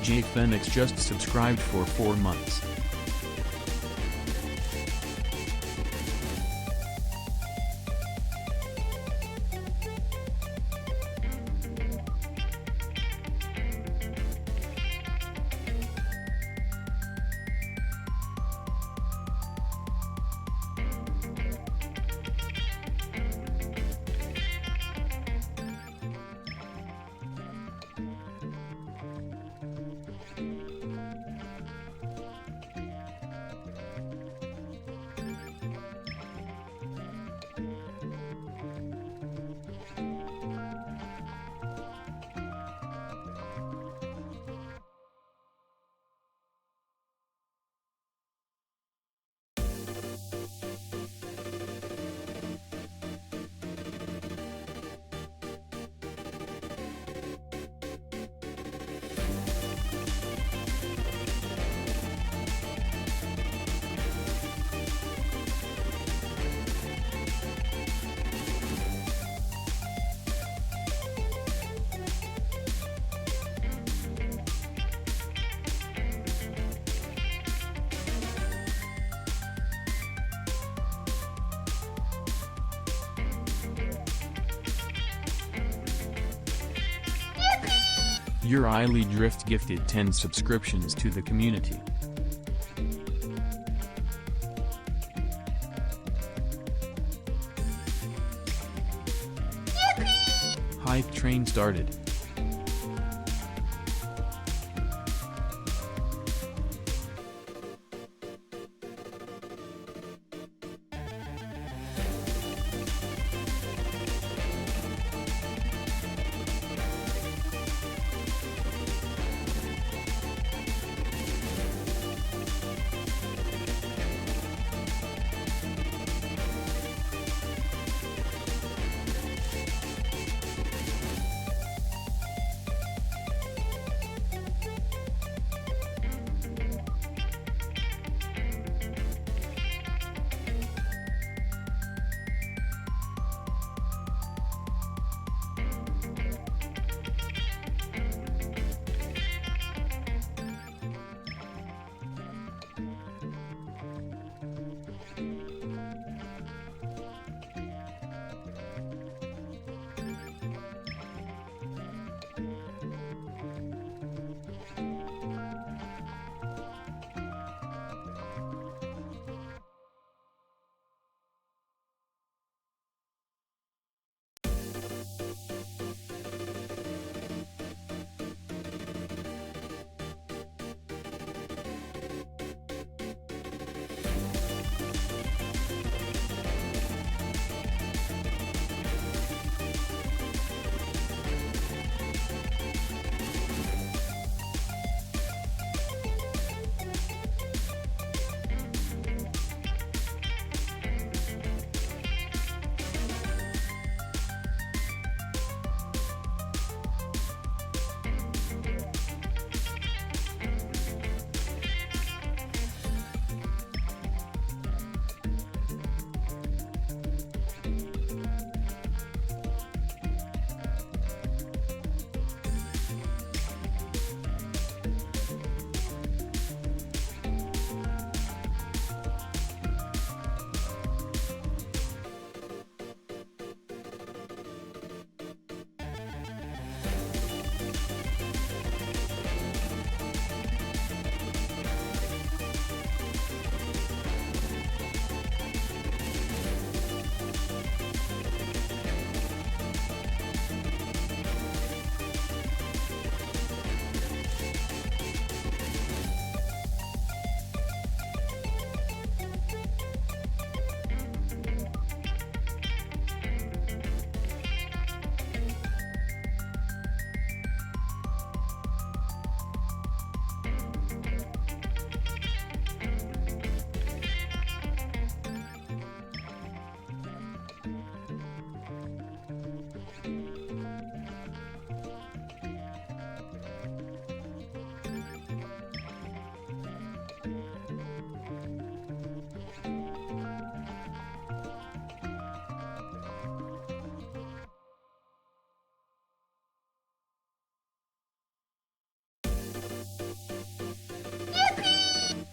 L_J Phoenix just subscribed for 4 months. Your Eily Drift gifted 10 subscriptions to the community. Hype train started.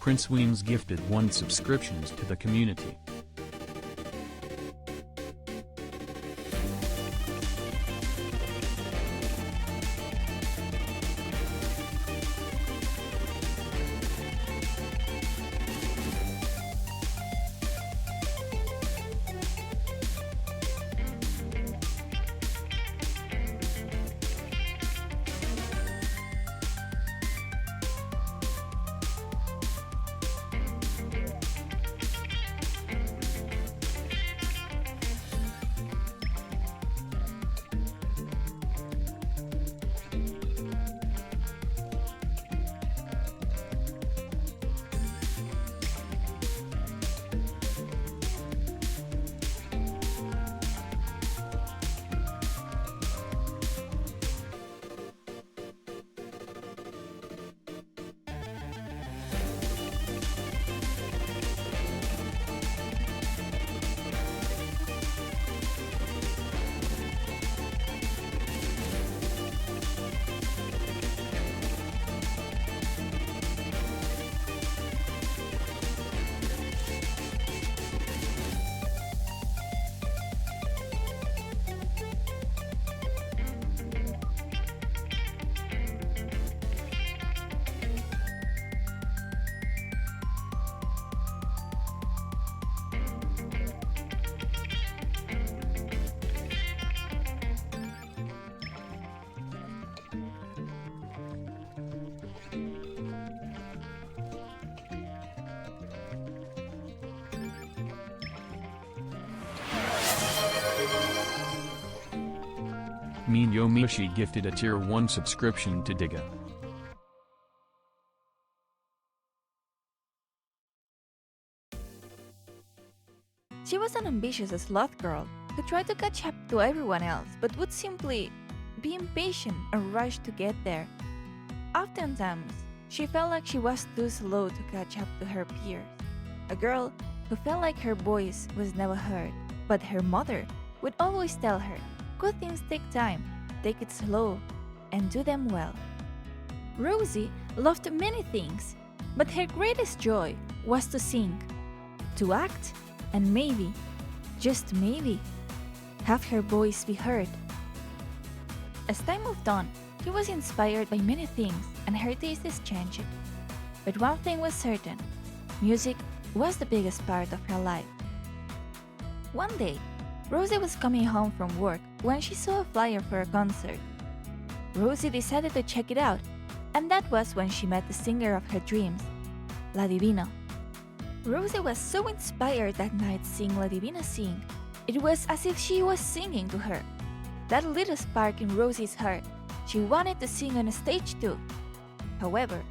Prince Weems gifted 1 subscriptions to the community. Min Yomishi gifted a Tier 1 subscription to Diga. She was an ambitious sloth girl who tried to catch up to everyone else but would simply be impatient and rush to get there. Oftentimes, she felt like she was too slow to catch up to her peers. A girl who felt like her voice was never heard, but her mother would always tell her, "Good things take time, take it slow, and do them well." Rosie loved many things, but her greatest joy was to sing, to act, and maybe, just maybe, have her voice be heard. As time moved on, she was inspired by many things and her tastes changed. But one thing was certain, music was the biggest part of her life. One day, Rosie was coming home from work when she saw a flyer for a concert. Rosie decided to check it out, and that was when she met the singer of her dreams, La Divina. Rosie was so inspired that night seeing La Divina sing. It was as if she was singing to her. That little spark in Rosie's heart, she wanted to sing on a stage too. However,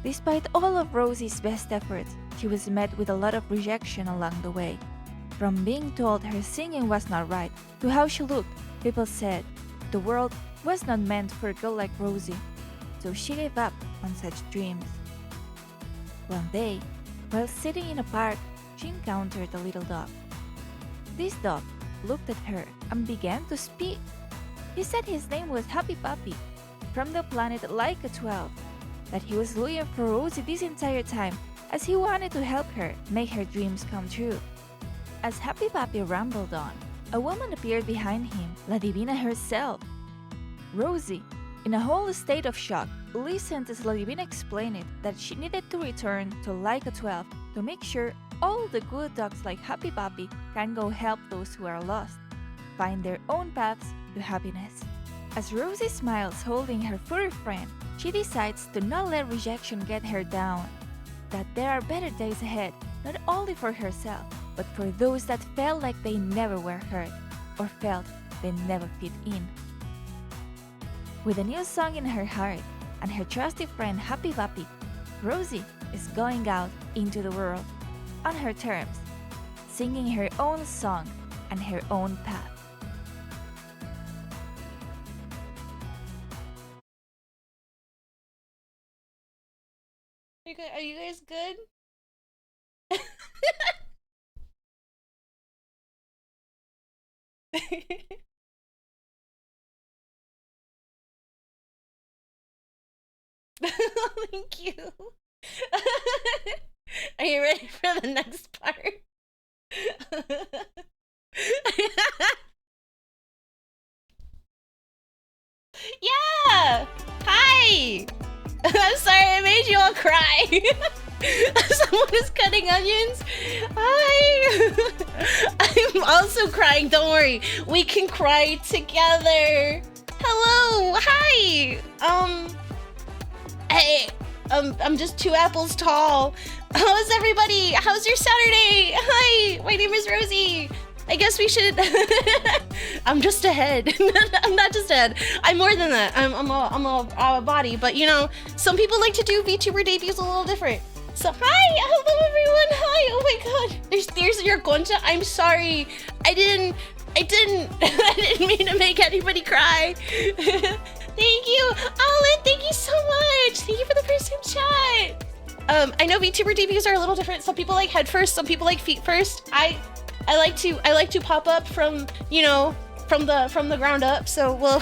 despite all of Rosie's best efforts, she was met with a lot of rejection along the way. From being told her singing was not right to how she looked, people said the world was not meant for a girl like Rosie, so she gave up on such dreams. One day, while sitting in a park, she encountered a little dog. This dog looked at her and began to speak. He said his name was Happy Puppy, from the planet Laika 12, that he was looking for Rosie this entire time as he wanted to help her make her dreams come true. As Happy Puppy rambled on, a woman appeared behind him, La Divina herself. Rosie, in a whole state of shock, listened as La Divina explained it that she needed to return to Laika 12 to make sure all the good dogs like Happy Puppy can go help those who are lost, find their own paths to happiness. As Rosie smiles holding her furry friend, she decides to not let rejection get her down, that there are better days ahead, not only for herself, but for those that felt like they never were heard or felt they never fit in. With a new song in her heart and her trusty friend Happy Puppy, Rosie is going out into the world on her terms, singing her own song and her own path. Are you guys good? Thank you. Are you ready for the next part? Yeah! Hi! I'm sorry I made you all cry. Someone is cutting onions. Hi! I'm also crying, don't worry. We can cry together. Hello! Hi! Hey! I'm just 2 apples tall. How's everybody? How's your Saturday? Hi! My name is Rosie. I guess we should. I'm just a head. I'm not just a head. I'm more than that. I'm a body. But you know, some people like to do VTuber debuts a little different. So hi, hello everyone. Hi. Oh my God. There's your Concha. I'm sorry. I didn't mean to make anybody cry. Thank you, Alan. Thank you so much. Thank you for the first time chat. I know VTuber debuts are a little different. Some people like head first. Some people like feet first. I like to pop up from, you know, from the ground up. So we'll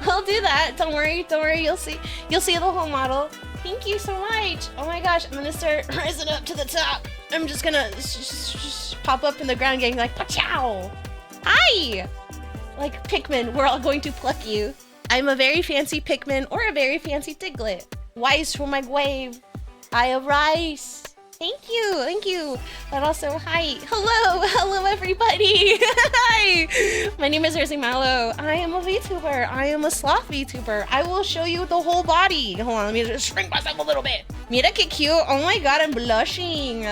we'll do that. Don't worry. You'll see the whole model. Thank you so much. Oh my gosh, I'm gonna start rising up to the top. I'm just gonna pop up in the ground, getting like pachow. Hi. Like Pikmin, we're all going to pluck you. I'm a very fancy Pikmin or a very fancy Diglett. Wise for my wave. I arise. Thank you. But also, hi. Hello everybody. Hi. My name is Rosie Mallow. I am a VTuber. I am a sloth VTuber. I will show you the whole body. Hold on, let me just shrink myself a little bit. Mira que cute. Oh my God, I'm blushing.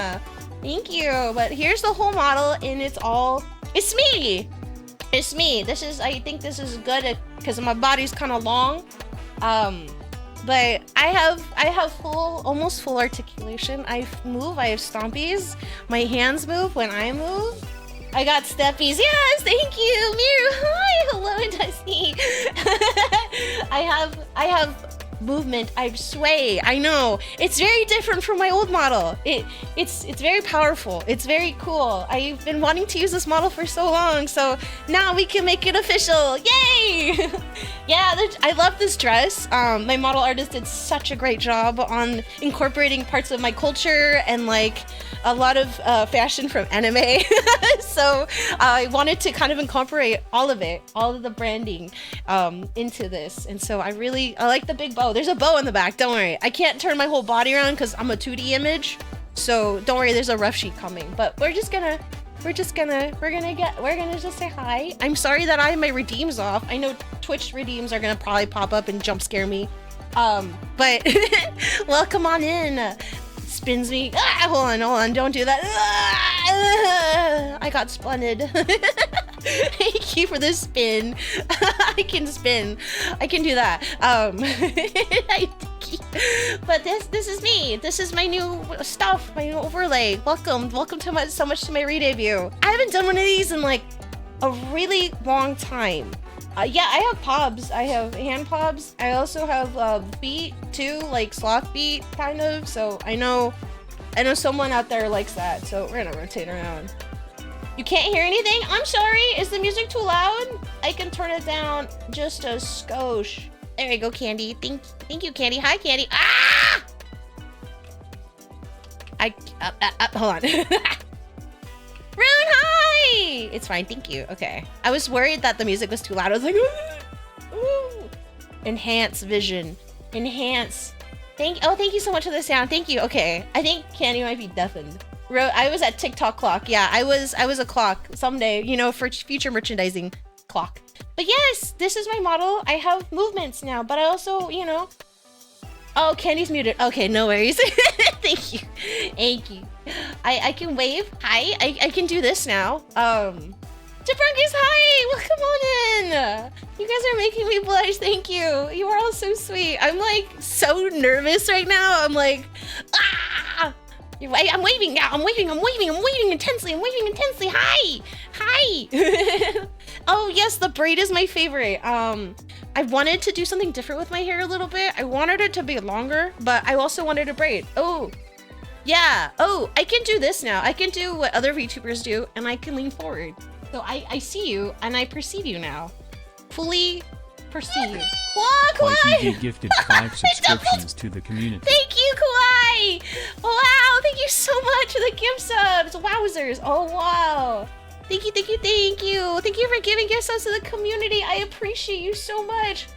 Thank you. But here's the whole model, and it's me. I think this is good because my body's kind of long. But I have almost full articulation. I have stompies. My hands move when I move. I got steppies. Yes, thank you, Miru. Hi, hello, and Dusty. I have movement. I sway. I know it's very different from my old model. It's very powerful. It's very cool. I've been wanting to use this model for so long, so now we can make it official. Yay! Yeah, I love this dress. My model artist did such a great job on incorporating parts of my culture and like a lot of fashion from anime. So I wanted to kind of incorporate all of the branding into this. And so I like the big bow. There's a bow in the back, don't worry. I can't turn my whole body around because I'm a 2D image. So don't worry, there's a rough sheet coming. But we're gonna just say hi. I'm sorry that I have my redeems off. I know Twitch redeems are gonna probably pop up and jump scare me. But welcome on in. Spins me. Hold on, don't do that. I got spunted. Thank you for the spin. I can spin. I can do that. But this is me. This is my new stuff, my new overlay. Welcome to so much to my re-debut. I haven't done one of these in like a really long time. Yeah, I have pobs. I have hand pobs. I also have feet too, like sloth feet, kind of. So I know someone out there likes that. So we're gonna rotate around. You can't hear anything? I'm sorry. Is the music too loud? I can turn it down just a skosh. There you go, Candy. Thank you, Candy. Hi, Candy. Ah! Hold on. Rune, hi! It's fine, thank you. Okay. I was worried that the music was too loud. I was like, ooh. Enhance vision. Enhance. Thank you so much for the sound. Thank you. Okay. I think Candy might be deafened. I was at TikTok clock. Yeah, I was a clock someday, you know, for future merchandising clock. But yes, this is my model. I have movements now, but I also, you know. Oh, Candy's muted. Okay, no worries. Thank you. I can wave. Hi. I can do this now. Jabrunkis, hi. Welcome on in. You guys are making me blush. Thank you. You are all so sweet. I'm like so nervous right now. I'm like, ah. I'm waving now. I'm waving intensely. Hi. Oh yes, the braid is my favorite. I wanted to do something different with my hair a little bit. I wanted it to be longer, but I also wanted a braid. Oh, yeah. Oh, I can do this now. I can do what other VTubers do, and I can lean forward. So I see you, and I perceive you now. Fully Proceed. Wow, Kawaii! YTV gifted 5 subscriptions to the community. Thank you, Kawaii! Wow, thank you so much for the gift subs. Wowzers. Oh, wow. Thank you, thank you, thank you. Thank you for giving gift subs to the community. I appreciate you so much.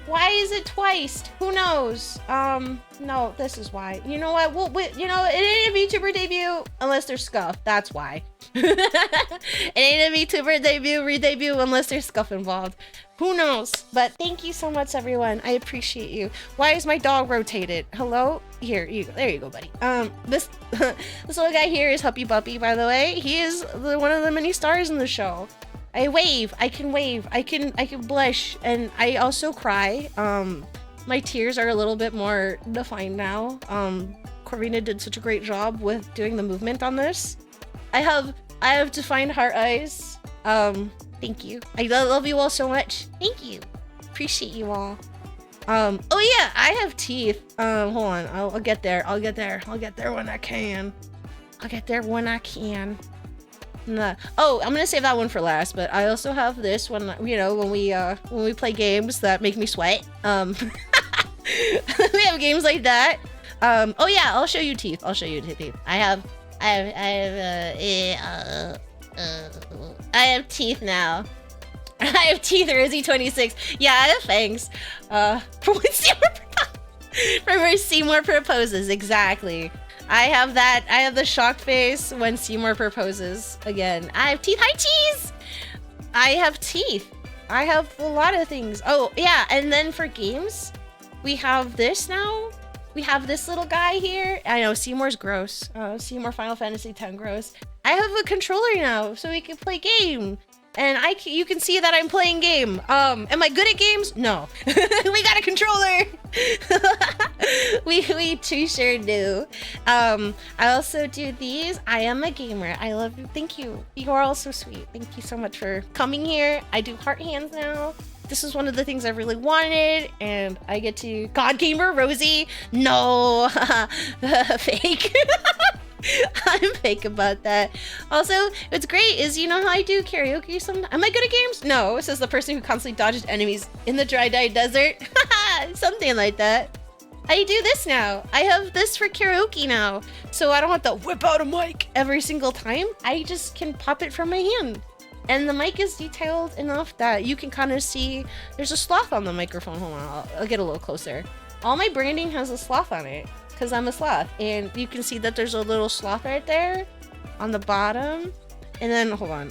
Why is it twice? Who knows? No, this is why. You know what? You know, it ain't a VTuber debut unless there's scuff. That's why. It ain't a VTuber debut, re-debut unless there's scuff involved. Who knows? But thank you so much, everyone. I appreciate you. Why is my dog rotated? Hello? Here, you go. There you go, buddy. This this little guy here is Huppy Buppy, by the way. He is one of the many stars in the show. I wave, I can blush, and I also cry. My tears are a little bit more defined now. Corvina did such a great job with doing the movement on this. I have defined heart eyes. Thank you. I love you all so much. Thank you. Appreciate you all. Oh yeah, I have teeth. Hold on, I'll get there. I'll get there when I can. I'll get there when I can. Nah. Oh, I'm gonna save that one for last, but I also have this one, you know, when we play games that make me sweat. We have games like that. Oh yeah, I'll show you teeth. I have teeth now. I have teeth, Rosie 26. Yeah, I have fangs. From where Seymour proposes, exactly. I have that. I have the shock face when Seymour proposes. Again, I have teeth. Hi, cheese! I have teeth. I have a lot of things. Oh, yeah, and then for games, we have this now. We have this little guy here. I know, Seymour's gross. Seymour Final Fantasy X gross. I have a controller now, so we can play game. And you can see that I'm playing game. Am I good at games? No. We got a controller. we too sure do. I also do these. I am a gamer. I love you. Thank you. You are all so sweet. Thank you so much for coming here. I do heart hands now. This is one of the things I really wanted, and I get to God Gamer Rosie. No, fake. I'm fake about that. Also, what's great is, you know how I do karaoke sometimes? Am I good at games? No, says the person who constantly dodges enemies in the dry desert. Something like that. I do this now. I have this for karaoke now. So I don't have to whip out a mic every single time. I just can pop it from my hand. And the mic is detailed enough that you can kind of see there's a sloth on the microphone. Hold on, I'll get a little closer. All my branding has a sloth on it, because I'm a sloth, and you can see that there's a little sloth right there on the bottom. And then hold on,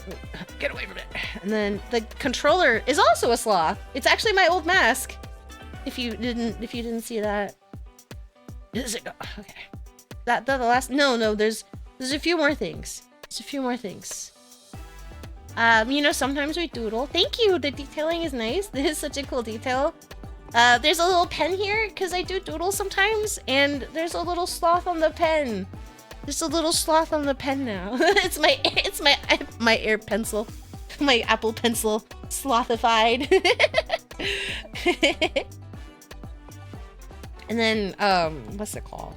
get away from it. And then the controller is also a sloth. It's actually my old mask. If you didn't see that. Is it? Okay. The last. No. There's a few more things. You know, sometimes we doodle. Thank you. The detailing is nice. This is such a cool detail. There's a little pen here because I do doodle sometimes, and there's a little sloth on the pen. There's a little sloth on the pen now. it's my Air pencil, my Apple Pencil, slothified. And then what's it called?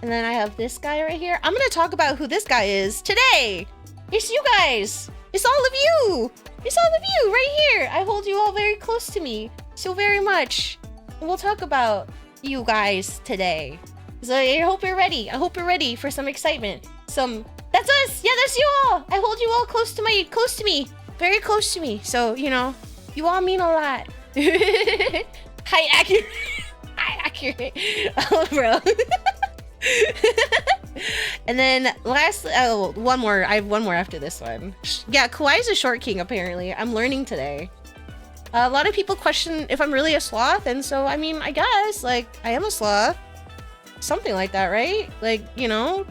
And then I have this guy right here. I'm gonna talk about who this guy is today. It's you guys. It's all of you. It's all of you right here. I hold you all very close to me so very much. And we'll talk about you guys today. So I hope you're ready. I hope you're ready for some excitement. That's us. Yeah, that's you all. I hold you all close to me, very close to me. So, you know, you all mean a lot. Hi, accurate. Oh, bro. And then one more. I have one more after this one. Yeah, Kawaii's a short king, apparently. I'm learning today. A lot of people question if I'm really a sloth, and so, I mean, I guess, like, I am a sloth. Something like that, right? Like, you know,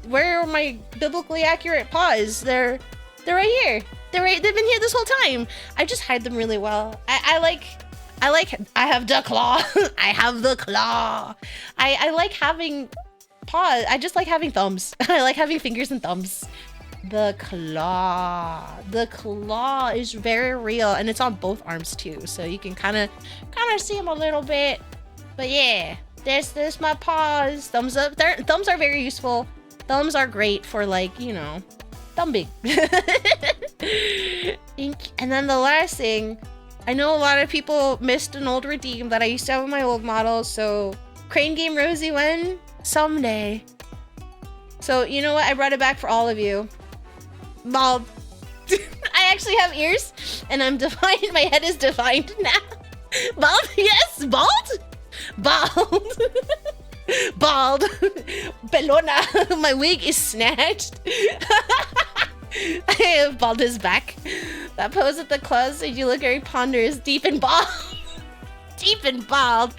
where are my biblically accurate paws? They're right here. They've been here this whole time. I just hide them really well. I have the claw. I have the claw. I like having paws. I just like having thumbs. I like having fingers and thumbs. The claw is very real, and it's on both arms too, so you can kind of see them a little bit. But yeah, there's my paws. Thumbs up. Thumbs are very useful. Thumbs are great for, like, you know, thumbing. And then the last thing I know a lot of people missed an old redeem that I used to have on my old model, so Crane Game Rosie when? Someday. So, you know what? I brought it back for all of you. Bald. I actually have ears, and I'm defined. My head is defined now. Bald? Yes, bald? Bald. Bald. Pelona. My wig is snatched. Bald is back. That pose with the claws made you look very ponderous, deep and bald. Deep and bald.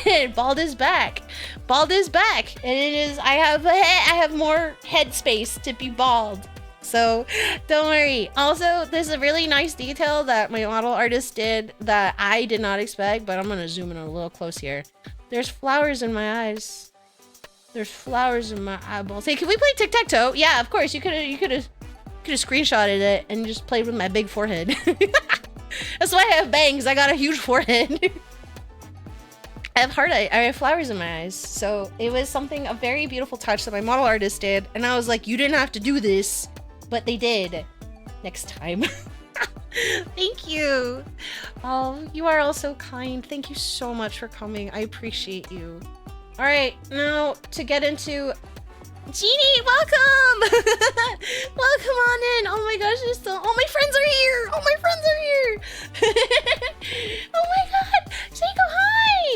And bald is back. Bald is back. And it is, I have more head space to be bald. So don't worry. Also, there's a really nice detail that my model artist did that I did not expect, but I'm gonna zoom in a little close here. There's flowers in my eyes. There's flowers in my eyeballs. Hey, can we play tic-tac-toe? Yeah, of course. You could have screenshotted it and just played with my big forehead. That's why I have bangs. I got a huge forehead. I have flowers in my eyes. So it was a very beautiful touch that my model artist did. And I was like, you didn't have to do this, but they did. Next time. Thank you. Oh, you are all so kind. Thank you so much for coming. I appreciate you. All right, now to get into Jeannie, welcome! Welcome on in. Oh my gosh, there's still. Oh, my friends are here. Oh, my friends are here. Oh my god, Seiko,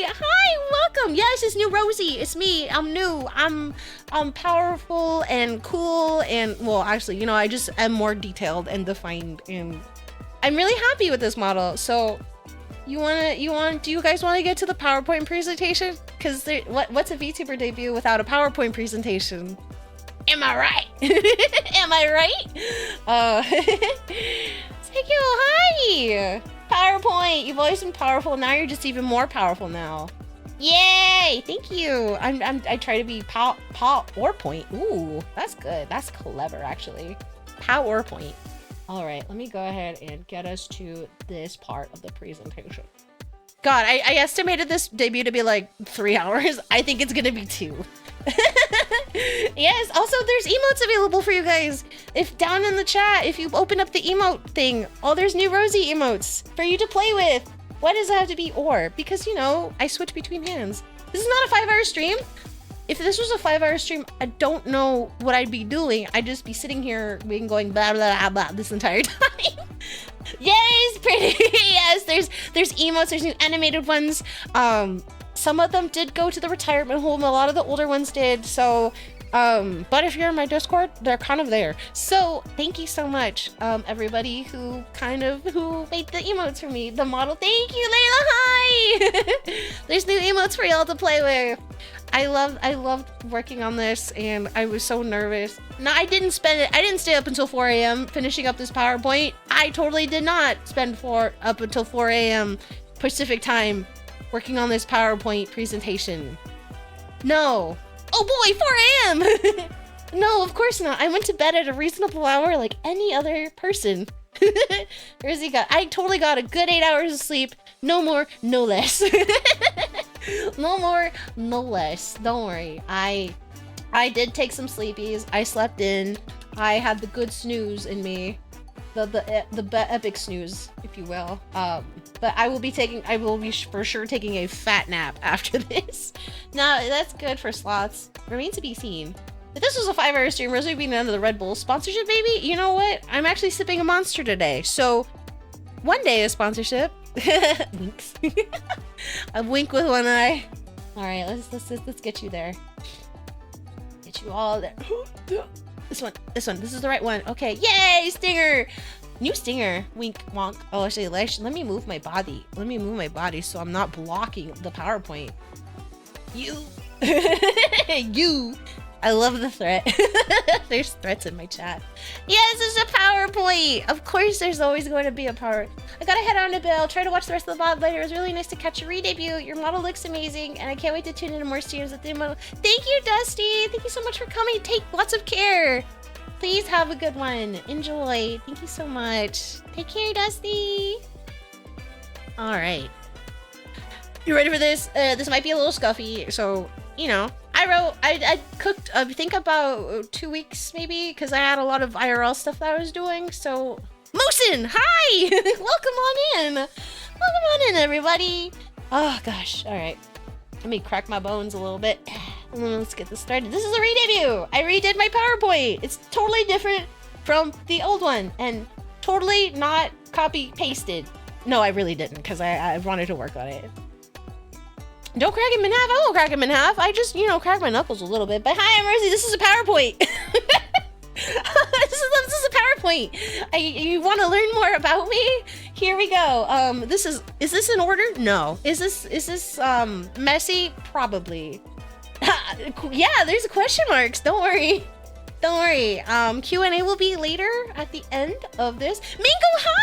hi, welcome. Yes, it's new Rosie. It's me. I'm new. I'm powerful and cool and well, actually, you know, I just am more detailed and defined, and I'm really happy with this model. So, do you guys want to get to the PowerPoint presentation? Because what's a VTuber debut without a PowerPoint presentation? Am I right? Am I right? Thank you. Hi. PowerPoint. You've always been powerful. Now you're just even more powerful now. Yay! Thank you. I try to be PowerPoint. Ooh, that's good. That's clever, actually. PowerPoint. All right, let me go ahead and get us to this part of the presentation. God, I estimated this debut to be like 3 hours. I think it's gonna be 2. Yes, also there's emotes available for you guys. If down in the chat, if you open up the emote thing, there's new Rosie emotes for you to play with. Why does it have to be or? Because, you know, I switch between hands. This is not a 5-hour stream. If this was a 5-hour stream, I don't know what I'd be doing. I'd just be sitting here being going blah, blah, blah, blah this entire time. Yes, pretty. Yes, there's emotes, there's new animated ones. Some of them did go to the retirement home. A lot of the older ones did. So, but if you're in my Discord, they're kind of there. So thank you so much, everybody who made the emotes for me. The model, thank you, Layla. Hi. There's new emotes for y'all to play with. I loved working on this, and I was so nervous. No, I didn't stay up until 4 a.m. finishing up this PowerPoint. I totally did not spend up until 4 a.m. Pacific time working on this PowerPoint presentation. No. Oh boy, 4 a.m. No, of course not. I went to bed at a reasonable hour like any other person. I totally got a good 8 hours of sleep. No more, no less. No more, no less. Don't worry. I did take some sleepies. I slept in. I had the good snooze in me. The epic snooze, if you will. But I will be for sure taking a fat nap after this. Now, that's good for slots. Remains to be seen. If this was a 5-hour stream, Rosie would be none of the Red Bull sponsorship, baby. You know what? I'm actually sipping a Monster today. So, one day a sponsorship. Winks. A wink with one eye. All right, let's get you there. Get you all there. This one. This is the right one. Okay, yay, stinger. New stinger. Wink, wonk. Oh, actually, let me move my body. Let me move my body so I'm not blocking the PowerPoint. You. You. I love the threat. There's threats in my chat. Yes, it's a PowerPoint. Of course, there's always going to be a power. I gotta head on to Bill. Try to watch the rest of the VOD later. It was really nice to catch your re-debut. Your model looks amazing, and I can't wait to tune into more streams with the model. Thank you, Dusty. Thank you so much for coming. Take lots of care. Please have a good one. Enjoy. Thank you so much. Take care, Dusty. All right. You ready for this? This might be a little scuffy, so, you know. I cooked, I think about 2 weeks maybe, because I had a lot of IRL stuff that I was doing, so... Moosin! Hi! Welcome on in! Welcome on in, everybody. Oh gosh, all right. Let me crack my bones a little bit. Let's get this started. This is a re-debut. I redid my PowerPoint. It's totally different from the old one and totally not copy-pasted. No, I really didn't because I wanted to work on it. Don't crack him in half. I won't crack him in half. I just, crack my knuckles a little bit. But hi, I'm Rosie. This is a PowerPoint. This is a PowerPoint. You want to learn more about me? Here we go. Is this in order? No. Is this messy? Probably. Yeah, there's question marks. Don't worry. Don't worry. Q&A will be later at the end of this. Mingo, hi!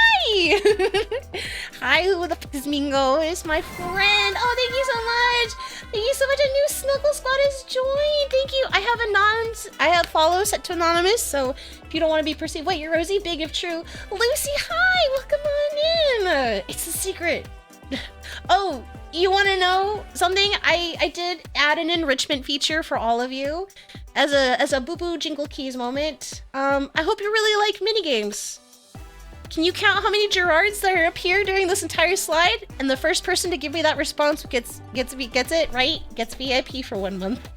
Hi, who the fuck is Mingo? It's my friend. Oh, thank you so much. Thank you so much. A new Snuggle Squad has joined. Thank you. I have follow set to anonymous, so if you don't want to be perceived. Wait, you're Rosie? Big if true. Lucy, hi! Welcome on in. It's a secret. Oh, you want to know something? I did add an enrichment feature for all of you as a Boo Boo Jingle Keys moment. I hope you really like minigames. Can you count how many Gerards that are up here during this entire slide? And the first person to give me that response gets it, right? Gets VIP for 1 month.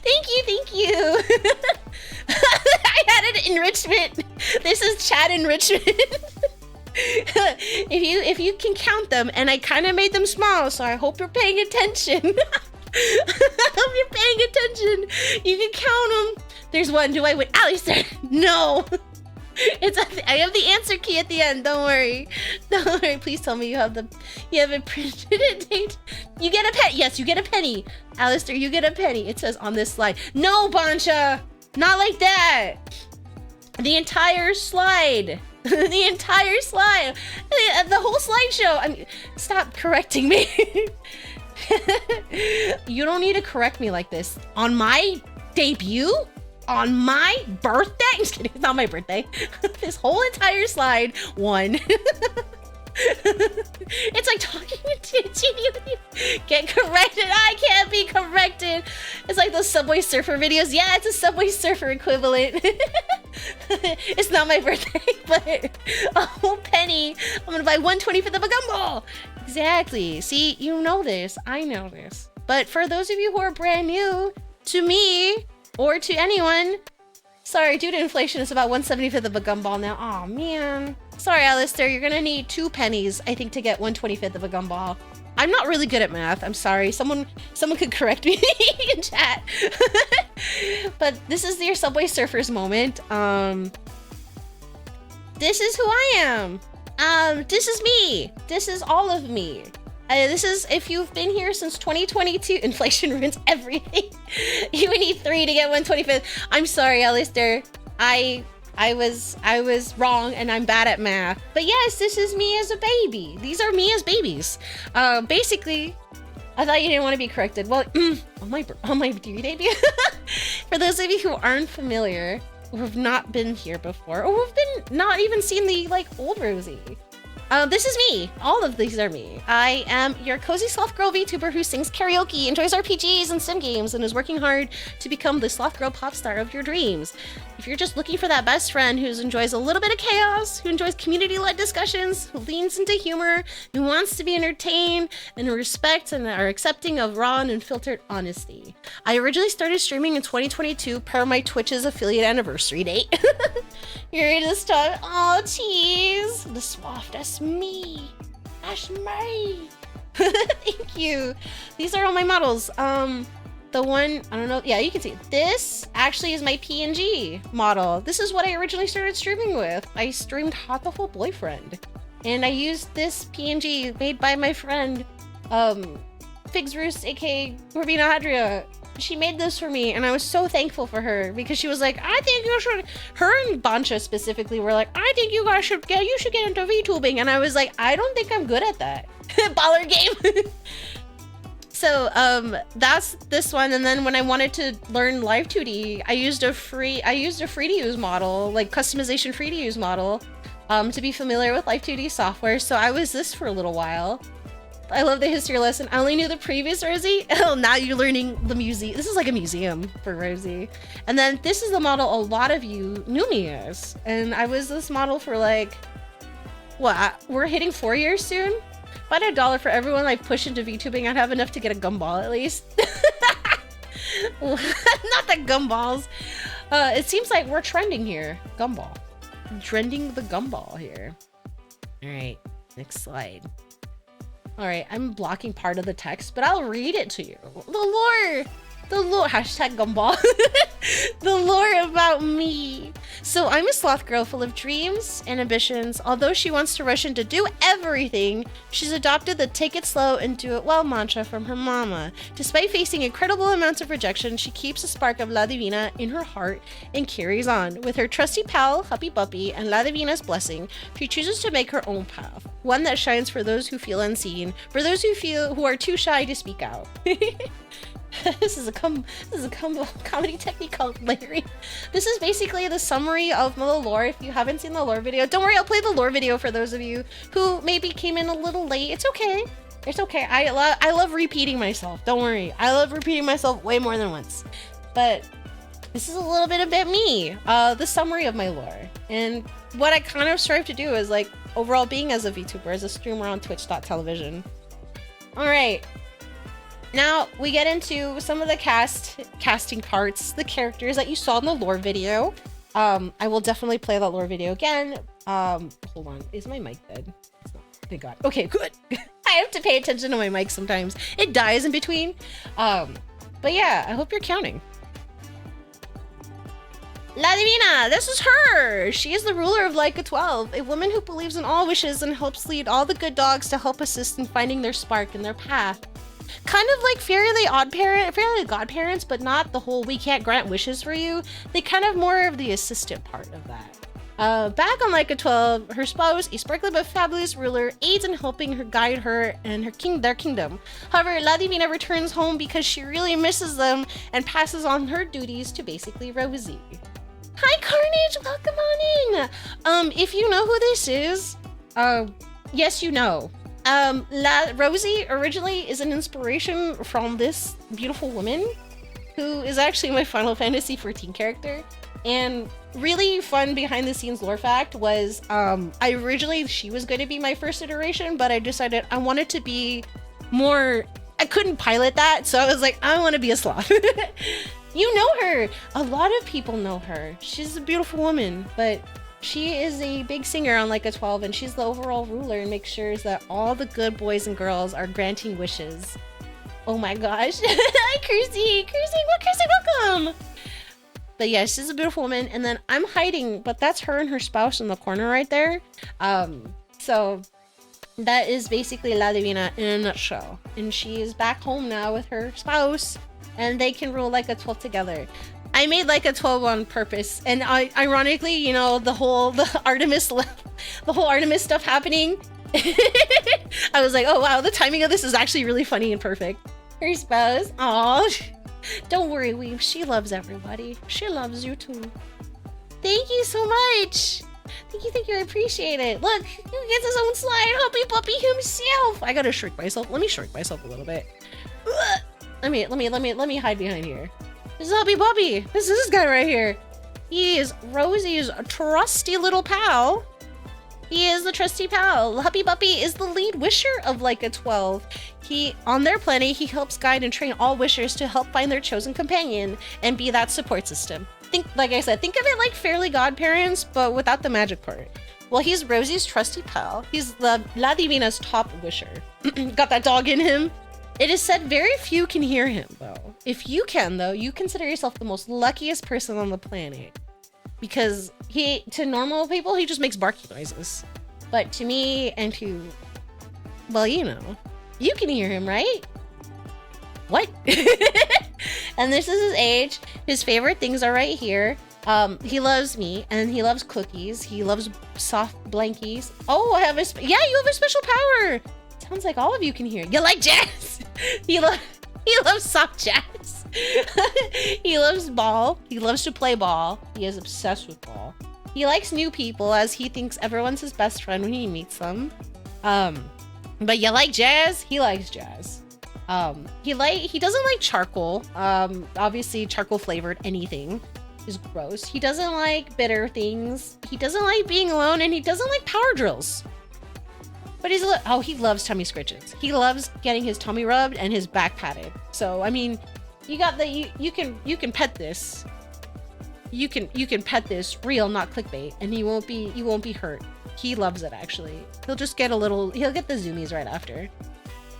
Thank you. I added enrichment. This is chat enrichment. If you can count them, and I kind of made them small, so I hope you're paying attention. I hope you're paying attention. You can count them. There's one. Do I win? Alistair. No. I have the answer key at the end. Don't worry. Don't worry. Please tell me you haven't printed it. You get a penny. Yes, you get a penny. Alistair, you get a penny. It says on this slide. No, Bancha. Not like that. The entire slide. The entire slide. The whole slideshow. Stop correcting me. You don't need to correct me like this. On my debut? On my birthday? I'm just kidding. It's not my birthday. This whole entire slide won. It's like talking to get corrected. I can't be corrected. It's like those Subway Surfer videos. Yeah, it's a Subway Surfer equivalent. It's not my birthday, but a whole penny. I'm gonna buy 1/25 of a gumball. Exactly. See, you know this. I know this. But for those of you who are brand new to me or to anyone, sorry, due to inflation, it's about 1/75 of a gumball now. Oh man. Sorry, Alistair, you're gonna need 2 pennies, I think, to get 1/25 of a gumball. I'm not really good at math. I'm sorry. Someone could correct me in chat. But this is your Subway Surfers moment. This is who I am. This is me. This is all of me. This is, if you've been here since 2022, inflation ruins everything. You would need 3 to get 1/25. I'm sorry, Alistair. I was wrong and I'm bad at math. But yes, this is me as a baby. These are me as babies. Basically, I thought you didn't want to be corrected. Well, on my debut. For those of you who aren't familiar, who have not been here before, or who've been not even seen the old Rosie. This is me. All of these are me. I am your cozy sloth girl VTuber who sings karaoke, enjoys RPGs and sim games, and is working hard to become the sloth girl pop star of your dreams. If you're just looking for that best friend who enjoys a little bit of chaos, who enjoys community-led discussions, who leans into humor, who wants to be entertained, and who respects and are accepting of raw and unfiltered honesty. I originally started streaming in 2022 per my Twitch's affiliate anniversary date. You ready to start? Oh, cheese. The swaff, that's me. That's me. Thank you. These are all my models. The one, I don't know. Yeah, you can see it. This actually is my PNG model. This is what I originally started streaming with. I streamed Hot the Full Boyfriend. And I used this PNG made by my friend, Figs Roost, aka Rubina Hadria. She made this for me, and I was so thankful for her because she was like, I think you should, her and Bancha specifically were like, I think you guys should get into VTubing. And I was like, I don't think I'm good at that. Baller game. So that's this one. And then when I wanted to learn Live 2D, I used a free to use model, like customization free to use model, to be familiar with Live 2D software. So I was this for a little while. I love the history lesson. I only knew the previous Rosie. Oh, now you're learning the museum. This is like a museum for Rosie. And then this is the model a lot of you knew me as. And I was this model for like What? We're hitting 4 years soon? If I had $1 for everyone I push into VTubing, I'd have enough to get a gumball at least. Not the gumballs. It seems like we're trending here. Gumball. Trending the gumball here. Alright, next slide. Alright, I'm blocking part of the text, but I'll read it to you. The lore, hashtag gumball. The lore about me. So I'm a sloth girl full of dreams and ambitions. Although she wants to rush in to do everything, she's adopted the take it slow and do it well mantra from her mama. Despite facing incredible amounts of rejection, she keeps a spark of La Divina in her heart and carries on. With her trusty pal, Huppy Buppy, and La Divina's blessing, she chooses to make her own path. One that shines for those who feel unseen, for those who are too shy to speak out. This is a comedy technique called Larry. This is basically the summary of the lore. If you haven't seen the lore video, don't worry, I'll play the lore video for those of you who maybe came in a little late. It's okay. It's okay. I love repeating myself. Don't worry. I love repeating myself way more than once. But this is a little bit about me. The summary of my lore. And what I kind of strive to do is like overall being as a VTuber, as a streamer on twitch.tv. Alright. Now we get into some of the casting parts, the characters that you saw in the lore video. I will definitely play that lore video again. Hold on, is my mic dead? It's not. Thank God. Okay, good. I have to pay attention to my mic sometimes. It dies in between. But yeah, I hope you're counting. La Divina, this is her! She is the ruler of Laika 12, a woman who believes in all wishes and helps lead all the good dogs to help assist in finding their spark and their path. Kind of like Fairly Godparents, but not the whole we can't grant wishes for you. They kind of more of the assistant part of that. Back on Laika 12, her spouse, a sparkly but fabulous ruler, aids in helping her guide her and their kingdom. However, La Divina returns home because she really misses them and passes on her duties to basically Rosie. Hi Carnage, welcome on in! If you know who this is, yes you know. Rosie originally is an inspiration from this beautiful woman who is actually my Final Fantasy XIV character. And really fun behind the scenes lore fact was, she was going to be my first iteration, but I decided I wanted to be more, I couldn't pilot that. So I was like, I want to be a sloth. You know her. A lot of people know her. She's a beautiful woman, but she is a big singer on Laika 12, and she's the overall ruler and makes sure that all the good boys and girls are granting wishes. Oh my gosh. Hi, Kirsty, welcome. But yeah, she's a beautiful woman, and then I'm hiding, but that's her and her spouse in the corner right there. So that is basically La Divina in a nutshell. And she is back home now with her spouse, and they can rule Laika 12 together. I made Laika 12 on purpose, and ironically, you know, the whole Artemis stuff happening. I was like, oh wow, the timing of this is actually really funny and perfect. Her spouse, aw, don't worry, Weave, she loves everybody. She loves you too. Thank you so much. Thank you, I appreciate it. Look, he gets his own slide, Huppy Puppy himself. I gotta shrink myself. Let me shrink myself a little bit. Let me hide behind here. This is Huppy Puppy. This is this guy right here. He is Rosie's trusty little pal. He is the trusty pal. Huppy Puppy is the lead wisher of Laika 12. On their planet, he helps guide and train all wishers to help find their chosen companion and be that support system. Like I said, think of it like Fairly Godparents, but without the magic part. Well, he's Rosie's trusty pal. He's La Divina's top wisher. Got that dog in him. It is said very few can hear him, though. If you can, though, you consider yourself the most luckiest person on the planet. Because to normal people, he just makes barking noises. But to me and to, well, you know, you can hear him, right? What? And this is his age. His favorite things are right here. He loves me, and he loves cookies. He loves soft blankies. Oh, you have a special power. Sounds like all of you can hear. You like jazz? He loves soft jazz. He loves ball. He loves to play ball. He is obsessed with ball. He likes new people, as he thinks everyone's his best friend when he meets them. But you like jazz? He likes jazz. He doesn't like charcoal. Obviously charcoal flavored anything is gross. He doesn't like bitter things. He doesn't like being alone, and he doesn't like power drills. But he loves tummy scritches. He loves getting his tummy rubbed and his back patted. So I mean, you can pet this. You can pet this real, not clickbait, and you won't be hurt. He loves it actually. He'll just get he'll get the zoomies right after.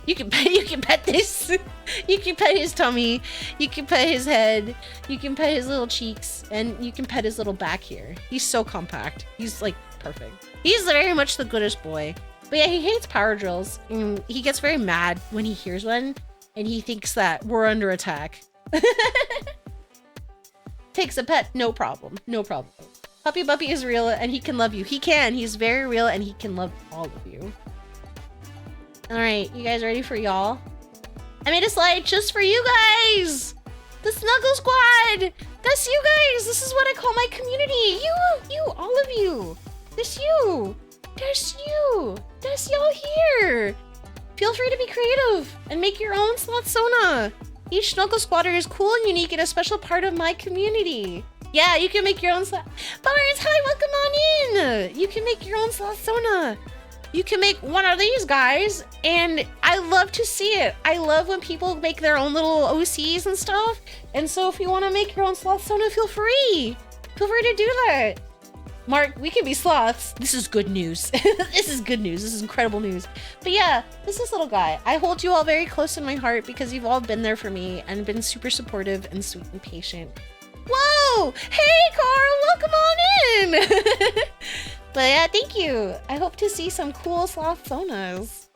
You can pet this. You can pet his tummy. You can pet his head. You can pet his little cheeks, and you can pet his little back here. He's so compact. He's like perfect. He's very much the goodest boy. But yeah, he hates power drills. And he gets very mad when he hears one, and he thinks that we're under attack. Takes a pet, no problem. No problem. Puppy Buppy is real and he can love you. He can. He's very real and he can love all of you. Alright, you guys ready for y'all? I made a slide just for you guys! The Snuggle Squad! That's you guys! This is what I call my community! You, all of you! That's you! That's you! That's y'all here! Feel free to be creative and make your own Slothsona! Each Snuggle Squatter is cool and unique and a special part of my community. Yeah, you can make your own Bars, hi, welcome on in! You can make your own Slothsona. You can make one of these guys, and I love to see it. I love when people make their own little OCs and stuff. And so if you want to make your own Slothsona, feel free. Feel free to do that. Mark, we can be sloths. This is good news. This is good news. This is incredible news. But yeah, this is little guy. I hold you all very close in my heart because you've all been there for me and been super supportive and sweet and patient. Whoa! Hey, Carl! Welcome on in! But yeah, thank you. I hope to see some cool Slothsonas.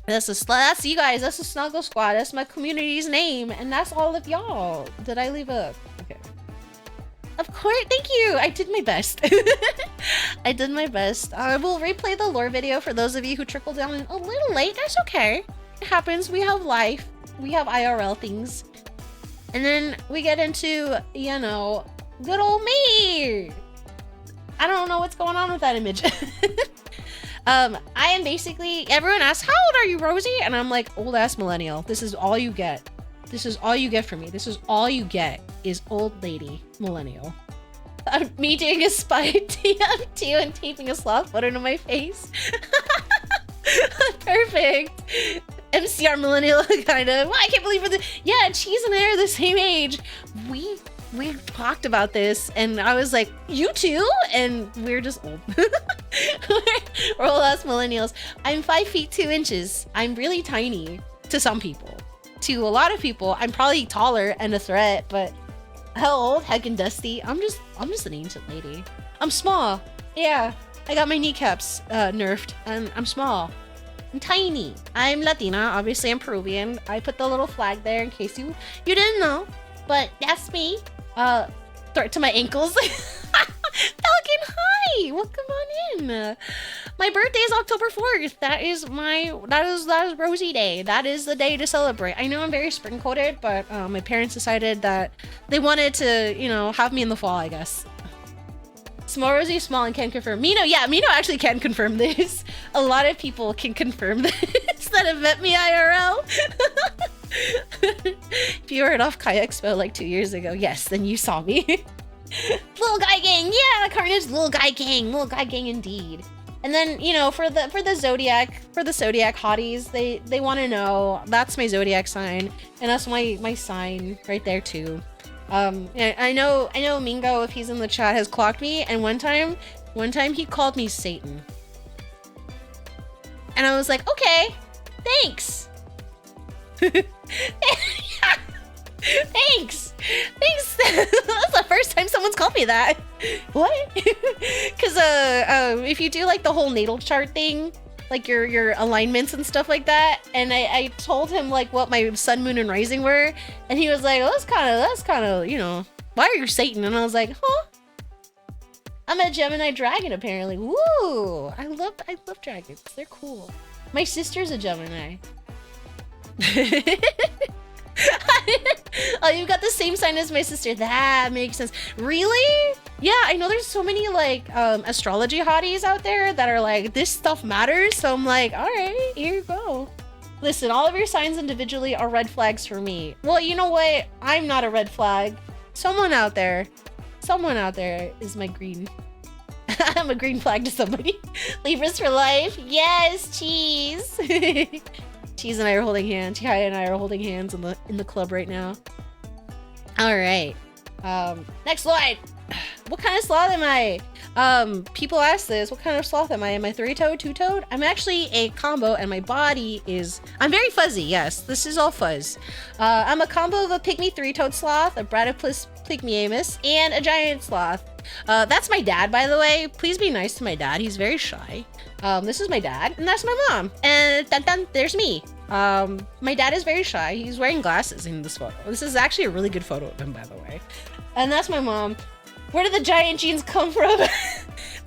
That's you guys. That's the Snuggle Squad. That's my community's name. And that's all of y'all. Did I leave a... Okay. Of course, thank you. I did my best. I did my best. I will replay the lore video for those of you who trickled down a little late. That's okay. It happens. We have life. We have IRL things. And then we get into, you know, good old me. I don't know what's going on with that image. I am basically, everyone asks, how old are you, Rosie? And I'm like, old ass millennial. This is all you get. This is all you get from me. This is all you get is old lady millennial. Me doing a spy TM2 and taping a sloth photo to my face. Perfect. MCR millennial kind of. Well, I can't believe yeah, Cheese and I are the same age. We talked about this and I was like, you too? And we're just old. We're old ass millennials. I'm 5 feet 2 inches. I'm really tiny to some people. To a lot of people, I'm probably taller and a threat, but how old, heck and dusty. I'm just an ancient lady. I'm small. Yeah, I got my kneecaps nerfed and I'm small. I'm tiny. I'm Latina. Obviously, I'm Peruvian. I put the little flag there in case you didn't know, but that's me. Threat to my ankles. Falcon, hi! Welcome on in. My birthday is October 4th. That is Rosie Day. That is the day to celebrate. I know I'm very spring coated, but my parents decided that they wanted to, you know, have me in the fall, I guess. Small Rosie is small and can confirm. Mino, yeah, Mino actually can confirm this. A lot of people can confirm this that have met me IRL. If you were at Off Kayak Expo like 2 years ago, yes, then you saw me. Little guy gang, yeah, Carnage, little guy gang indeed. And then, you know, for the zodiac hotties, they want to know, that's my zodiac sign, and that's my sign right there too. I know Mingo, if he's in the chat, has clocked me, and one time he called me Satan. And I was like, okay, thanks. Thanks. That's the first time someone's called me that. What? Because if you do like the whole natal chart thing, like your alignments and stuff like that, and I told him like what my sun, moon, and rising were, and he was like, oh, that's kind of, you know, why are you Satan? And I was like, huh? I'm a Gemini dragon apparently. Woo! I love dragons. They're cool. My sister's a Gemini. Oh, you've got the same sign as my sister. That makes sense. Really? Yeah, I know there's so many like astrology hotties out there that are like, this stuff matters. So I'm like, all right, here you go. Listen, all of your signs individually are red flags for me. Well, you know what? I'm not a red flag. Someone out there is my green. I'm a green flag to somebody. Libras for life. Yes, Cheese. Cheese and I are holding hands. Chihaya and I are holding hands in the club right now. All right. Next slide. What kind of sloth am I? People ask this. What kind of sloth am I? Am I 3-toed, 2-toed? I'm actually a combo, and my body is... I'm very fuzzy, yes. This is all fuzz. I'm a combo of a pygmy 3-toed sloth, a bradypus pygmaeus, and a giant sloth. That's my dad, by the way. Please be nice to my dad. He's very shy. This is my dad, and that's my mom. And there's me. My dad is very shy. He's wearing glasses in this photo. This is actually a really good photo of him, by the way. And that's my mom. Where did the giant genes come from?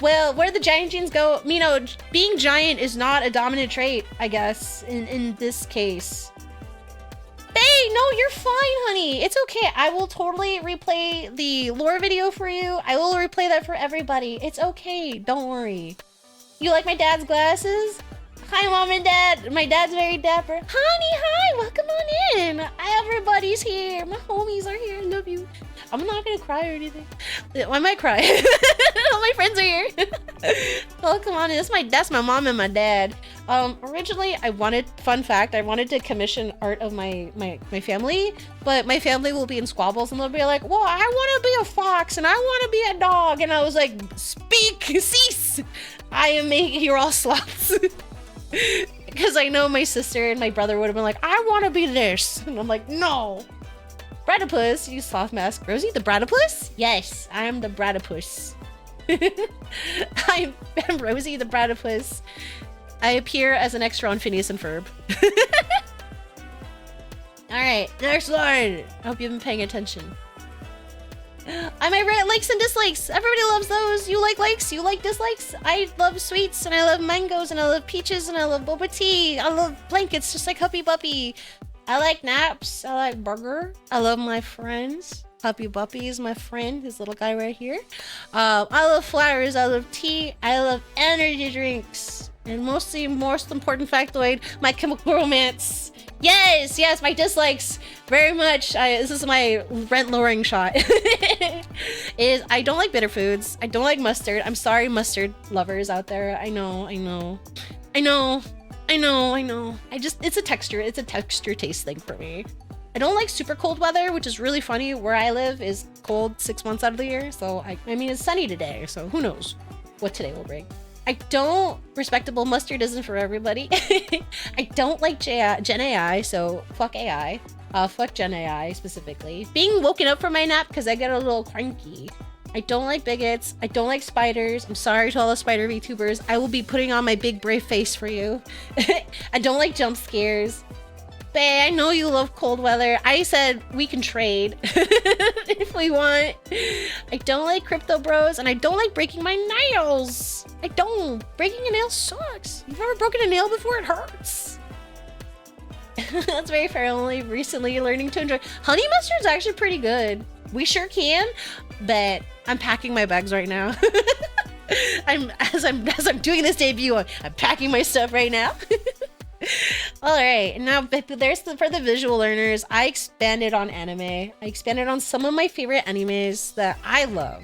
Well, where did the giant genes go? You know, being giant is not a dominant trait, I guess, in this case. Hey, no, you're fine, honey. It's okay. I will totally replay the lore video for you. I will replay that for everybody. It's okay. Don't worry. You like my dad's glasses? Hi, Mom and Dad. My dad's very dapper. Honey, hi. Welcome on in. Everybody's here. My homies are here. I love you. I'm not gonna cry or anything. I might cry. All my friends are here. Oh, come on. That's my mom and my dad. Originally, fun fact, I wanted to commission art of my family, but my family will be in squabbles and they'll be like, well, I want to be a fox and I want to be a dog. And I was like, speak, cease. I am making, you're all sloths. Because I know my sister and my brother would have been like, I want to be this. And I'm like, no. Bradypus, you sloth mask. Rosie, the Bradypus? Yes, I am the Bradypus. I'm Rosie, the Bradypus. I appear as an extra on Phineas and Ferb. Alright, next one. I hope you've been paying attention. I might write likes and dislikes. Everybody loves those. You like likes, you like dislikes. I love sweets, and I love mangoes, and I love peaches, and I love boba tea. I love blankets, just like Huppy Buppy. I like naps. I like burger. I love my friends. Huppy Buppy is my friend, this little guy right here. I love flowers. I love tea. I love energy drinks. And most important factoid, my chemical romance. Yes, my dislikes very much. This is my rent lowering shot. Is I don't like bitter foods. I don't like mustard. I'm sorry, mustard lovers out there. I know. It's a texture taste thing for me. I don't like super cold weather, which is really funny. Where I live is cold 6 months out of the year. So I mean, it's sunny today. So who knows what today will bring. I don't, respectable mustard isn't for everybody. I don't like Gen AI, so fuck AI. Fuck Gen AI specifically. Being woken up from my nap because I get a little cranky. I don't like bigots. I don't like spiders. I'm sorry to all the spider VTubers. I will be putting on my big brave face for you. I don't like jump scares. Bae, I know you love cold weather. I said we can trade if we want. I don't like crypto bros, and I don't like breaking my nails. I don't. Breaking a nail sucks. You've ever broken a nail before? It hurts. That's very fair. Only recently learning to enjoy. Honey mustard's actually pretty good. We sure can, but I'm packing my bags right now. As I'm doing this debut, I'm packing my stuff right now. All right, now for the visual learners, I expanded on anime. I expanded on some of my favorite animes that I love,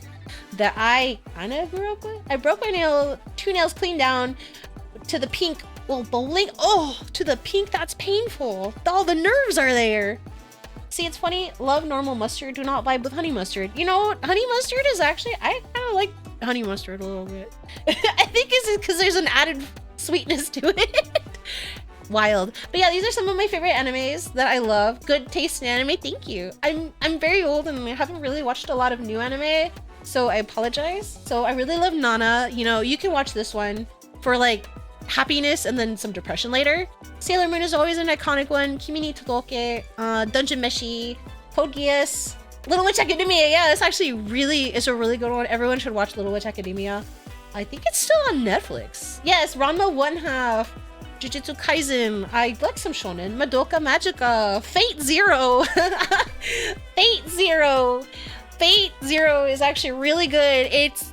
that I kind of grew up with. I broke my two nails clean down to the pink. Well, to the pink. That's painful. All the nerves are there. See, it's funny. Love normal mustard. Do not vibe with honey mustard. You know, honey mustard is actually, I kind of like honey mustard a little bit. I think it's because there's an added sweetness to it. Wild. But yeah, these are some of my favorite animes that I love. Good taste in anime. Thank you. I'm very old and I haven't really watched a lot of new anime, so I apologize. So I really love Nana. You know, you can watch this one for like happiness and then some depression later. Sailor Moon is always an iconic one. Kimi ni Todoke, Dungeon Meshi, Code Geass, Little Witch Academia. Yeah, it's actually it's a really good one. Everyone should watch Little Witch Academia. I think it's still on Netflix. Yes, Ranma 1/2. Jujutsu Kaisen. I like some shonen. Madoka Magica. Fate Zero. Fate Zero is actually really good. It's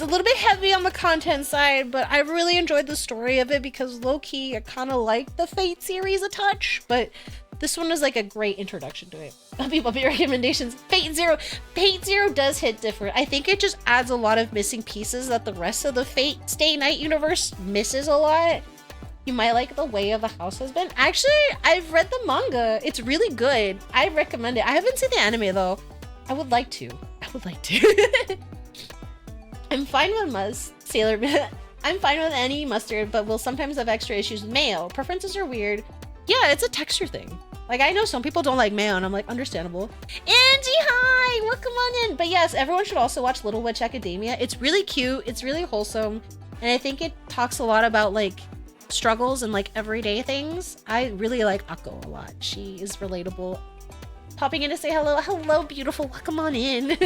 a little bit heavy on the content side, but I really enjoyed the story of it because low-key I kind of like the Fate series a touch, but This one was like a great introduction to it. Puppy recommendations. Fate Zero. Fate Zero does hit different. I think it just adds a lot of missing pieces that the rest of the Fate Stay Night universe misses a lot. You might like the way of the house has been. Actually, I've read the manga. It's really good. I recommend it. I haven't seen the anime though. I would like to. I'm fine with Sailor I'm fine with any mustard, but will sometimes have extra issues with mayo. Preferences are weird. Yeah, it's a texture thing. Like, I know some people don't like mayo, and I'm like, understandable. Angie, hi! Welcome on in! But yes, everyone should also watch Little Witch Academia. It's really cute, it's really wholesome, and I think it talks a lot about, like, struggles and, like, everyday things. I really like Akko a lot. She is relatable. Popping in to say hello. Hello, beautiful. Welcome on in.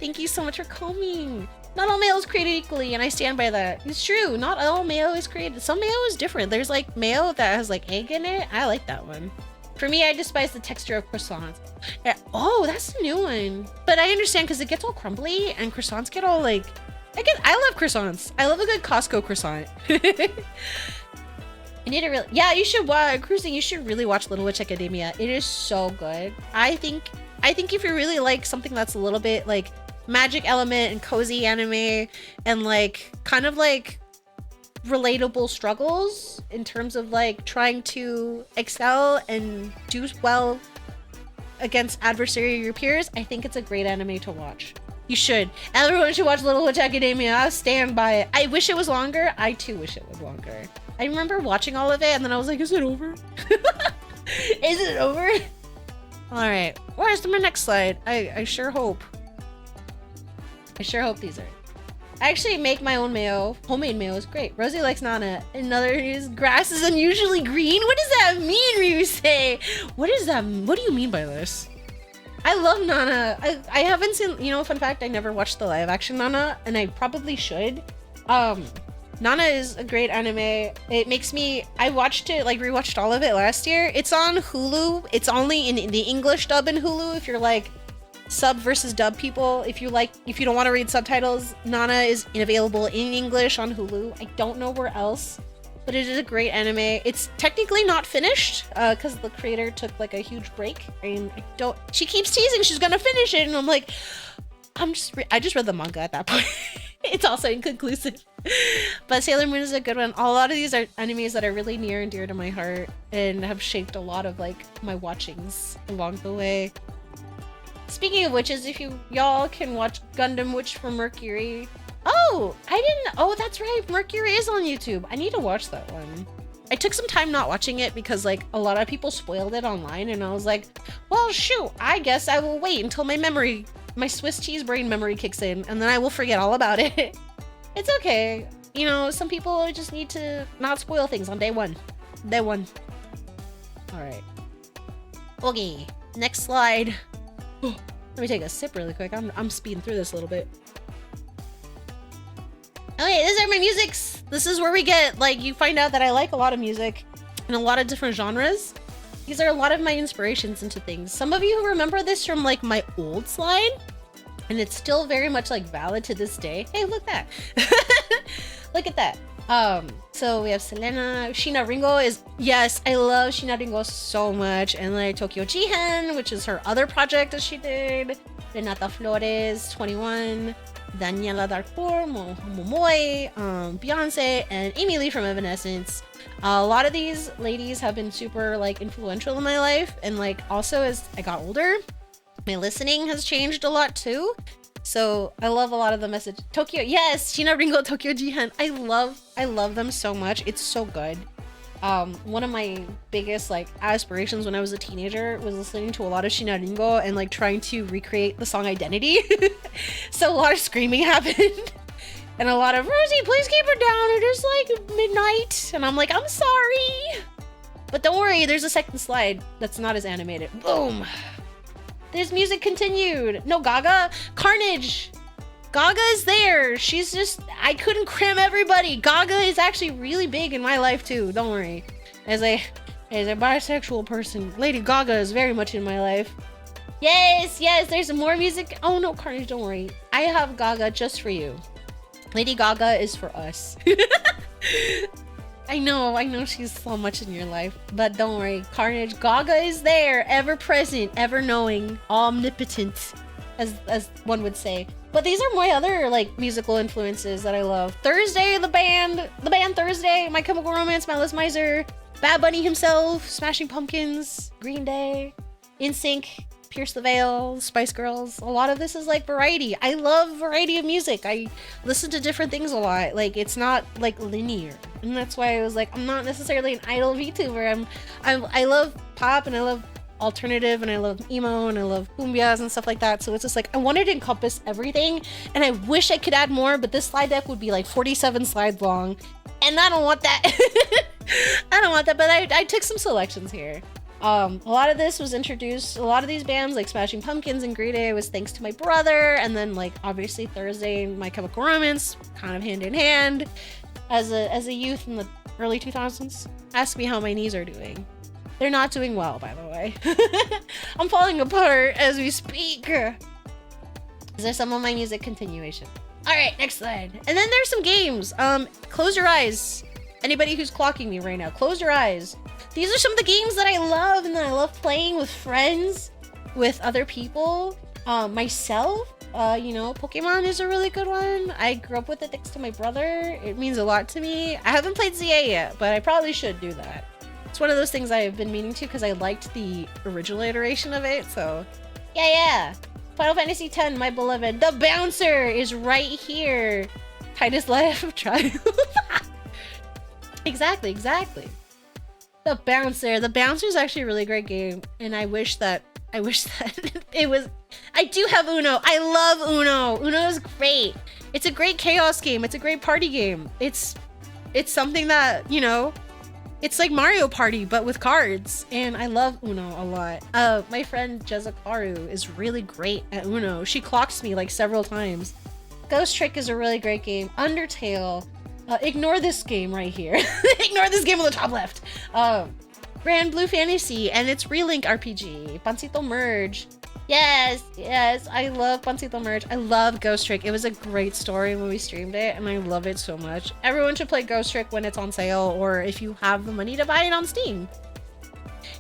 Thank you so much for coming. Not all mayo is created equally, and I stand by that. It's true. Not all mayo is created. Some mayo is different. There's like mayo that has like egg in it. I like that one. For me, I despise the texture of croissants. Yeah. Oh, that's a new one. But I understand because it gets all crumbly and croissants get all like... I love croissants. I love a good Costco croissant. I need to really... Yeah, you should watch... Cruising, you should really watch Little Witch Academia. It is so good. I think if you really like something that's a little bit like magic element and cozy anime and like kind of like relatable struggles in terms of like trying to excel and do well against adversary or your peers, I think it's a great anime to watch. You should. Everyone should watch Little Witch Academia. I'll stand by it. I wish it was longer. I too wish it was longer. I remember watching all of it and then I was like, is it over? Is it over? Alright. Where's my next slide? I sure hope. I sure hope these are. I actually make my own mayo. Homemade mayo is great. Rosie likes Nana. Another is grass is unusually green. What does that mean, Ryusei? What is that? What do you mean by this? I love Nana. I haven't seen, you know, fun fact, I never watched the live action Nana, and I probably should. Nana is a great anime. It makes me, I watched it, like rewatched all of it last year. It's on Hulu. It's only in the English dub in Hulu if you're like sub versus dub people. If you don't want to read subtitles, Nana is available in English on Hulu. I don't know where else, but it is a great anime. It's technically not finished because the creator took like a huge break, and she keeps teasing she's gonna finish it, and I'm like, I just read the manga at that point. It's also inconclusive. But Sailor Moon is a good one. A lot of these are animes that are really near and dear to my heart and have shaped a lot of like my watchings along the way. Speaking of witches, if y'all can watch Gundam Witch from Mercury. Oh, that's right. Mercury is on YouTube. I need to watch that one. I took some time not watching it because like a lot of people spoiled it online, and I was like, well, shoot, I guess I will wait until my Swiss cheese brain memory kicks in, and then I will forget all about it. It's okay. You know, some people just need to not spoil things on day one. All right. Okay, next slide. Let me take a sip really quick. I'm speeding through this a little bit. Okay, these are my musics. This is where we get, like, you find out that I like a lot of music in a lot of different genres. These are a lot of my inspirations into things. Some of you remember this from, like, my old slide, and it's still very much, like, valid to this day. Hey, look at that. Look at that. So we have Selena. Shina Ringo is, yes, I love Shina Ringo so much. And like Tokyo Jihen, which is her other project that she did. Renata Flores, 21. Daniela Darcourt, Momoy, Beyonce, and Amy Lee from Evanescence. A lot of these ladies have been super like influential in my life, and like also as I got older, my listening has changed a lot too. So I love a lot of the message. Tokyo, yes, Shina Ringo, Tokyo Jihen. I love them so much. It's so good. One of my biggest like aspirations when I was a teenager was listening to a lot of Shina Ringo and like trying to recreate the song Identity. So a lot of screaming happened and a lot of, Rosie, please keep her down, it is like midnight, and I'm like, I'm sorry, but don't worry, there's a second slide that's not as animated. Boom, there's music continued. No, Gaga, Carnage. Gaga is there. She's just, I couldn't cram everybody. Gaga is actually really big in my life too. Don't worry. As a bisexual person, Lady Gaga is very much in my life. Yes, there's more music. Oh no, Carnage, don't worry. I have Gaga just for you. Lady Gaga is for us. I know she's so much in your life, but don't worry. Carnage, Gaga is there, ever present, ever knowing, omnipotent, as one would say. But these are my other like musical influences that I love. Thursday, the band Thursday, My Chemical Romance, Malice Miser, Bad Bunny himself, Smashing Pumpkins, Green Day, NSYNC, Pierce the Veil, Spice Girls. A lot of this is like variety. I love variety of music. I listen to different things a lot. Like it's not like linear, and that's why I was like, I'm not necessarily an idol VTuber. I love pop and I love alternative and I love emo and I love cumbias and stuff like that. So it's just like I wanted to encompass everything, and I wish I could add more, but this slide deck would be like 47 slides long, and I don't want that. I don't want that, but I took some selections here. A lot of this was introduced, a lot of these bands like Smashing Pumpkins and Green Day was thanks to my brother, and then like obviously Thursday and My Chemical Romance kind of hand in hand as a youth in the early 2000s. Ask me how my knees are doing. They're not doing well, by the way. I'm falling apart as we speak. These are some of my music continuation. All right, next slide. And then there's some games. Close your eyes. Anybody who's clocking me right now, close your eyes. These are some of the games that I love and that I love playing with friends, with other people, myself. Pokemon is a really good one. I grew up with it thanks to my brother. It means a lot to me. I haven't played ZA yet, but I probably should do that. It's one of those things I've been meaning to because I liked the original iteration of it, so yeah. Final Fantasy X, my beloved. The Bouncer is right here. Titus Life of Triumph. Exactly. The Bouncer. The Bouncer is actually a really great game, and I wish that it was. I do have Uno. I love Uno. Uno is great. It's a great chaos game. It's a great party game. It's something that, it's like Mario Party, but with cards, and I love Uno a lot. My friend Jezakaru is really great at Uno. She clocks me like several times. Ghost Trick is a really great game. Undertale. Ignore this game right here. Ignore this game on the top left. Grand Blue Fantasy and its Relink RPG. Pancito Merge. Yes, I love Pancito Merge. I love Ghost Trick. It was a great story when we streamed it, and I love it so much. Everyone should play Ghost Trick when it's on sale, or if you have the money to buy it on Steam.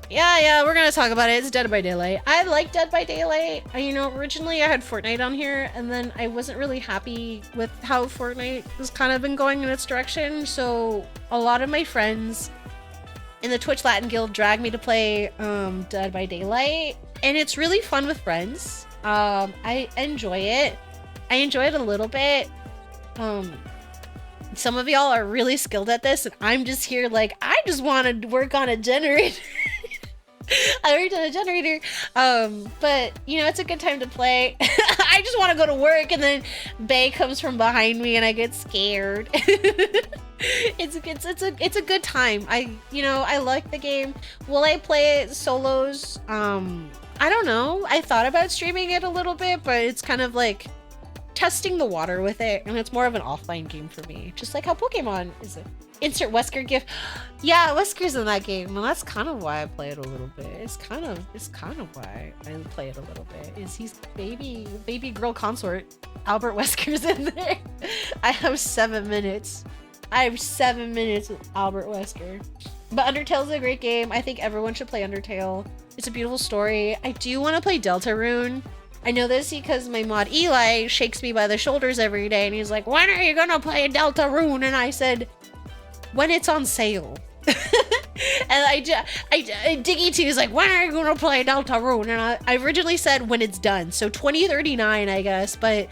Yeah, we're gonna talk about it. It's Dead by Daylight. I like Dead by Daylight. Originally I had Fortnite on here, and then I wasn't really happy with how Fortnite has kind of been going in its direction, so a lot of my friends in the Twitch Latin Guild dragged me to play Dead by Daylight, and it's really fun with friends. I enjoy it. I enjoy it a little bit. Some of y'all are really skilled at this, and I'm just here like, I just want to work on a generator. I worked on a generator, but it's a good time to play. I just want to go to work, and then Bae comes from behind me, and I get scared. It's a good time. I like the game. Will I play it solos? I don't know. I thought about streaming it a little bit, but it's kind of like testing the water with it, and it's more of an offline game for me, just like how Pokemon is. Insert Wesker gif. Yeah, Wesker's in that game, and that's kind of why I play it a little bit. It's kind of why I play it a little bit. Is he's baby girl consort Albert Wesker's in there. I have 7 minutes. With Albert Wesker. But Undertale's a great game. I think everyone should play Undertale. It's a beautiful story. I do want to play Deltarune. I know this because my mod Eli shakes me by the shoulders every day, and he's like, "When are you gonna play Deltarune?" And I said, when it's on sale. And Diggy2 is like, when are you gonna play Deltarune? And I originally said when it's done, so 2039, I guess. But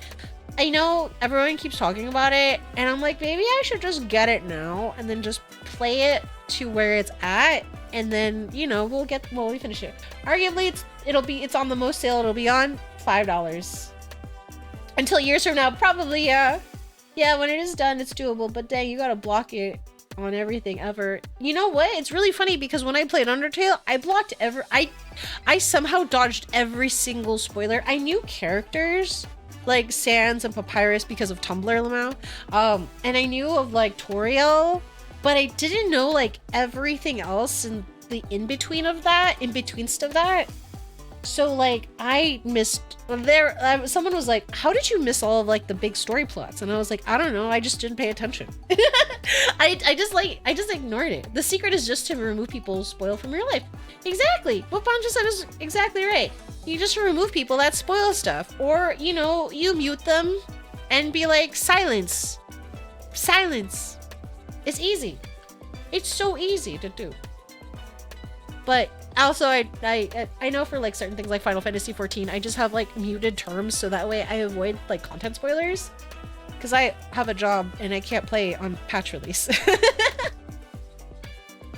I know everyone keeps talking about it, and I'm like, maybe I should just get it now and then just play it to where it's at, and then we finish it. Arguably, it's on the most sale. It'll be on $5 until years from now, probably. Yeah, when it is done, it's doable. But dang, you gotta block it on everything ever. You know what? It's really funny because when I played Undertale, I blocked I somehow dodged every single spoiler. I knew characters like Sans and Papyrus because of Tumblr Lamau, and I knew of like Toriel, but I didn't know like everything else and the in between stuff that. So like I missed there. Someone was like, "How did you miss all of like the big story plots?" And I was like, "I don't know. I just didn't pay attention. I just ignored it. The secret is just to remove people spoil from your life." Exactly. What Pancho said is exactly right. You just remove people that spoil stuff, or you know, you mute them and be like, "Silence, silence." It's easy. It's so easy to do. But also, I know for like certain things like Final Fantasy 14, I just have like muted terms so that way I avoid like content spoilers. Because I have a job and I can't play on patch release.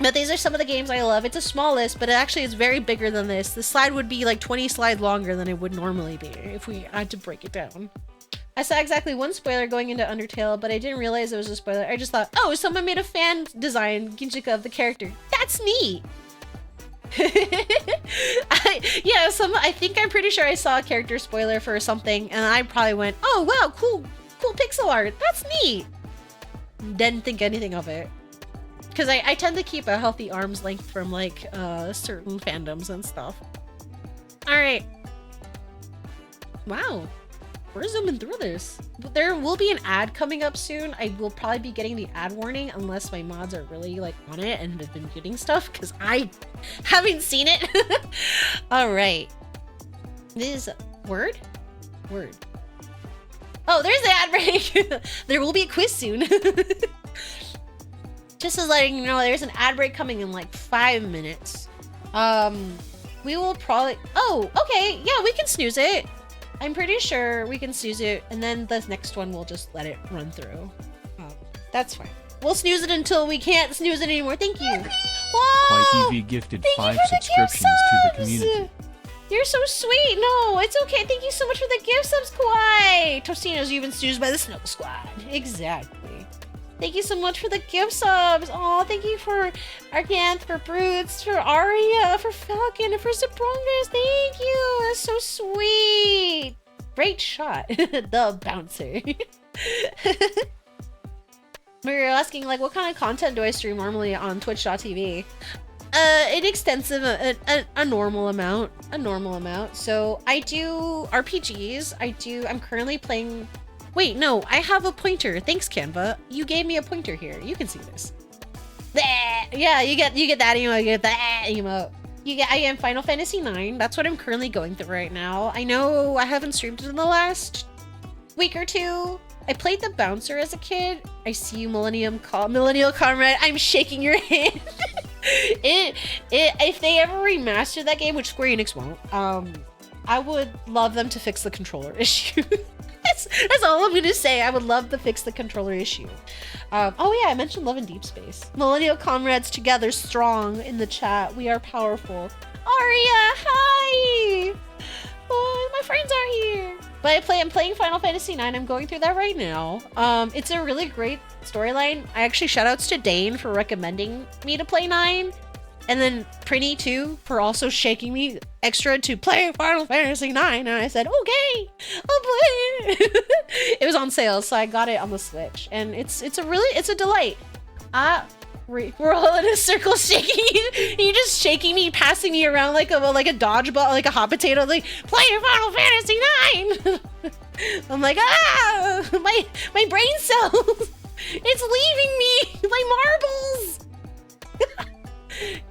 But these are some of the games I love. It's a small list, but it actually is very bigger than this. The slide would be like 20 slides longer than it would normally be if we had to break it down. I saw exactly one spoiler going into Undertale, but I didn't realize it was a spoiler. I just thought, oh, someone made a fan design Ginchika of the character. That's neat! I think I'm pretty sure I saw a character spoiler for something, and I probably went, "Oh wow, cool pixel art. That's neat." Didn't think anything of it, because I tend to keep a healthy arm's length from like certain fandoms and stuff. All right. Wow. We're zooming through this. There will be an ad coming up soon. I will probably be getting the ad warning unless my mods are really like on it and have been getting stuff because I haven't seen it. All right. This is word. Oh, there's the ad break. There will be a quiz soon. Just as letting you know, there's an ad break coming in like 5 minutes. We will probably. Oh, okay. Yeah, we can snooze it. I'm pretty sure we can snooze it, and then the next one we'll just let it run through. That's fine. We'll snooze it until we can't snooze it anymore. Thank you. Whoa! YTV gifted 5 subscriptions to the community. You're so sweet. No, it's okay. Thank you so much for the gift subs, Kawhi. Tostino's even snoozed by the Snow Squad. Exactly. Thank you so much for the gift subs. Oh, thank you for Arcanth, for Brutes, for Aria, for Falcon, and for Zabrongas. Thank you. That's so sweet. Great shot. The bouncer. We were asking, like, what kind of content do I stream normally on twitch.tv? An extensive, a normal amount. So I do RPGs. I'm currently playing... Wait, no, I have a pointer. Thanks, Canva. You gave me a pointer here. You can see this. Yeah, you get that emote. You get that emote. I am Final Fantasy IX. That's what I'm currently going through right now. I know I haven't streamed it in the last week or two. I played the bouncer as a kid. I see you, Millennial Comrade. I'm shaking your hand. If they ever remaster that game, which Square Enix won't, I would love them to fix the controller issue. That's all I'm gonna say. I would love to fix the controller issue. Oh yeah, I mentioned Love in Deep Space. Millennial Comrades together strong in the chat. We are powerful. Aria, hi! Oh, my friends are here. But I'm playing Final Fantasy IX. I'm going through that right now. It's a really great storyline. I actually shoutouts to Dane for recommending me to play 9. And then Prinny too for also shaking me extra to play Final Fantasy IX, and I said, okay, I'll play it. It was on sale, so I got it on the Switch, and it's a delight. We're all in a circle shaking you. You just shaking me, passing me around like a dodgeball, like a hot potato, like play Final Fantasy IX. I'm like, my brain cells, it's leaving me, my marbles.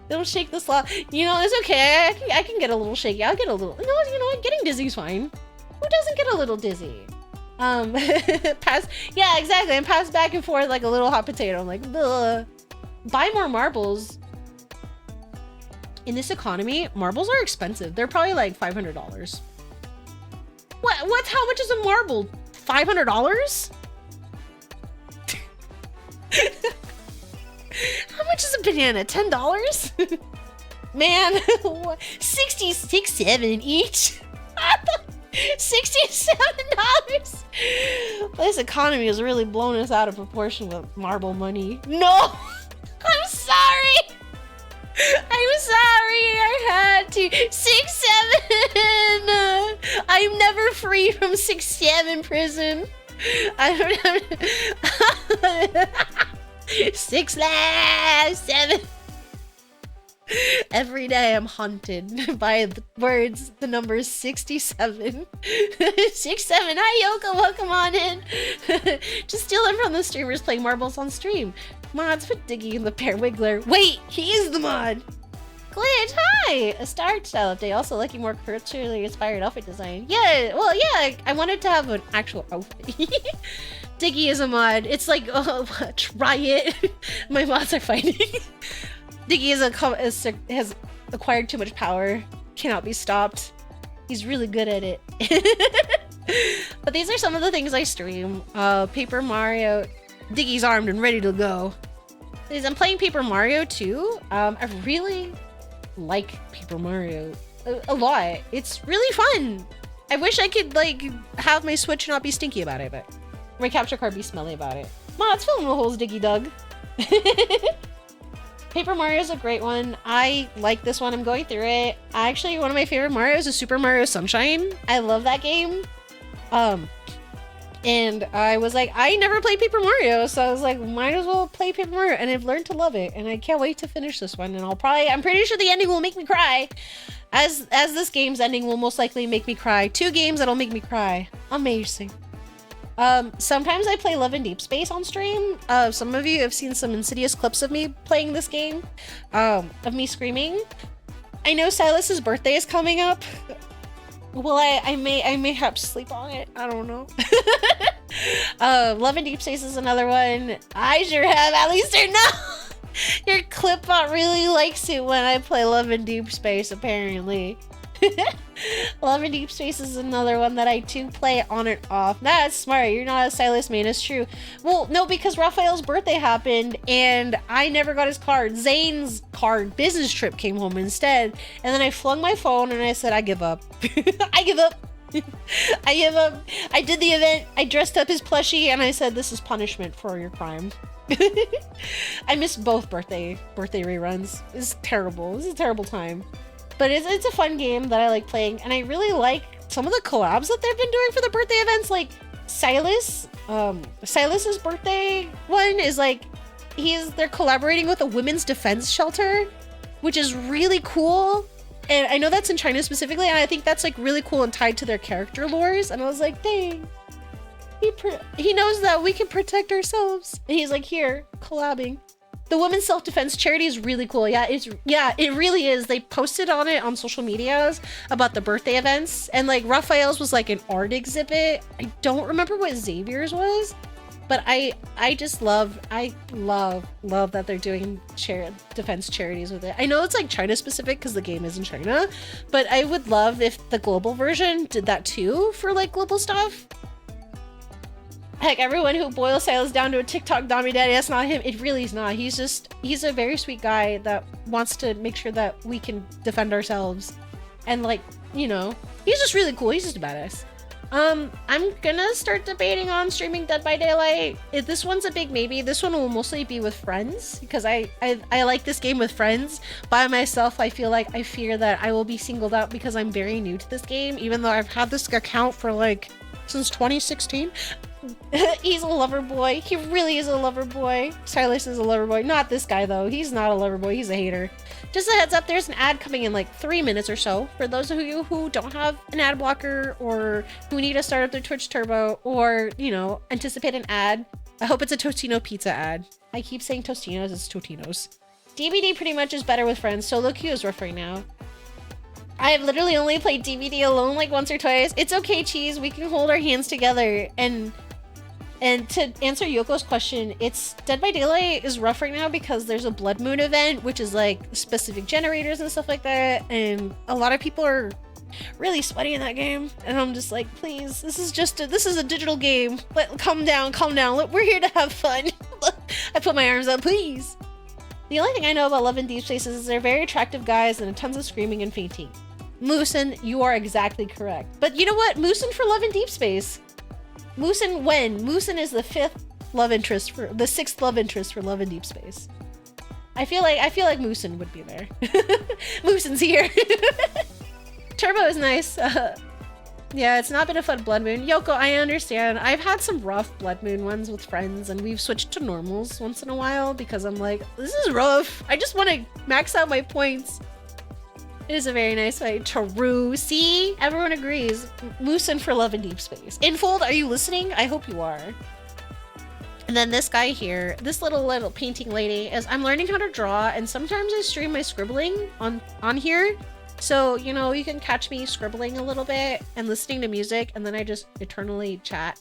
It'll shake the slot. You know, it's okay. I can get a little shaky. I'll get a little. No, you know what? Getting dizzy's fine. Who doesn't get a little dizzy? Pass. Yeah, exactly. I'm passed back and forth like a little hot potato. I'm like, ugh. Buy more marbles. In this economy, marbles are expensive. They're probably like $500. What's how much is a marble? $500? How much is a banana? $10? Man, $67 each. $67. This economy has really blown us out of proportion with marble money. No, I'm sorry. I had to. 6-7. I'm never free from 6-7 prison. I don't. 6 last 7. Every day I'm haunted by the words, the number 67. 67, hi Yoko, welcome on in. Just stealing from the streamers playing marbles on stream. Mods, put Diggy in the Pear Wiggler. Wait, he is the mod. Glitch, hi! A star style update, also liking more culturally inspired outfit design. Yeah, well, yeah, I wanted to have an actual outfit. Diggy is a mod. It's like, oh, try it. My mods are fighting. Diggy has acquired too much power. Cannot be stopped. He's really good at it. But these are some of the things I stream. Paper Mario. Diggy's armed and ready to go. I'm playing Paper Mario too. I really like Paper Mario a lot. It's really fun. I wish I could like have my Switch not be stinky about it, but my capture card be smelly about it. Mods, fill in the holes, Diggy Dug. Paper Mario is a great one. I like this one. I'm going through it. Actually, one of my favorite Marios is Super Mario Sunshine. I love that game. And I was like, I never played Paper Mario, so I was like, might as well play Paper Mario, and I've learned to love it, and I can't wait to finish this one, and I'm pretty sure the ending will make me cry, as this game's ending will most likely make me cry. 2 games that'll make me cry. Amazing. Sometimes I play Love in Deep Space on stream. Some of you have seen some insidious clips of me playing this game, of me screaming. I know Silas's birthday is coming up. Well, I may have to sleep on it. I don't know. Love in Deep Space is another one. I sure have. At least I know. Your clipbot really likes it when I play Love in Deep Space, apparently. Love in Deep Space is another one that I too play on and off. That's smart. You're not a Silas main. It's true. Well, no, because Raphael's birthday happened and I never got his card. Zane's card business trip came home instead. And then I flung my phone and I said, I give up. I give up. I give up. I did the event. I dressed up as plushie and I said, this is punishment for your crime. I missed both birthday reruns. It's terrible. This is a terrible time. But it's a fun game that I like playing, and I really like some of the collabs that they've been doing for the birthday events, like Silas. Silas's birthday one is like, they're collaborating with a women's defense shelter, which is really cool. And I know that's in China specifically, and I think that's like really cool and tied to their character lores. And I was like, dang, he knows that we can protect ourselves. And he's like, here, collabing. The women's self-defense charity is really cool. Yeah, it really is. They posted on it on social medias about the birthday events, and like Raphael's was like an art exhibit. I don't remember what Xavier's was, but I love that they're doing defense charities with it. I know it's like China specific because the game is in China, but I would love if the global version did that too for like global stuff. Heck, everyone who boils Silas down to a TikTok Dommy Daddy, that's not him. It really is not. He's a very sweet guy that wants to make sure that we can defend ourselves. And like, you know, he's just really cool. He's just a badass. I'm gonna start debating on streaming Dead by Daylight. If this one's a big maybe. This one will mostly be with friends because I like this game with friends. By myself, I fear that I will be singled out because I'm very new to this game, even though I've had this account for like since 2016. He's a lover boy. He really is a lover boy. Silas is a lover boy. Not this guy though. He's not a lover boy. He's a hater. Just a heads up, there's an ad coming in like 3 minutes or so for those of you who don't have an ad blocker or who need to start up their Twitch Turbo or, you know, anticipate an ad. I hope it's a Tostino pizza ad. I keep saying Tostinos, it's Totinos. DVD pretty much is better with friends. Solo queue is rough right now. I have literally only played DVD alone like once or twice. It's okay, Cheese. We can hold our hands together. And to answer Yoko's question, it's Dead by Daylight is rough right now because there's a Blood Moon event, which is like specific generators and stuff like that. And a lot of people are really sweaty in that game. And I'm just like, please, this is a digital game. Calm down. We're here to have fun. I put my arms up, please. The only thing I know about Love in Deep Space is they're very attractive guys and tons of screaming and fainting. Moosin, you are exactly correct. But you know what? Moosin for Love in Deep Space. Moosin when? Moosin is the 6th love interest for Love in Deep Space. I feel like Moosin would be there. Moosin's here. Turbo is nice. Yeah, it's not been a fun blood moon. Yoko, I understand. I've had some rough blood moon ones with friends, and we've switched to normals once in a while because I'm like, this is rough. I just want to max out my points. It is a very nice fight. True. See? Everyone agrees. Moosin for love in deep space. Infold, are you listening? I hope you are. And then this guy here, this little painting lady, is I'm learning how to draw, and sometimes I stream my scribbling on here. So, you know, you can catch me scribbling a little bit and listening to music, and then I just eternally chat.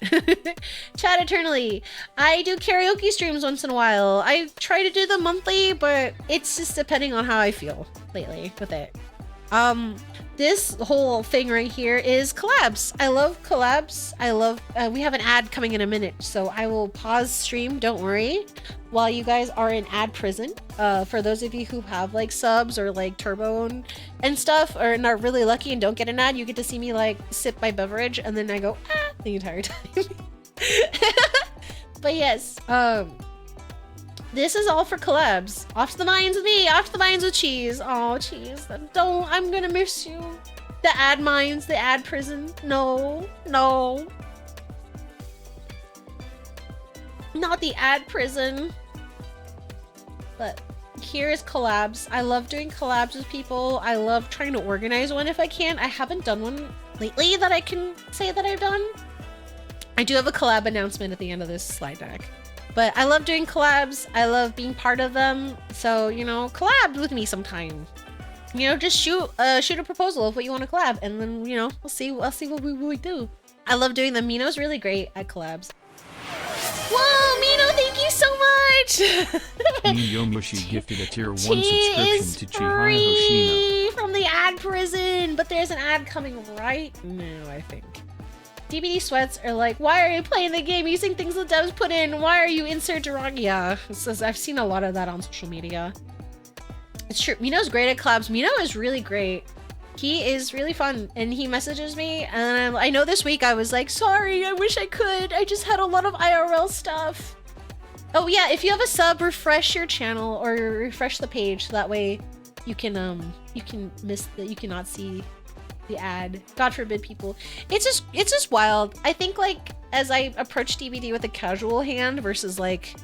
Chat eternally. I do karaoke streams once in a while. I try to do them monthly, but it's just depending on how I feel lately with it. This whole thing right here is collabs. I love collabs. I love, we have an ad coming in a minute, so I will pause stream, don't worry, while you guys are in ad prison. For those of you who have like subs or like turbo and stuff, or are really lucky and don't get an ad, you get to see me like sip my beverage and then I go, ah, the entire time. But yes, this is all for collabs. Off to the mines with me, off to the mines with Cheese. Oh, Cheese, I'm gonna miss you. The ad mines, the ad prison. No, no. Not the ad prison. But here's collabs. I love doing collabs with people. I love trying to organize one if I can. I haven't done one lately that I can say that I've done. I do have a collab announcement at the end of this slide deck. But I love doing collabs. I love being part of them. So, you know, collab with me sometime. You know, just shoot a proposal of what you want to collab, and then, you know, we'll see what we do. I love doing them. Mino's really great at collabs. Whoa, Mino, thank you so much. Yomushi gifted a tier 1 subscription to Chihaya Hoshina from the ad prison, but there's an ad coming right now, I think. DBD sweats are like, why are you playing the game using things the devs put in? Why are you insert derogatory? Yeah, I've seen a lot of that on social media. It's true. Mino's great at collabs. Mino is really great. He is really fun, and he messages me, and I know this week I was like, sorry, I wish I could. I just had a lot of IRL stuff. Oh yeah, if you have a sub, refresh your channel or refresh the page so that way you can you cannot see the ad. God forbid people. It's just wild. I think like as I approach DBD with a casual hand versus like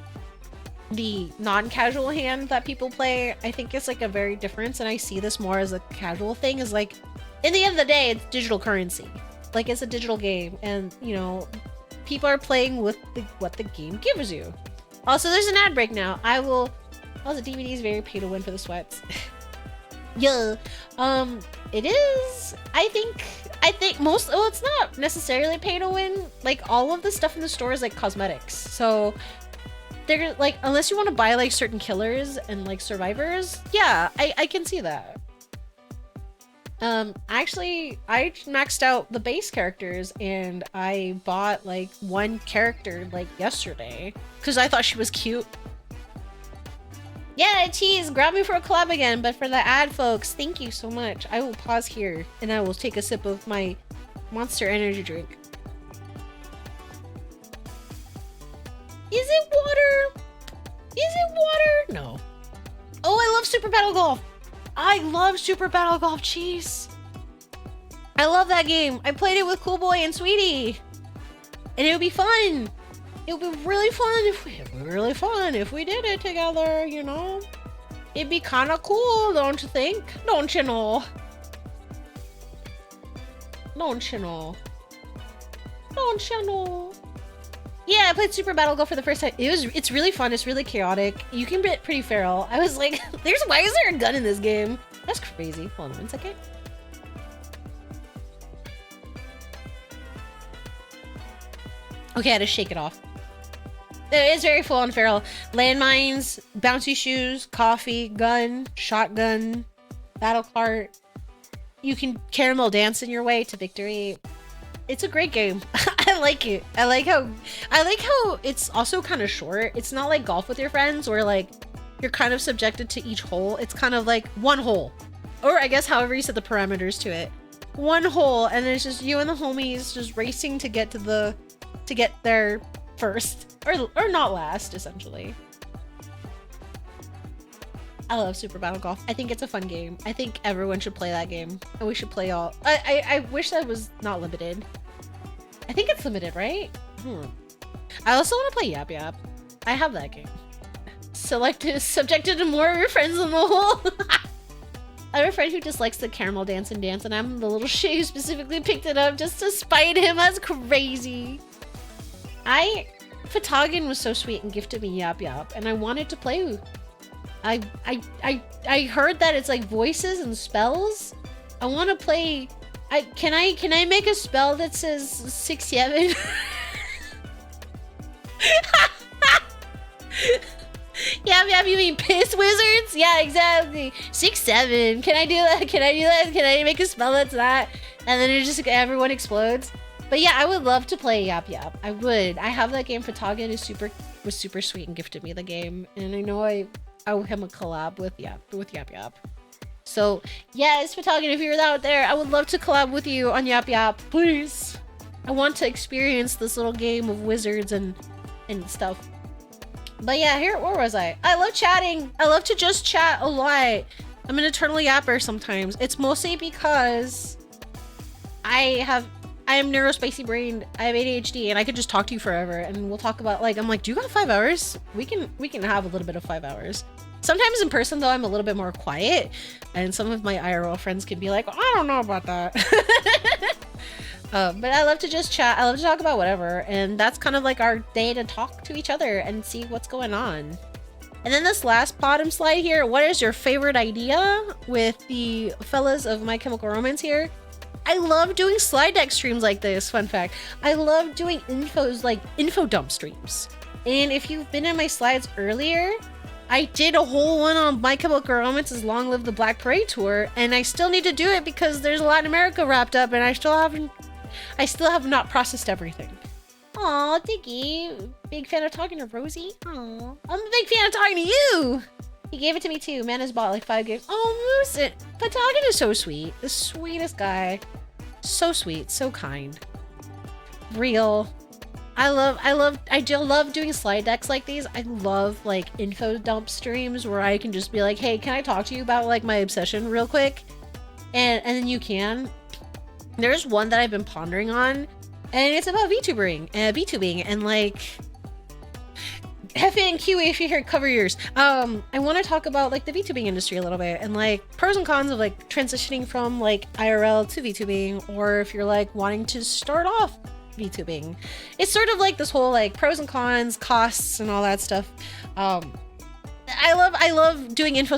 the non-casual hand that people play, I think it's like a very difference, and I see this more as a casual thing. Is like, in the end of the day, it's digital currency. Like, it's a digital game, and you know, people are playing with what the game gives you. Also, there's an ad break now. Also, DVD is very pay to win for the sweats. Yeah, it is. I think most. Well, it's not necessarily pay to win. Like, all of the stuff in the store is like cosmetics, so. They're like, unless you want to buy like certain killers and like survivors, yeah, I can see that. Actually, I maxed out the base characters and I bought like one character like yesterday because I thought she was cute. Yeah, Cheese, grab me for a collab again, but for the ad, folks, thank you so much. I will pause here and I will take a sip of my Monster Energy drink. Is it water? Is it water? No. Oh, I love Super Battle Golf. I love Super Battle Golf, Cheese. I love that game. I played it with Cool Boy and Sweetie. And it would be fun. It would be really fun if we did it together, you know? It'd be kind of cool, don't you think? Don't you know? Don't you know? Don't you know? Yeah, I played Super Battle Golf for the first time. It's really fun. It's really chaotic. You can get pretty feral. I was like, why is there a gun in this game? That's crazy. Hold on one second. Okay, I had to shake it off. It is very full on feral. Landmines, bouncy shoes, coffee, gun, shotgun, battle cart. You can caramel dance in your way to victory. It's a great game. I like it. I like how it's also kind of short. It's not like golf with your friends where like you're kind of subjected to each hole. It's kind of like one hole, or I guess however you set the parameters to it. One hole, and it's just you and the homies just racing to get there first or not last, essentially. I love Super Battle Golf. I think it's a fun game. I think everyone should play that game. And we should play all... I wish that was not limited. I think it's limited, right? I also want to play Yap Yap. I have that game. Subjected to more of your friends in the hole. I have a friend who dislikes the caramel dance, and I'm the little shit who specifically picked it up just to spite him. That's crazy. Fatagan was so sweet and gifted me Yap Yap, and I wanted to play. I heard that it's like voices and spells. I want to play. Can I make a spell that says 6-7? Yap, you mean piss wizards? Yeah, exactly. 6-7. Can I do that? Can I make a spell that's that? And then it just everyone explodes. But yeah, I would love to play Yap Yap. I would. I have that game. Fatagan was super sweet and gifted me the game, and I know I owe him a collab with Yap Yap. So yes, Fatagan, if you're out there, I would love to collab with you on Yap Yap, please. I want to experience this little game of wizards and stuff. But yeah, where was I? I love chatting. I love to just chat a lot. I'm an eternal yapper sometimes. It's mostly because I am neurospicy brained. I have ADHD, and I could just talk to you forever, and we'll talk about I'm like, do you got 5 hours? We can have a little bit of 5 hours. Sometimes in person though, I'm a little bit more quiet, and some of my IRL friends can be like, I don't know about that. But I love to just chat. I love to talk about whatever, and that's kind of like our day to talk to each other and see what's going on. And then this last bottom slide here, what is your favorite idea with the fellas of My Chemical Romance here? I love doing slide deck streams like this, fun fact. I love doing info dump streams. And if you've been in my slides earlier, I did a whole one on My Chemical Romance's Long Live the Black Parade tour, and I still need to do it because there's Latin America wrapped up, and I still have not processed everything. Aw, Diggy. Big fan of talking to Rosie. Aw. I'm a big fan of talking to you. He gave it to me too. Man has bought like 5 games. Oh, Moose. Patagan is so sweet. The sweetest guy. So sweet. So kind. Real. I do love doing slide decks like these. I love like info dump streams where I can just be like, hey, can I talk to you about like my obsession real quick? And then you can. There's one that I've been pondering on, and it's about VTubing, and like Hefe and Kiwi, if you hear, cover yours. I want to talk about like the VTubing industry a little bit, and like pros and cons of like transitioning from like IRL to VTubing, or if you're like wanting to start off VTubing. It's sort of like this whole like pros and cons, costs, and all that stuff. I love doing info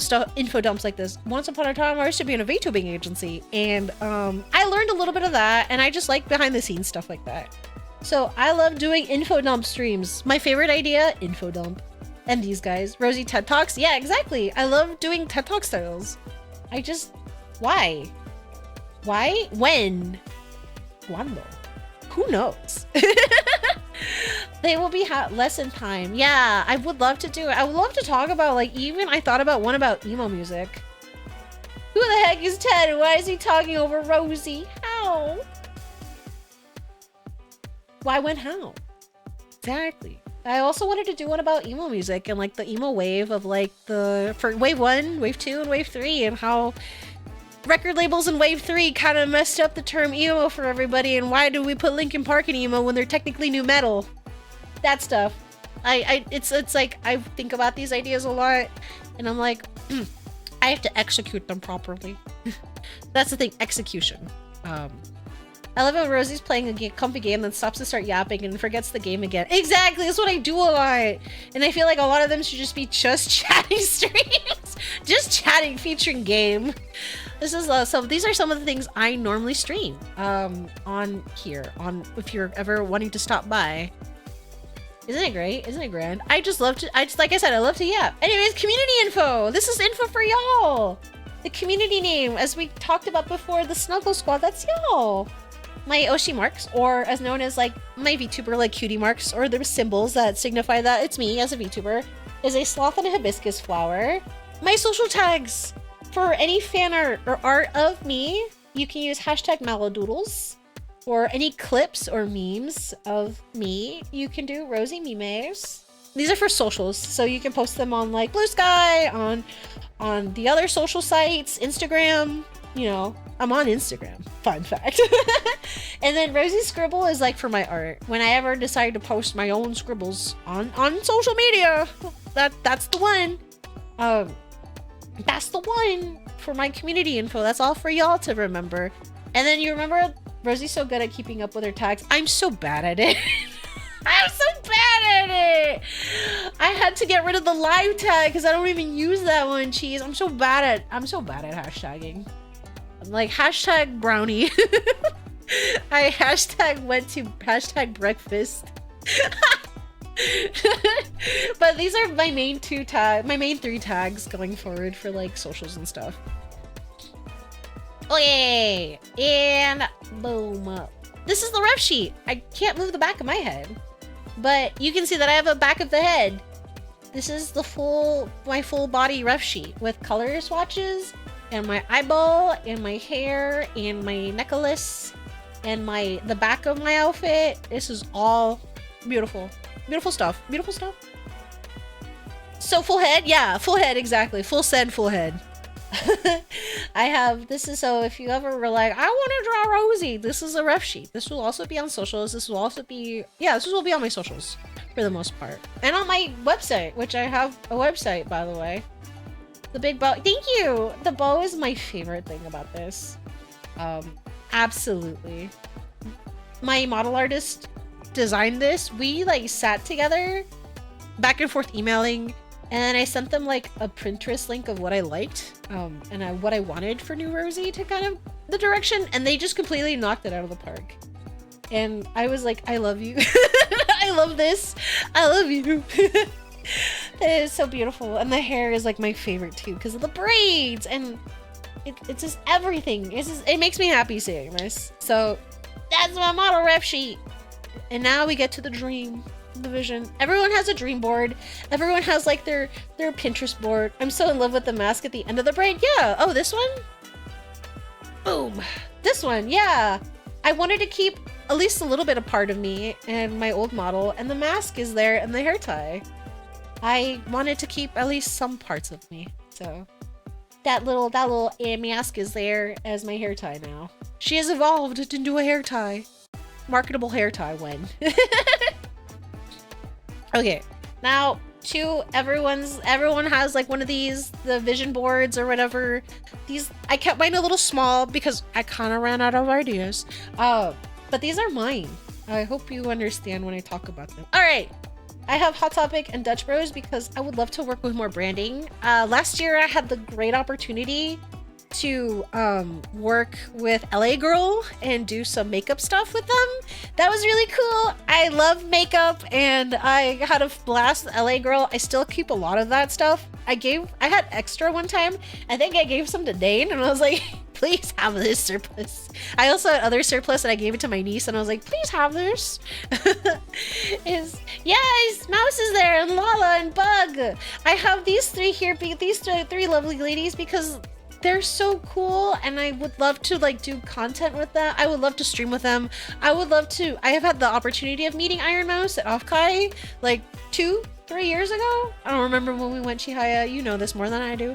dumps like this. Once upon a time, I used to be in a VTubing agency, and I learned a little bit of that, and I just like behind the scenes stuff like that. So I love doing info dump streams. My favorite idea, info dump. And these guys, Rosie TED Talks. Yeah, exactly. I love doing TED Talk styles. Why? When? Cuando? Who knows? They will be lesson time. Yeah, I would love to do it. I would love to talk about like I thought about one about emo music. Who the heck is Ted? Why is he talking over Rosie? How? Why, when, how? Exactly. I also wanted to do one about emo music and like the emo wave of like for wave 1, wave 2, and wave 3, and how record labels in wave 3 kind of messed up the term emo for everybody, and why do we put Linkin Park in emo when they're technically new metal? That stuff. It's like I think about these ideas a lot, and I'm like, I have to execute them properly. That's the thing, execution. I love when Rosie's playing a comfy game, then stops to start yapping and forgets the game again. Exactly, that's what I do a lot. And I feel like a lot of them should just be just chatting streams. Just chatting featuring game. This is these are some of the things I normally stream on here, if you're ever wanting to stop by. Isn't it great? Isn't it grand? Like I said, I love to yap. Anyways, community info. This is info for y'all. The community name, as we talked about before, the Snuggle Squad, that's y'all. My Oshi marks, or as known as like my VTuber like cutie marks, or the symbols that signify that it's me as a VTuber, is a sloth and a hibiscus flower. My social tags for any fan art or art of me, you can use hashtag Maladoodles. For any clips or memes of me, you can do Rosie Memes. these are for socials, so you can post them on like Blue Sky, on the other social sites, Instagram. You know, I'm on Instagram. Fun fact. And then Rosie's Scribble is like for my art. When I ever decide to post my own scribbles on social media, that's the one. That's the one for my community info. That's all for y'all to remember. And then you remember Rosie's so good at keeping up with her tags. I'm so bad at it. I'm so bad at it. I had to get rid of the live tag because I don't even use that one. Cheese. I'm so bad at hashtagging. I'm like hashtag brownie. I went to hashtag breakfast. But these are my main three tags going forward for like socials and stuff. Okay, and boom. This is the ref sheet. I can't move the back of my head, but you can see that I have a back of the head. This is my full body ref sheet with color swatches and my eyeball and my hair and my necklace and the back of my outfit. This is all beautiful. Beautiful stuff. Beautiful stuff. So full head? Yeah, full head, exactly. Full head. So if you ever were like, I want to draw Rosie, this is a ref sheet. This will also be on socials. This will be on my socials for the most part. And on my website, which I have a website, by the way. The big bow. Thank you! The bow is my favorite thing about this. Absolutely. My model artist designed this. We like sat together, back and forth emailing, and I sent them like a Pinterest link of what I liked, and what I wanted for new Rosie to kind of the direction, and they just completely knocked it out of the park. And I was like, I love you. I love this. I love you. It is so beautiful, and the hair is like my favorite too because of the braids, and it's just everything. It makes me happy seeing this. So that's my model ref sheet. And now we get to the dream, the vision. Everyone has a dream board. Everyone has like their Pinterest board. I'm so in love with the mask at the end of the braid. Yeah. Oh, this one? Boom. This one. Yeah. I wanted to keep at least a little bit a part of me and my old model, and the mask is there and the hair tie. I wanted to keep at least some parts of me. So that little mask is there as my hair tie now. She has evolved into a hair tie. Marketable hair tie when. Okay, now everyone has like one of these, the vision boards or whatever. These I kept mine a little small because I kind of ran out of ideas. But these are mine. I hope you understand when I talk about them. All right. I have Hot Topic and Dutch Bros because I would love to work with more branding. Last year I had the great opportunity to work with LA Girl and do some makeup stuff with them. That was really cool. I love makeup and I had a blast with LA Girl. I still keep a lot of that stuff. I had extra one time. I think I gave some to Dane and I was like, please have this surplus. I also had other surplus and I gave it to my niece and I was like, please have this. Mouse is there and Lala and Bug. I have these three here, these three lovely ladies because they're so cool and I would love to like do content with them. I would love to stream with them. I have had the opportunity of meeting Iron Mouse at Offkai like 2-3 years ago. I don't remember when we went Chihaya. You know this more than I do.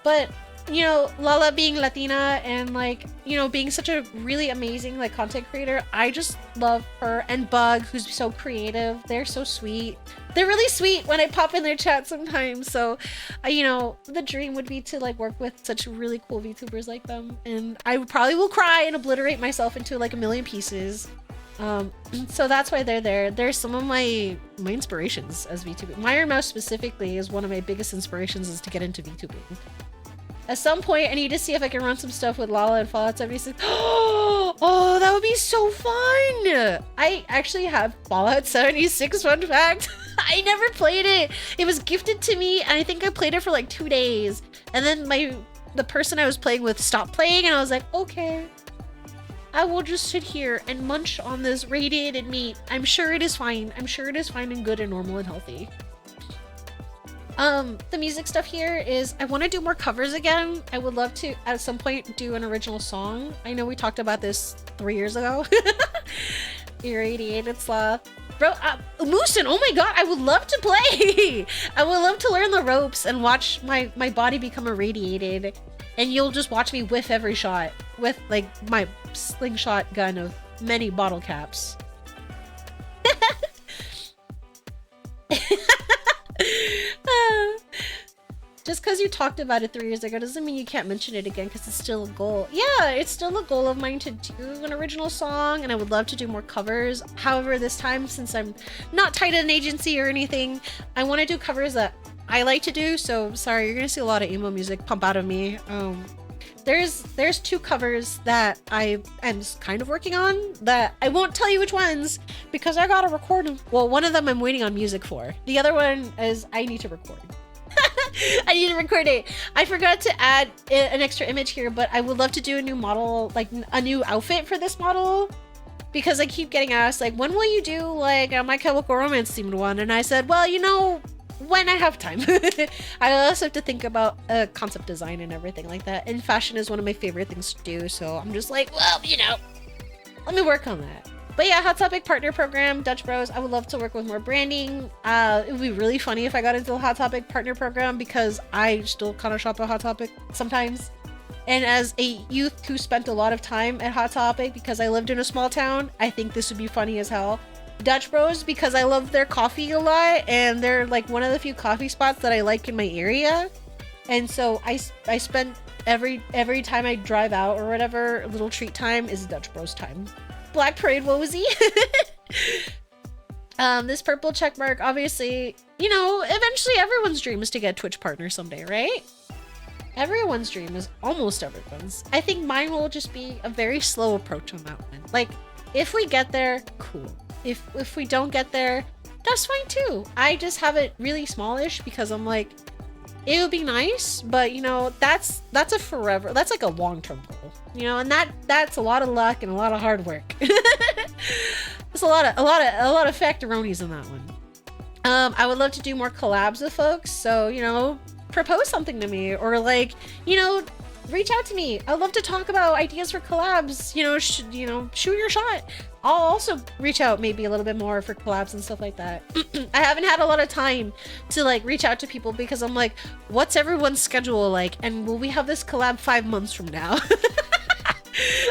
But you know, Lala being Latina and like, you know, being such a really amazing like content creator, I just love her. And Bug, who's so creative. They're so sweet. They're really sweet when I pop in their chat sometimes. So, you know, the dream would be to like work with such really cool VTubers like them. And I probably will cry and obliterate myself into like a million pieces. So that's why they're there. They're some of my inspirations as VTubing. Iron Mouse specifically is one of my biggest inspirations is to get into VTubing. At some point, I need to see if I can run some stuff with Lala and Fallout 76. Oh, that would be so fun! I actually have Fallout 76, fun fact. I never played it. It was gifted to me, and I think I played it for like 2 days. And then the person I was playing with stopped playing, and I was like, okay. I will just sit here and munch on this radiated meat. I'm sure it is fine. I'm sure it is fine and good and normal and healthy. The music stuff here is I want to do more covers again. I would love to at some point do an original song. I know we talked about this 3 years ago. Irradiated Sloth. Moosin, oh my god, I would love to play. I would love to learn the ropes and watch my body become irradiated, and you'll just watch me whiff every shot with like my slingshot gun of many bottle caps. Just because you talked about it 3 years ago doesn't mean you can't mention it again, because it's still a goal. Yeah, it's still a goal of mine to do an original song, and I would love to do more covers. However, this time, since I'm not tied to an agency or anything, I want to do covers that I like to do. So sorry, you're gonna see a lot of emo music pump out of me. There's 2 covers that I am kind of working on that I won't tell you which ones because I gotta record them. Well, one of them I'm waiting on music for. The other one is I need to record. I need to record it. I forgot to add an extra image here, but I would love to do a new model, like a new outfit for this model, because I keep getting asked, like, when will you do like a My Chemical Romance themed one? And I said, well, you know, when I have time. I also have to think about concept design and everything like that. And fashion is one of my favorite things to do. So I'm just like, well, you know, let me work on that. But yeah, Hot Topic Partner Program, Dutch Bros. I would love to work with more branding. It would be really funny if I got into the Hot Topic Partner Program, because I still kind of shop at Hot Topic sometimes. And as a youth who spent a lot of time at Hot Topic because I lived in a small town, I think this would be funny as hell. Dutch Bros, because I love their coffee a lot, and they're like one of the few coffee spots that I like in my area. And so I spend every time I drive out or whatever, a little treat time is Dutch Bros time. Black Parade Wozy. This purple check mark, obviously, you know, eventually everyone's dream is to get a Twitch partner someday, right? Everyone's dream is almost everyone's. I think mine will just be a very slow approach on that one. Like, if we get there, cool. If we don't get there, that's fine too. I just have it really smallish because I'm like, it would be nice, but you know, that's a forever, that's like a long-term goal, you know, and that's a lot of luck and a lot of hard work. There's a lot of factoronies in that one. I would love to do more collabs with folks, so you know, propose something to me, or like, you know, reach out to me. I'd love to talk about ideas for collabs. You know, shoot your shot. I'll also reach out maybe a little bit more for collabs and stuff like that. I haven't had a lot of time to like reach out to people because I'm like, what's everyone's schedule like? And will we have this collab 5 months from now?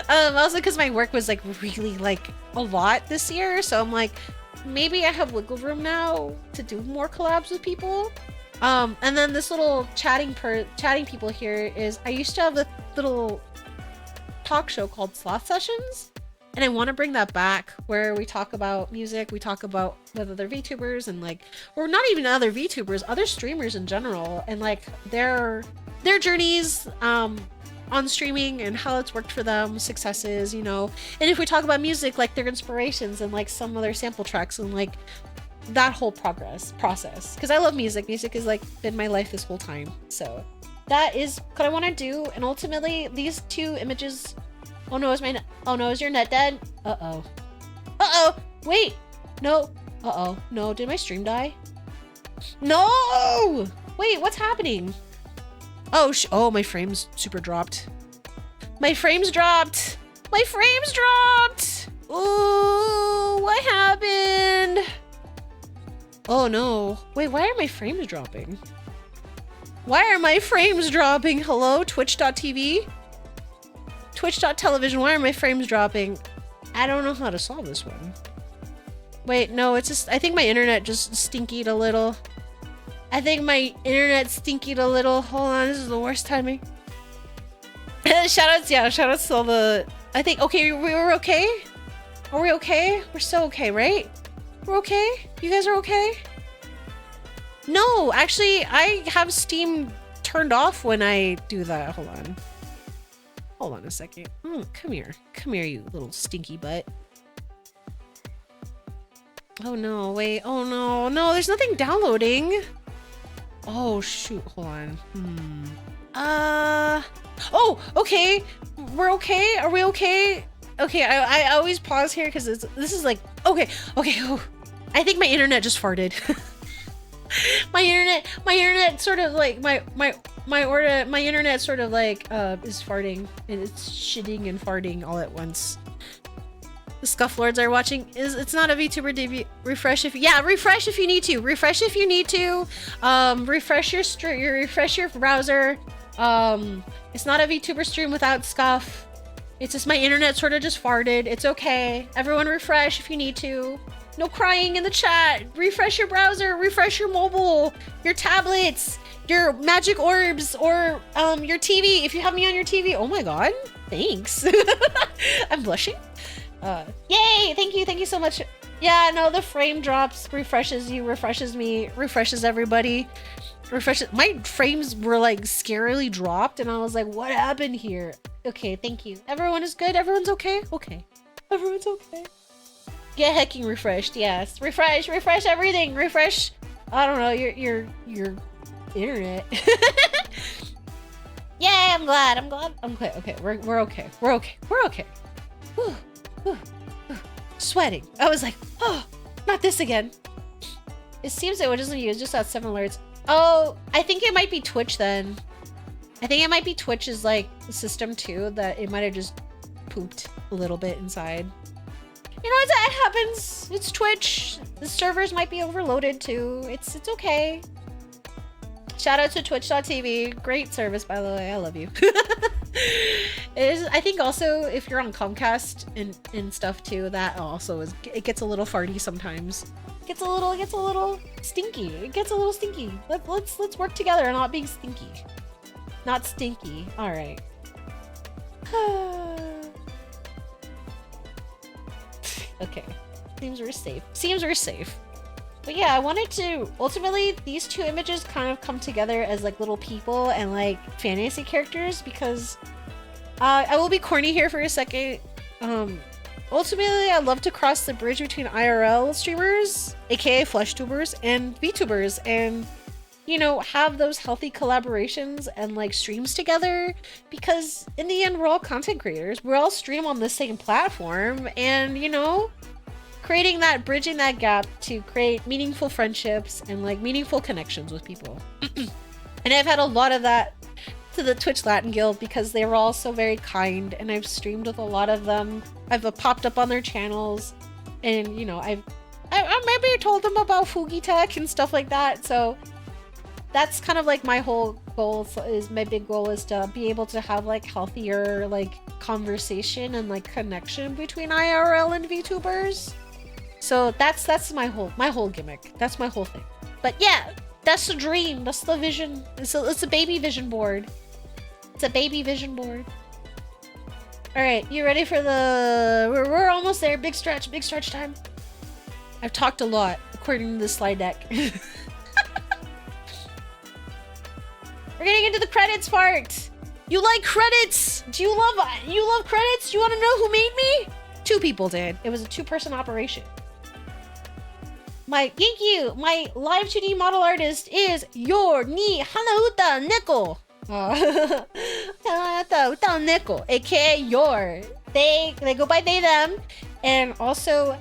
Also because my work was like really like a lot this year. So I'm like, maybe I have wiggle room now to do more collabs with people. And then this little chatting people here is, I used to have a little talk show called Sloth Sessions. And I want to bring that back, where we talk about music, we talk about with other VTubers and like, or not even other VTubers, other streamers in general, and like their journeys on streaming and how it's worked for them, successes, you know. And if we talk about music, like their inspirations and like some of their sample tracks and like that whole process. Because I love music. Music has like been my life this whole time. So that is what I want to do. And ultimately, these 2 images. Oh no, is your net dead? Uh-oh. Wait. No. Uh-oh. No, did my stream die? No! Wait, what's happening? Oh, my frames super dropped. My frames dropped! Ooh, what happened? Oh no. Wait, why are my frames dropping? Hello, Twitch.tv? Twitch.television, why are my frames dropping? I don't know how to solve this one. Wait, no, it's just, I think my internet just stinkied a little. Hold on, this is the worst timing. Shoutouts to all the, I think, okay, we were okay? Are we okay? We're still okay, right? We're okay? You guys are okay? No, actually, I have Steam turned off when I do that. Hold on a second. Come here, you little stinky butt. Oh no, wait, oh no, there's nothing downloading. Oh shoot, hold on. Oh, okay, we're okay, are we okay? Okay, I always pause here because this is like, okay, oh, I think my internet just farted. my internet sort of like, my internet sort of like is farting, and it's shitting and farting all at once. The Scufflords are watching. It's not a VTuber debut. Refresh if refresh if you need to. Refresh if you need to. Refresh your browser. It's not a VTuber stream without Scuff. It's just my internet sort of just farted. It's okay. Everyone refresh if you need to. No crying in the chat. Refresh your browser. Refresh your mobile. Your tablets. Your magic orbs. Or your TV. If you have me on your TV. Oh my god. Thanks. I'm blushing. Yay! Thank you so much. Yeah, no, the frame drops. Refreshes you. Refreshes me. Refreshes everybody. Refreshes. My frames were like scarily dropped. And I was like, what happened here? Okay, thank you. Everyone is good? Everyone's okay? Okay. Everyone's okay. Get hecking refreshed, yes. Refresh everything. Refresh, I don't know, your internet. Yay, I'm glad. Okay, we're okay. We're okay. Whew, whew, whew. Sweating. I was like, oh, not this again. It seems that it doesn't use just that 7 alerts. Oh, I think it might be Twitch then. I think it might be Twitch's like system too, that it might have just pooped a little bit inside. You know, it happens. It's Twitch. The servers might be overloaded too. It's okay. Shout out to twitch.tv. Great service, by the way. I love you. I think also if you're on Comcast and stuff too, that also is, it gets a little farty sometimes. It gets a little stinky. It gets a little stinky. Let's work together on not being stinky. Not stinky. All right. Okay. Seems we're safe. But yeah, I wanted to... Ultimately, these two images kind of come together as like little people and like fantasy characters because... I will be corny here for a second. Ultimately, I love to cross the bridge between IRL streamers, aka FleshTubers, and VTubers, and... you know, have those healthy collaborations and like streams together, because in the end we're all content creators, we're all stream on the same platform, and you know, bridging that gap to create meaningful friendships and like meaningful connections with people. And I've had a lot of that to the Twitch Latin Guild because they were all so very kind, and I've streamed with a lot of them. I've popped up on their channels, and you know, I maybe told them about Fugi Tech and stuff like that, so that's kind of like my whole goal my big goal is to be able to have like healthier like conversation and like connection between IRL and VTubers. So that's my whole gimmick. That's my whole thing. But yeah, that's the dream. That's the vision. It's a baby vision board. It's a baby vision board. All right, you ready for the... We're almost there. Big stretch time. I've talked a lot according to the slide deck. We're getting into the credits part. You like credits? Do you love credits? Do you want to know who made me? 2 people did. It was a 2-person operation. Thank you. My live 2D model artist is your ni Hanauta Neko. Hanauta Neko, aka your. They go by they them, and also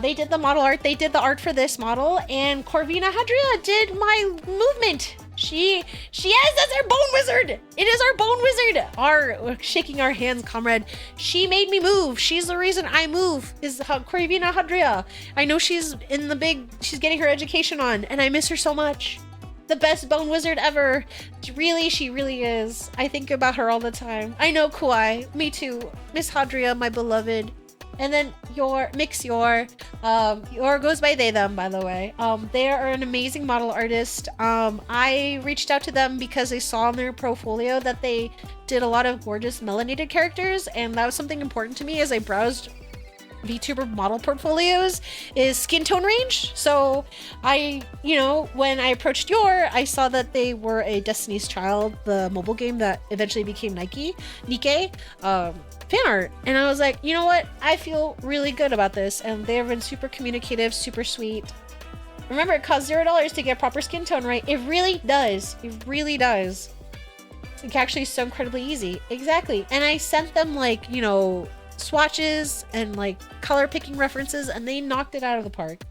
they did the model art. They did the art for this model, and Corvina Hadria did my movement. She yes, that's our bone wizard. It is our bone wizard. We're shaking our hands, comrade. She made me move. She's the reason I move. Is Corvina Hadria. I know she's she's getting her education on, and I miss her so much. The best bone wizard ever. She really is. I think about her all the time. I know, Kuai. Me too. Miss Hadria, my beloved. And then your goes by they them, by the way. They are an amazing model artist. I reached out to them because I saw in their portfolio that they did a lot of gorgeous melanated characters, and that was something important to me as I browsed VTuber model portfolios, is skin tone range. So when I approached I saw that they were a Destiny's Child, the mobile game that eventually became Nike fan art, and I was like, you know what, I feel really good about this, and they've been super communicative, super sweet. Remember, it costs $0 to get proper skin tone right. It really does. It's actually so incredibly easy. Exactly. And I sent them like, swatches and like color picking references, and they knocked it out of the park,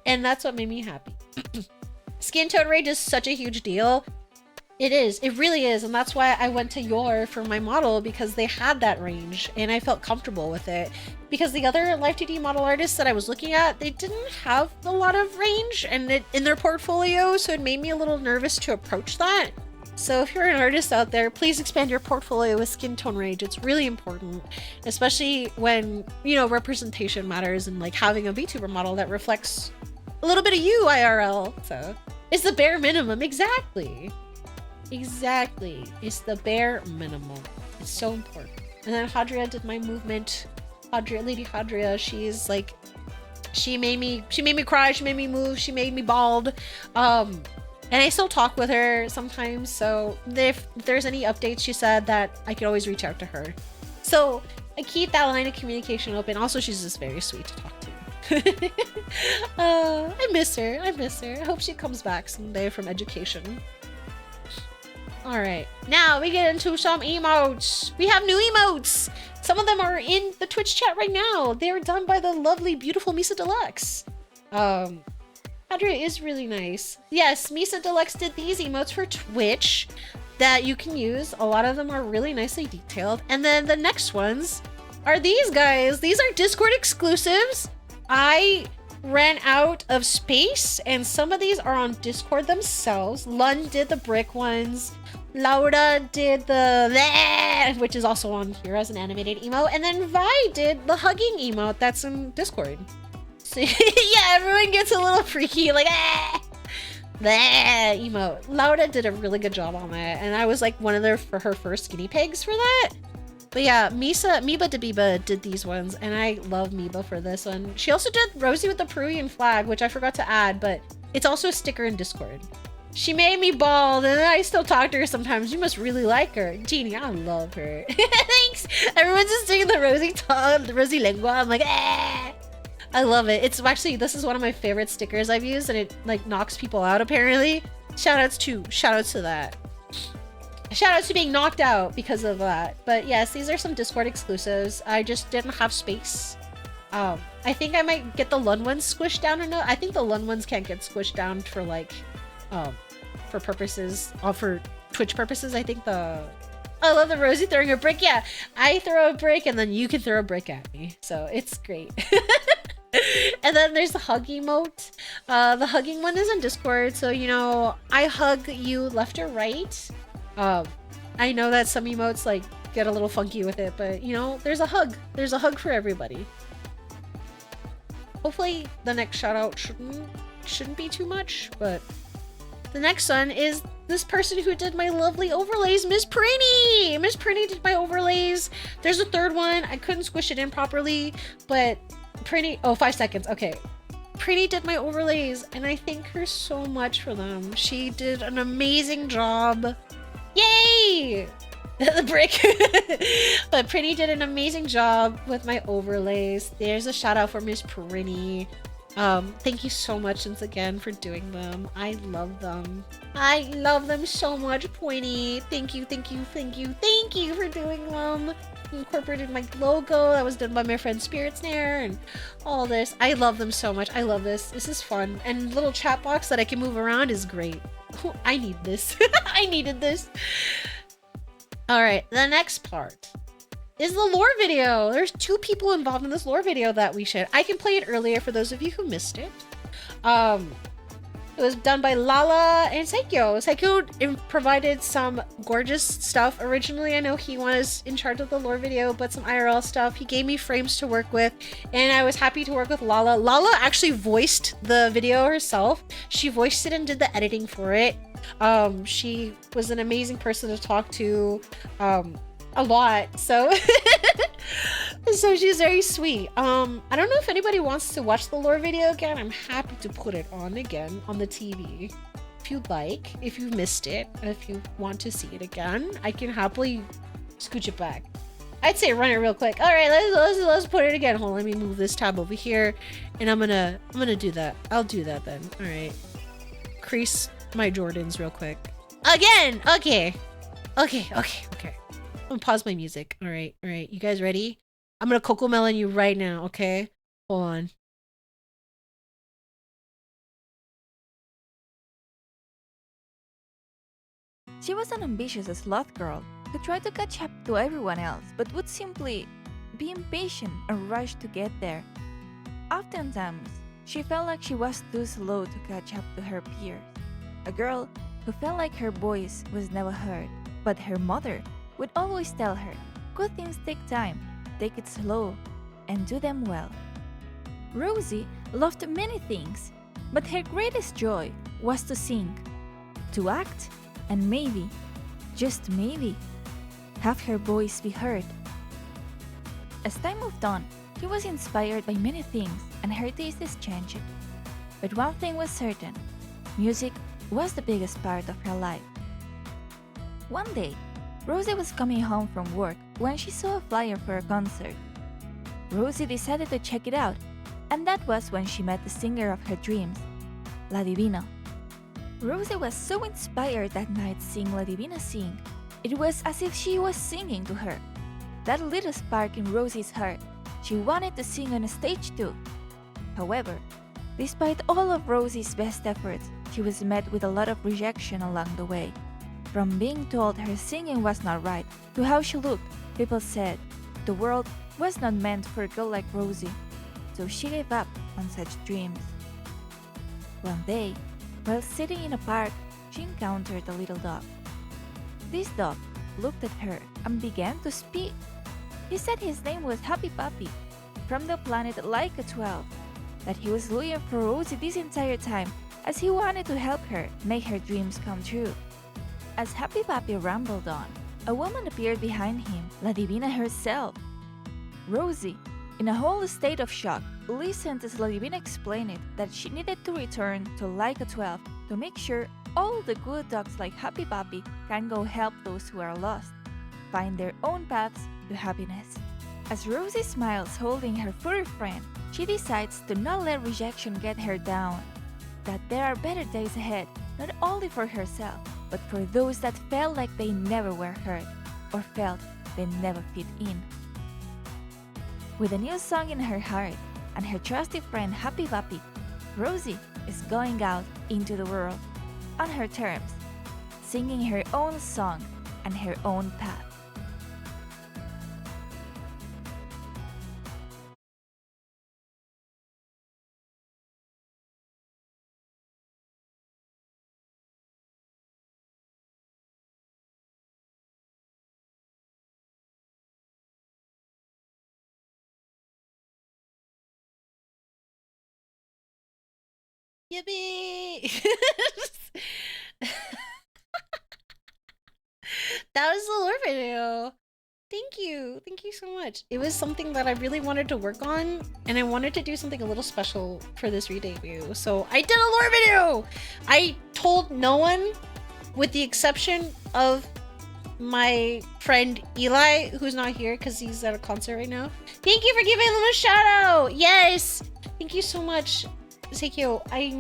and that's what made me happy. Skin tone range is such a huge deal. It is. It really is. And that's why I went to Your for my model, because they had that range and I felt comfortable with it. Because the other Live 2D model artists that I was looking at, they didn't have a lot of range in their portfolio, so it made me a little nervous to approach that. So if you're an artist out there, please expand your portfolio with skin tone range. It's really important, especially when, you know, representation matters and like having a VTuber model that reflects a little bit of you IRL. So it's the bare minimum. Exactly. Exactly. It's the bare minimum. It's so important. And then Hadria did my movement. Lady Hadria, she's like, she made me cry, she made me move, she made me bald. And I still talk with her sometimes, so if there's any updates, she said that I could always reach out to her. So I keep that line of communication open. Also, she's just very sweet to talk to. I miss her. I hope she comes back someday from education. Alright, now we get into some emotes. We have new emotes! Some of them are in the Twitch chat right now. They are done by the lovely, beautiful Misa Deluxe. Hadria is really nice. Yes, Misa Deluxe did these emotes for Twitch that you can use. A lot of them are really nicely detailed. And then the next ones are these guys. These are Discord exclusives. I ran out of space, and some of these are on Discord themselves. Lund did the brick ones. Laura did the which is also on here as an animated emote, and then Vi did the hugging emote that's in Discord. So yeah, everyone gets a little freaky, like emote. Laura did a really good job on that, and I was like one of her first guinea pigs for that. But yeah, Miba Dabiba did these ones, and I love Miba for this one. She also did Rosie with the Peruvian flag, which I forgot to add, but it's also a sticker in Discord. She made me bald, and I still talk to her sometimes. You must really like her. Jeannie, I love her. Thanks! Everyone's just doing the Rosie tongue, the Rosie lengua. I'm like, ah! I love it. It's actually, this is one of my favorite stickers I've used, and it like knocks people out apparently. Shoutouts to that. Shoutouts to being knocked out because of that. But yes, these are some Discord exclusives. I just didn't have space. I think I might get the Lund ones squished down enough. I think the Lund ones can't get squished down for like, for purposes, for Twitch purposes. I think I love the Rosie throwing a brick. Yeah, I throw a brick and then you can throw a brick at me. So it's great. And then there's the hug emote. The hugging one is on Discord. So, you know, I hug you left or right. I know that some emotes like get a little funky with it, but you know, there's a hug. There's a hug for everybody. Hopefully the next shout out shouldn't be too much, but the next one is this person who did my lovely overlays, Miss Prinny! Miss Prinny did my overlays. There's a third one. I couldn't squish it in properly, but Prinny, oh, 5 seconds. Okay. Prinny did my overlays, and I thank her so much for them. She did an amazing job. Yay! The brick. But Prinny did an amazing job with my overlays. There's a shout out for Miss Prinny. Thank you so much once again for doing them. I love them. I love them so much, Pointy. Thank you for doing them. You incorporated my logo that was done by my friend Spirit Snare and all this. I love them so much. I love this. This is fun. And little chat box that I can move around is great. I need this. I needed this. Alright, the next part is the lore video. There's 2 people involved in this lore video that we shared. I can play it earlier for those of you who missed it. It was done by Lala and Saikyo. Saikyo provided some gorgeous stuff. Originally, I know he was in charge of the lore video, but some IRL stuff. He gave me frames to work with, and I was happy to work with Lala. Lala actually voiced the video herself. She voiced it and did the editing for it. She was an amazing person to talk to. A lot, so so she's very sweet. I don't know if anybody wants to watch the lore video again. I'm happy to put it on again on the TV if you'd like, if you missed it, if you want to see it again. I can happily scooch it back. I'd say run it real quick. All right, let's put it again. Hold on, let me move this tab over here, and I'm gonna do that. I'll do that then. All right, crease my Jordans real quick again. Okay. I'm gonna pause my music. All right. You guys ready? I'm gonna Coco Melon you right now, okay? Hold on. She was an ambitious sloth girl who tried to catch up to everyone else but would simply be impatient and rush to get there. Oftentimes, she felt like she was too slow to catch up to her peers. A girl who felt like her voice was never heard, but her mother would always tell her, good things take time, take it slow, and do them well. Rosie loved many things, but her greatest joy was to sing, to act, and maybe, just maybe, have her voice be heard. As time moved on, she was inspired by many things and her tastes changed. But one thing was certain, music was the biggest part of her life. One day, Rosie was coming home from work when she saw a flyer for a concert. Rosie decided to check it out, and that was when she met the singer of her dreams, La Divina. Rosie was so inspired that night seeing La Divina sing. It was as if she was singing to her. That lit a spark in Rosie's heart. She wanted to sing on a stage too. However, despite all of Rosie's best efforts, she was met with a lot of rejection along the way. From being told her singing was not right to how she looked, people said the world was not meant for a girl like Rosie, so she gave up on such dreams. One day, while sitting in a park, she encountered a little dog. This dog looked at her and began to speak. He said his name was Happy Puppy, from the planet Laika 12, that he was looking for Rosie this entire time as he wanted to help her make her dreams come true. As Happy Puppy rambled on, a woman appeared behind him, La Divina herself. Rosie, in a whole state of shock, listened as La Divina explained it that she needed to return to Laika 12 to make sure all the good dogs like Happy Puppy can go help those who are lost, find their own paths to happiness. As Rosie smiles holding her furry friend, she decides to not let rejection get her down, that there are better days ahead, not only for herself, but for those that felt like they never were heard or felt they never fit in. With a new song in her heart and her trusty friend Happy Puppy, Rosie is going out into the world on her terms, singing her own song and her own path. Yippee! That was the lore video. Thank you. Thank you so much. It was something that I really wanted to work on, and I wanted to do something a little special for this re-debut. So I did a lore video! I told no one, with the exception of my friend Eli, who's not here because he's at a concert right now. Thank you for giving him a shout out! Yes! Thank you so much. Seikyo, I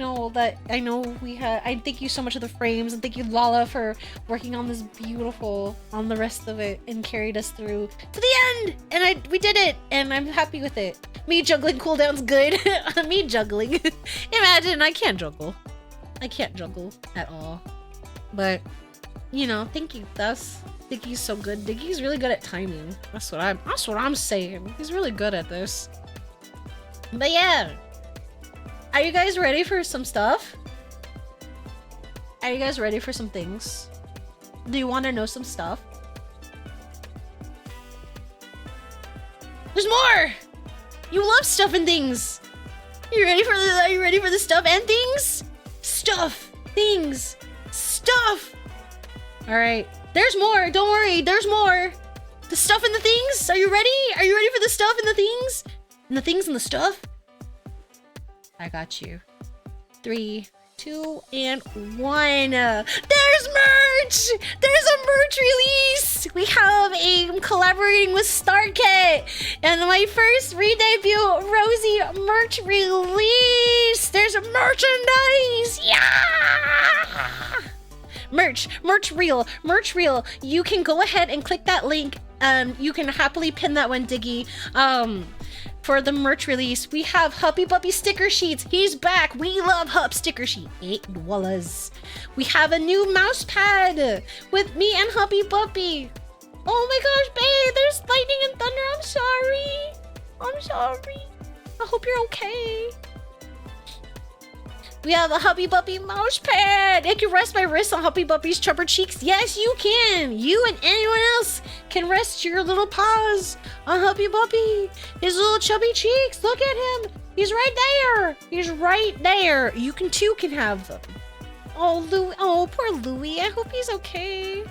thank you so much for the frames, and thank you Lala for working on this beautiful, on the rest of it, and carried us through to the end! And we did it, and I'm happy with it. Me juggling cooldown's good. Me juggling. Imagine, I can't juggle. I can't juggle at all. But, you know, thank you, Thus. Diggy's so good. Diggy's really good at timing. That's what I'm saying. He's really good at this. But yeah. Are you guys ready for some stuff? Are you guys ready for some things? Do you want to know some stuff? There's more! You love stuff and things! Are you ready for the stuff and things? Stuff! Things! Stuff! Alright. There's more! Don't worry, there's more! The stuff and the things? Are you ready? Are you ready for the stuff and the things? And the things and the stuff? I got you. 3, 2, and 1. There's merch! There's a merch release! We have a collaborating with StarKit and my first re-debut Rosie merch release! There's merchandise! Yeah! Merch reel. You can go ahead and click that link. You can happily pin that one, Diggy. for the merch release, we have Huppy Puppy sticker sheets. He's back. We love Hup sticker sheet. $8. We have a new mouse pad with me and Huppy Puppy. Oh my gosh, babe, there's lightning and thunder. I'm sorry. I'm sorry. I hope you're okay. We have a Huppy Puppy mouse pad. I can rest my wrists on Huppy Puppy's chubber cheeks. Yes, you can. You and anyone else can rest your little paws on Huppy Puppy. His little chubby cheeks. Look at him. He's right there. He's right there. You can too can have them. Oh, Louie. Oh, poor Louie. I hope he's okay.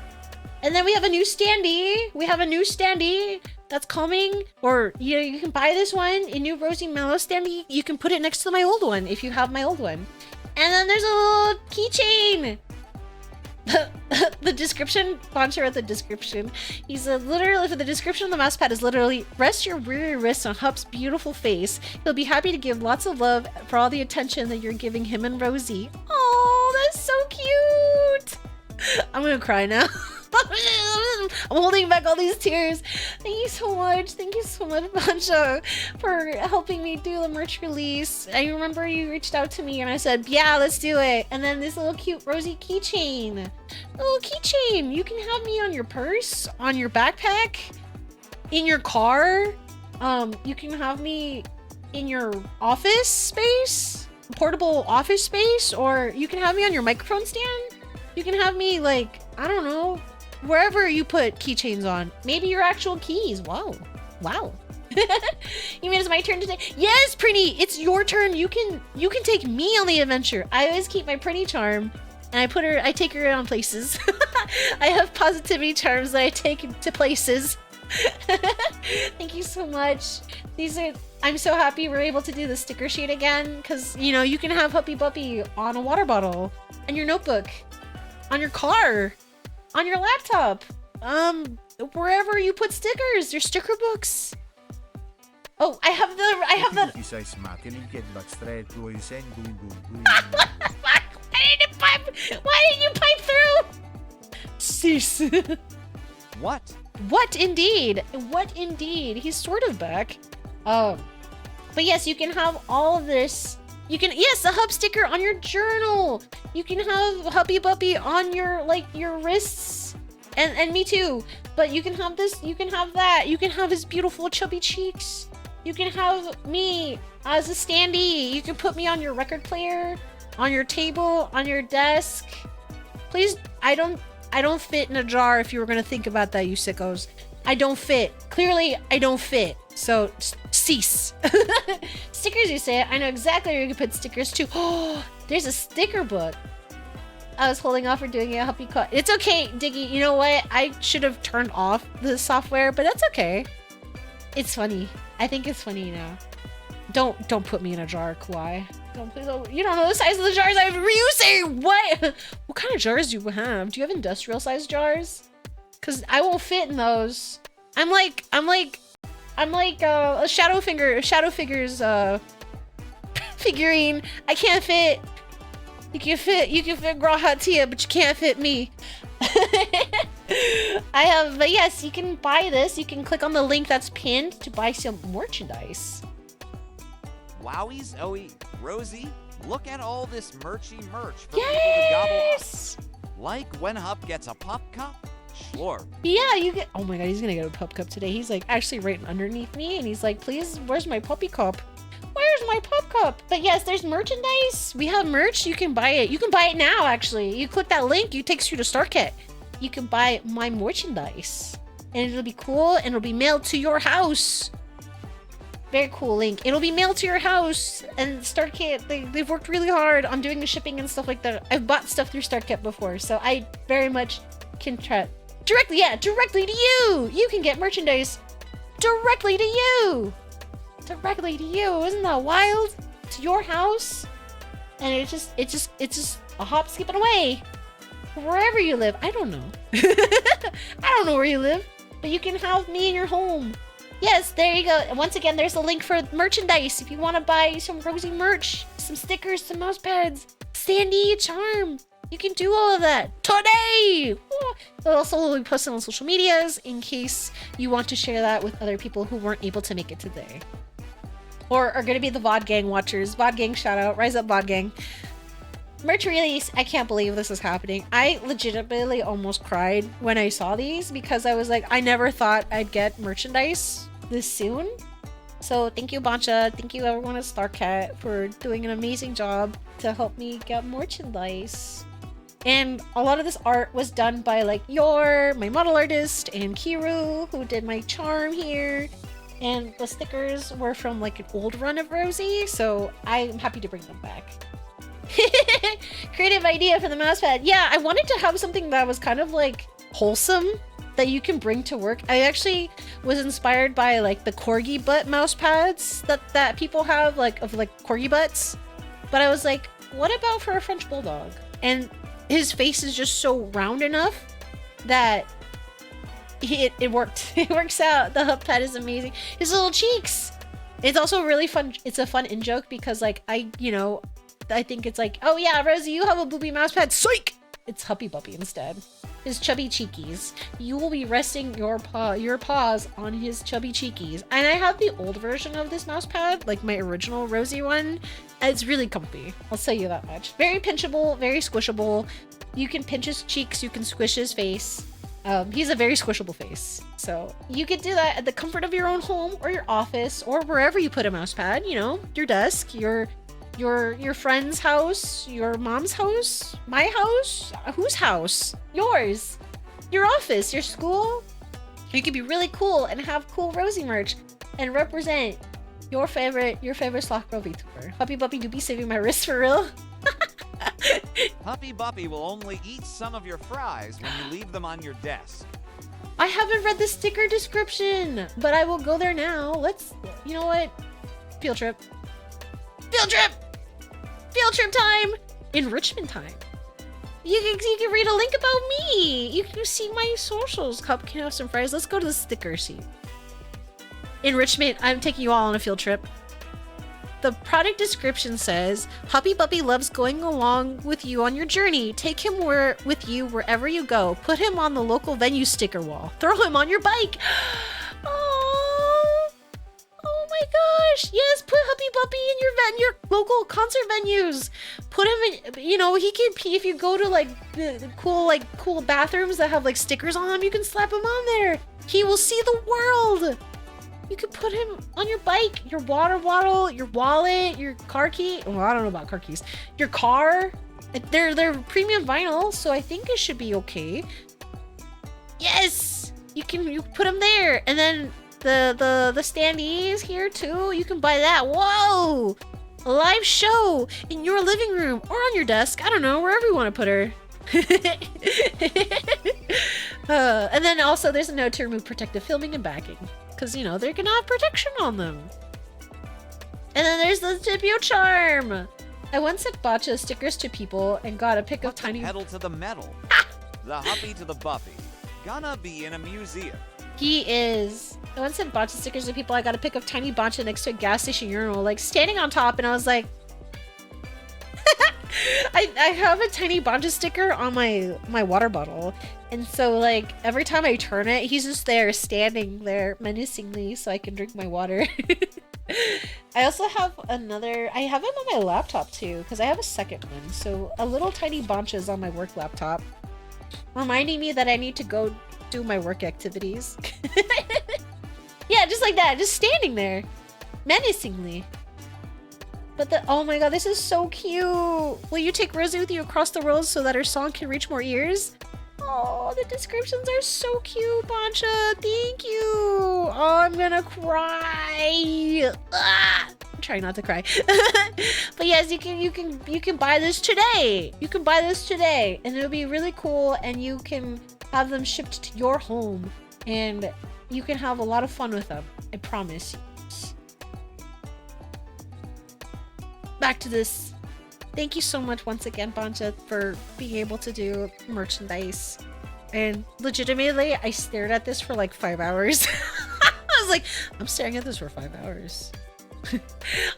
And then we have a new standee. We have a new standee that's coming. Or you can buy this one, a new Rosie Mellow standee. You can put it next to my old one if you have my old one. And then there's a little keychain. The description, Boncher wrote the description. He's literally, for the description of the mouse pad is literally, rest your weary wrists on Hup's beautiful face. He'll be happy to give lots of love for all the attention that you're giving him and Rosie. Oh, that's so cute. I'm gonna cry now. I'm holding back all these tears. Thank you so much. Thank you so much, Bancho, for helping me do the merch release. I remember you reached out to me and I said, yeah, let's do it. And then this little cute Rosie keychain. A little keychain. You can have me on your purse, on your backpack, in your car. You can have me in your office space, portable office space, or you can have me on your microphone stand. You can have me, like, I don't know, wherever you put keychains on. Maybe your actual keys. Wow. Wow. You mean it's my turn today? Yes, Prinny, it's your turn. You can take me on the adventure. I always keep my Prinny charm and I take her on places. I have positivity charms that I take to places. Thank you so much. I'm so happy we're able to do the sticker sheet again, because you can have Huppy Puppy on a water bottle, and your notebook, on your car, on your laptop, wherever you put stickers, your sticker books. Oh, I have the. Why didn't you pipe through? Cease. What? What indeed? What indeed? He's sort of back. But yes, you can have all of this. You can, yes, a Hub sticker on your journal. You can have Huppy Puppy on your wrists, and me too. But you can have this. You can have that. You can have his beautiful chubby cheeks. You can have me as a standee. You can put me on your record player, on your table, on your desk. Please, I don't fit in a jar. If you were gonna think about that, you sickos. I don't fit. Clearly, I don't fit. So, cease. Stickers, you say? I know exactly where you can put stickers too. Oh, there's a sticker book. I was holding off for doing a Huppy cut. It's okay, Diggy. You know what? I should have turned off the software, but that's okay. It's funny. I think it's funny now. Don't put me in a jar, Kawaii. You don't know the size of the jars I have. You say what? What kind of jars do you have? Do you have industrial size jars? Cause I won't fit in those. I'm like a Shadow Figures figurine. I can't fit. You can fit Grahatia, but you can't fit me. But yes, you can buy this. You can click on the link that's pinned to buy some merchandise. Wowie Zoe, Rosie, look at all this merch for yes! people to gobble up. Like when Hup gets a pup cup? Sure. Yeah, you get. Oh my god, he's gonna get a pup cup today. He's like actually right underneath me, and he's like, please, where's my puppy cup? Where's my pup cup? But yes, there's merchandise. We have merch. You can buy it. You can buy it now, actually. You click that link, it takes you to StarKit. You can buy my merchandise. And it'll be cool, and it'll be mailed to your house. Very cool link. It'll be mailed to your house. And StarKit, they've worked really hard on doing the shipping and stuff like that. I've bought stuff through StarKit before, so I very much can try. Directly to you. You can get merchandise directly to you. Directly to you. Isn't that wild? To your house. And it's just a hop, skipping away. Wherever you live. I don't know. I don't know where you live, but you can have me in your home. Yes, there you go. Once again, there's a link for merchandise. If you want to buy some Rosie merch, some stickers, some mouse pads, Sandy charm, you can do all of that today. I'll also be posting on social medias in case you want to share that with other people who weren't able to make it today. or are gonna be the VOD Gang watchers. VOD Gang shout out, rise up VOD Gang. Merch release, I can't believe this is happening. I legitimately almost cried when I saw these because I was like, I never thought I'd get merchandise this soon. So thank you, Bancha. Thank you everyone at StarCat for doing an amazing job to help me get merchandise. And a lot of this art was done by like my model artist, and Kiru, who did my charm here. And the stickers were from like an old run of Rosie, so I'm happy to bring them back. Creative idea for the mousepad. Yeah, I wanted to have something that was kind of like wholesome that you can bring to work. I actually was inspired by like the corgi butt mouse pads that people have, like of like corgi butts. But I was like, what about for a French bulldog? And his face is just so round enough that it worked. It works out. The hub pad is amazing. His little cheeks. It's also really fun. It's a fun in joke because like I think it's like, oh yeah, Rosie, you have a booby mouse pad. Psych! It's Huppy Buppy instead. His chubby cheekies. You will be resting your paws on his chubby cheekies. And I have the old version of this mouse pad, like my original Rosie one. It's really comfy. I'll tell you that much. Very pinchable, very squishable. You can pinch his cheeks, you can squish his face. He's a very squishable face. So you could do that at the comfort of your own home or your office or wherever you put a mouse pad, your desk, your friend's house, your mom's house, my house, whose house? Yours, your office, your school. You could be really cool and have cool Rosie merch and represent your favorite Sloth Girl VTuber. Puppy Buppy, do be saving my wrist for real. Puppy Buppy will only eat some of your fries when you leave them on your desk. I haven't read the sticker description, but I will go there now. You know what? Field trip. Field trip! Field trip time! Enrichment time. You can read a link about me. You can see my socials. Cup can have some fries. Let's go to the sticker sheet. Enrichment. I'm taking you all on a field trip. The product description says, Puppy Buppy loves going along with you on your journey. Take him with you wherever you go. Put him on the local venue sticker wall. Throw him on your bike. Oh my gosh. Yes, put Puppy Buppy in your local concert venues. Put him in, he can, if you go to like the cool bathrooms that have like stickers on them, you can slap him on there. He will see the world. You could put him on your bike, your water bottle, your wallet, your car key. Well, I don't know about car keys. Your car. They're premium vinyl, so I think it should be okay. Yes, you put them there, and then the standees here too. You can buy that. Whoa, a live show in your living room or on your desk. I don't know, wherever you want to put her. And then also there's a note to remove protective filming and backing. Because, they're gonna have protection on them. And then there's the Tibio charm. I once sent Bacha stickers to people and got a pic of tiny... Pedal to the metal. The Huppy to the Buffy. Gonna be in a museum. He is. I once sent Bacha stickers to people. I got a pic of tiny Bacha next to a gas station urinal, like standing on top, and I was like... I have a tiny Bacha sticker on my water bottle. And so, like, every time I turn it, he's just there, standing there menacingly so I can drink my water. I also have I have him on my laptop, too, because I have a second one. So, a little tiny Bancha is on my work laptop, reminding me that I need to go do my work activities. Yeah, just like that, just standing there, menacingly. But oh my god, this is so cute. Will you take Rosie with you across the world so that her song can reach more ears? Oh, the descriptions are so cute, Bancha. Thank you. Oh, I'm gonna cry. I'm trying not to cry. But yes, you can buy this today. You can buy this today, and it'll be really cool. And you can have them shipped to your home, and you can have a lot of fun with them. I promise you. Back to this. Thank you so much once again, Bancha, for being able to do merchandise. And legitimately, I stared at this for like 5 hours. I was like, I'm staring at this for 5 hours.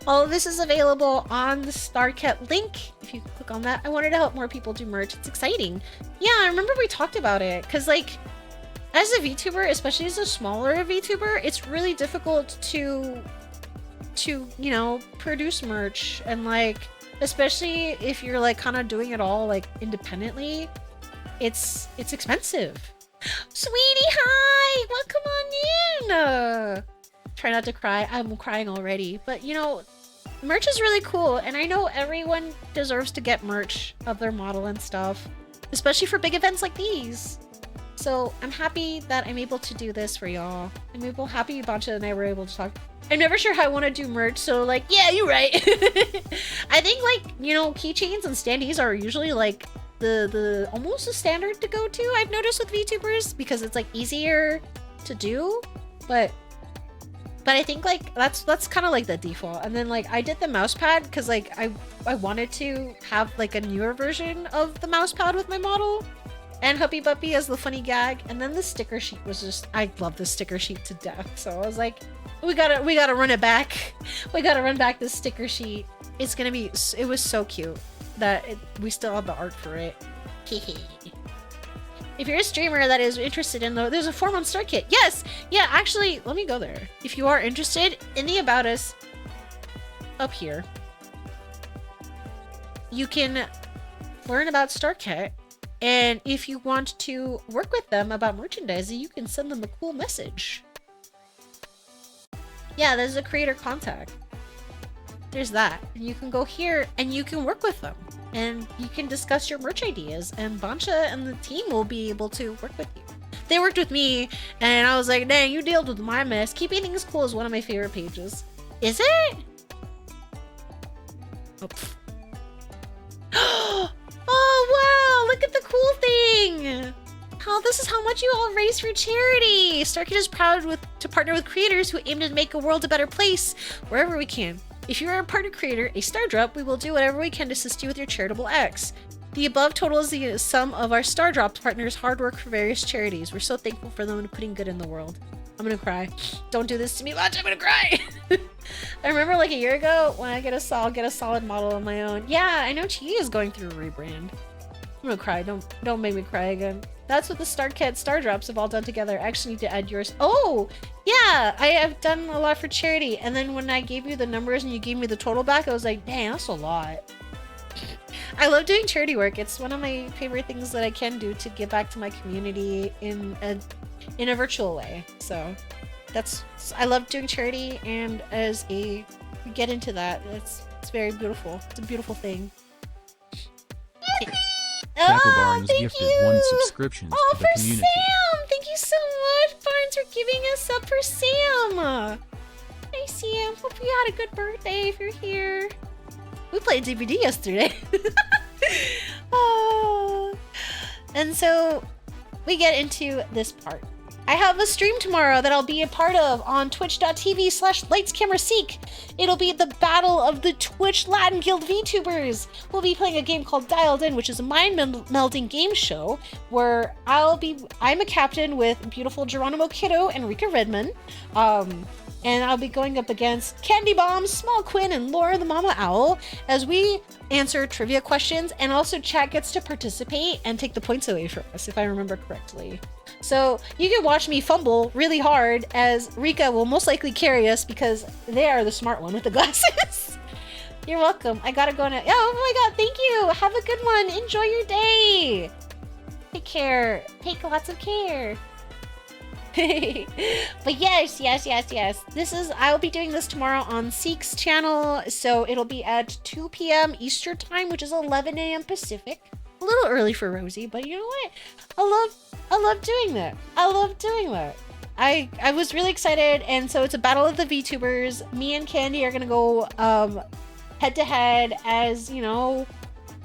All of this is available on the StarCat link. If you click on that, I wanted to help more people do merch. It's exciting. Yeah, I remember we talked about it. Because like, as a VTuber, especially as a smaller VTuber, it's really difficult to to, you know, produce merch, and like, especially if you're like kind of doing it all like independently, it's expensive. Sweetie, hi! Welcome on in! Try not to cry. I'm crying already. But, you know, merch is really cool, and I know everyone deserves to get merch of their model and stuff, especially for big events like these. So I'm happy that I'm able to do this for y'all. I'm happy Bancha and I were able to talk. I'm never sure how I want to do merch, so like, yeah, you're right. I think like, you know, keychains and standees are usually like the almost a standard to go to, I've noticed with VTubers, because it's like easier to do, but I think like that's kind of like the default. And then like I did the mouse pad because like I wanted to have like a newer version of the mouse pad with my model, and Huppy Buppy as the funny gag, and then the sticker sheet was just, I love the sticker sheet to death. So I was like, we gotta run it back. We gotta run back this sticker sheet. It's gonna be, it was so cute that we still have the art for it. If you're a streamer that is interested in there's a 4-month start kit. Yes! Yeah, actually, let me go there. If you are interested, in the About Us, up here, you can learn about Start Kit, and if you want to work with them about merchandising, you can send them a cool message. Yeah, there's a creator contact. There's that. And you can go here and you can work with them. And you can discuss your merch ideas, and Bancha and the team will be able to work with you. They worked with me, and I was like, dang, you dealt with my mess. Keeping Things Cool is one of my favorite pages. Is it? Oh, oh wow, look at the cool thing. This is how much you all raise for charity. StarKid is proud to partner with creators who aim to make a world a better place wherever we can. If you are a partner creator, a star drop, we will do whatever we can to assist you with your charitable acts. The above totals the sum of our Star Drops partners' hard work for various charities. We're so thankful for them and putting good in the world. I'm gonna cry. Don't do this to me much, I'm gonna cry! I remember like a year ago when I'll get a solid model on my own. Yeah, I know Chi is going through a rebrand. I'm gonna cry. Don't make me cry again. That's what the StarKit Star Drops have all done together. I actually need to add yours. Oh, yeah, I have done a lot for charity. And then when I gave you the numbers and you gave me the total back, I was like, dang, that's a lot. I love doing charity work. It's one of my favorite things that I can do to give back to my community in a virtual way. So I love doing charity, and as we get into that, it's very beautiful. It's a beautiful thing. Dapper Barnes gifted you. 1 subscription to the community. Sam! Thank you so much, Barnes, for giving us up for Sam. Hey, Sam. Hope you had a good birthday if you're here. We played DVD yesterday. Oh. And so we get into this part. I have a stream tomorrow that I'll be a part of on twitch.tv/lightscameraseek. It'll be the battle of the Twitch Latin Guild VTubers. We'll be playing a game called Dialed In, which is a mind-melding game show where I'm a captain with beautiful Geronimo Kiddo and Rika Redman. And I'll be going up against Candy Bomb, Small Quinn, and Laura the Mama Owl as we answer trivia questions, and also chat gets to participate and take the points away from us, if I remember correctly. So you can watch me fumble really hard as Rika will most likely carry us because they are the smart one with the glasses. You're welcome. I gotta go now. Oh my god, thank you. Have a good one. Enjoy your day. Take care. Take lots of care. But yes, I'll be doing this tomorrow on Seek's channel, so it'll be at 2 p.m. Eastern time, which is 11 a.m. Pacific. A little early for Rosie, but you know what? I love doing that. I was really excited, and so it's a battle of the VTubers. Me and Candy are gonna go head to head, as you know.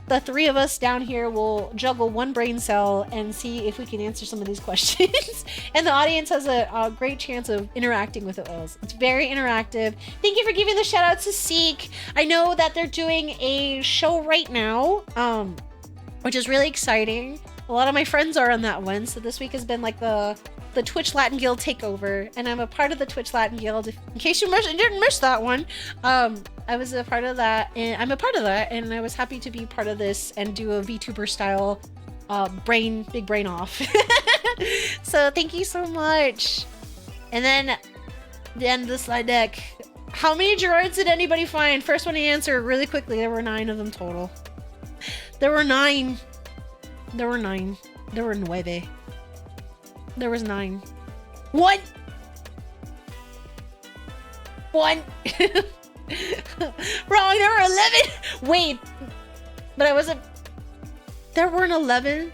The three of us down here will juggle one brain cell and see if we can answer some of these questions. And the audience has a great chance of interacting with us. It's very interactive. Thank you for giving the shout out to Seek. I know that they're doing a show right now, which is really exciting. A lot of my friends are on that one. So this week has been like the Twitch Latin Guild takeover, and I'm a part of the Twitch Latin Guild. In case you didn't miss that one, I was a part of that, and I'm a part of that, and I was happy to be part of this and do a VTuber style big brain off. So thank you so much. And then the end of the slide deck. How many Gerards did anybody find? First one to answer really quickly. There were 9 of them total. There were 9. There were 9. There were 9. There was 9. 1! 1! Wrong, there were 11! Wait. But I wasn't... There weren't 11?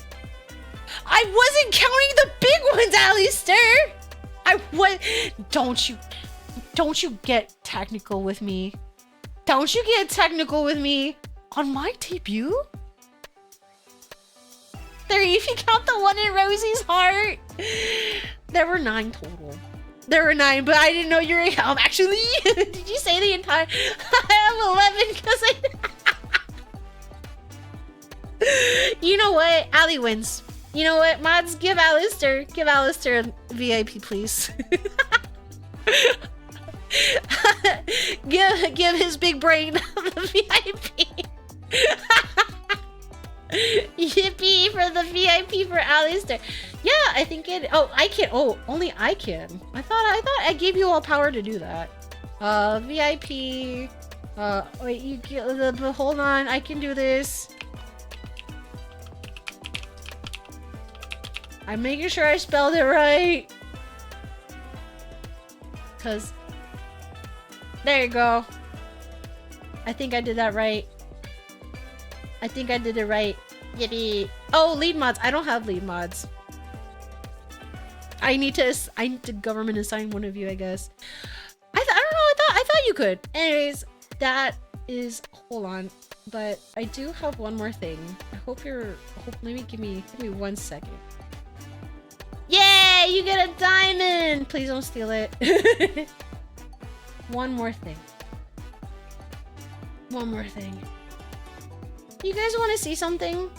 I wasn't counting the big ones, Alistair! I was... Don't you get technical with me. Don't you get technical with me. On my debut? 3 if you count the one in Rosie's heart. There were 9 total. There were 9, but I didn't know you were actually. Did you say the entire? I have 11 because I. You know what? Ali wins. You know what? Mods, give Alistair a VIP, please. give his big brain the VIP. Yippee for the VIP for Alistair. Yeah, I think it. Oh, I can. Oh, only I can. I thought I gave you all power to do that. VIP. Wait, you get the. Hold on, I can do this. I'm making sure I spelled it right. Cause. There you go. I think I did that right. I think I did it right. Yippee. Oh, lead mods. I don't have lead mods. I need to government assign one of you, I guess. I don't know. I thought you could. Anyways, that is. Hold on. But I do have one more thing. I hope you're. Maybe give me 1 second. Yay! You get a diamond. Please don't steal it. One more thing. One more thing. You guys want to see something?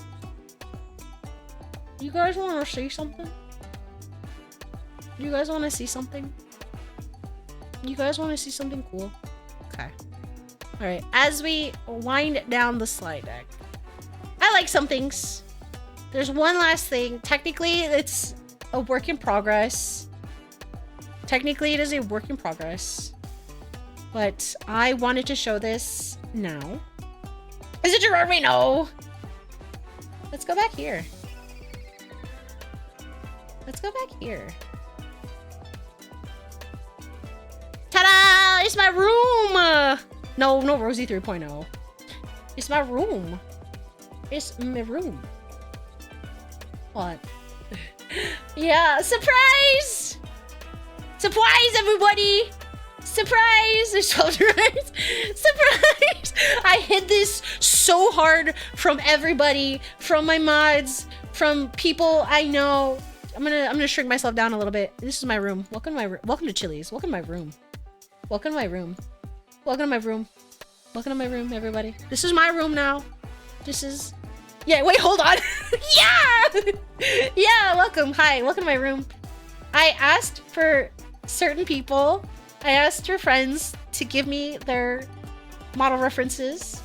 You guys want to see something? You guys want to see something? You guys want to see something cool? Okay. Alright, as we wind down the slide deck, I like some things. There's one last thing. Technically, it's a work in progress. Technically, it is a work in progress. But I wanted to show this now. Is it Gerard? We know. Let's go back here. Let's go back here. Ta-da! It's my room! No, Rosie 3.0. It's my room. It's my room. What? Yeah, surprise! Surprise, everybody! Surprise! There's 12 Gerards. Surprise! I hid this so hard from everybody, from my mods, from people I know. I'm gonna shrink myself down a little bit. This is my room. Welcome to my room. Welcome to Chili's. Welcome to my room. Welcome to my room. Welcome to my room. Welcome to my room, everybody. This is my room now. This is. Yeah. Wait. Hold on. Yeah. Yeah. Welcome. Hi. Welcome to my room. I asked for certain people. I asked your friends to give me their model references.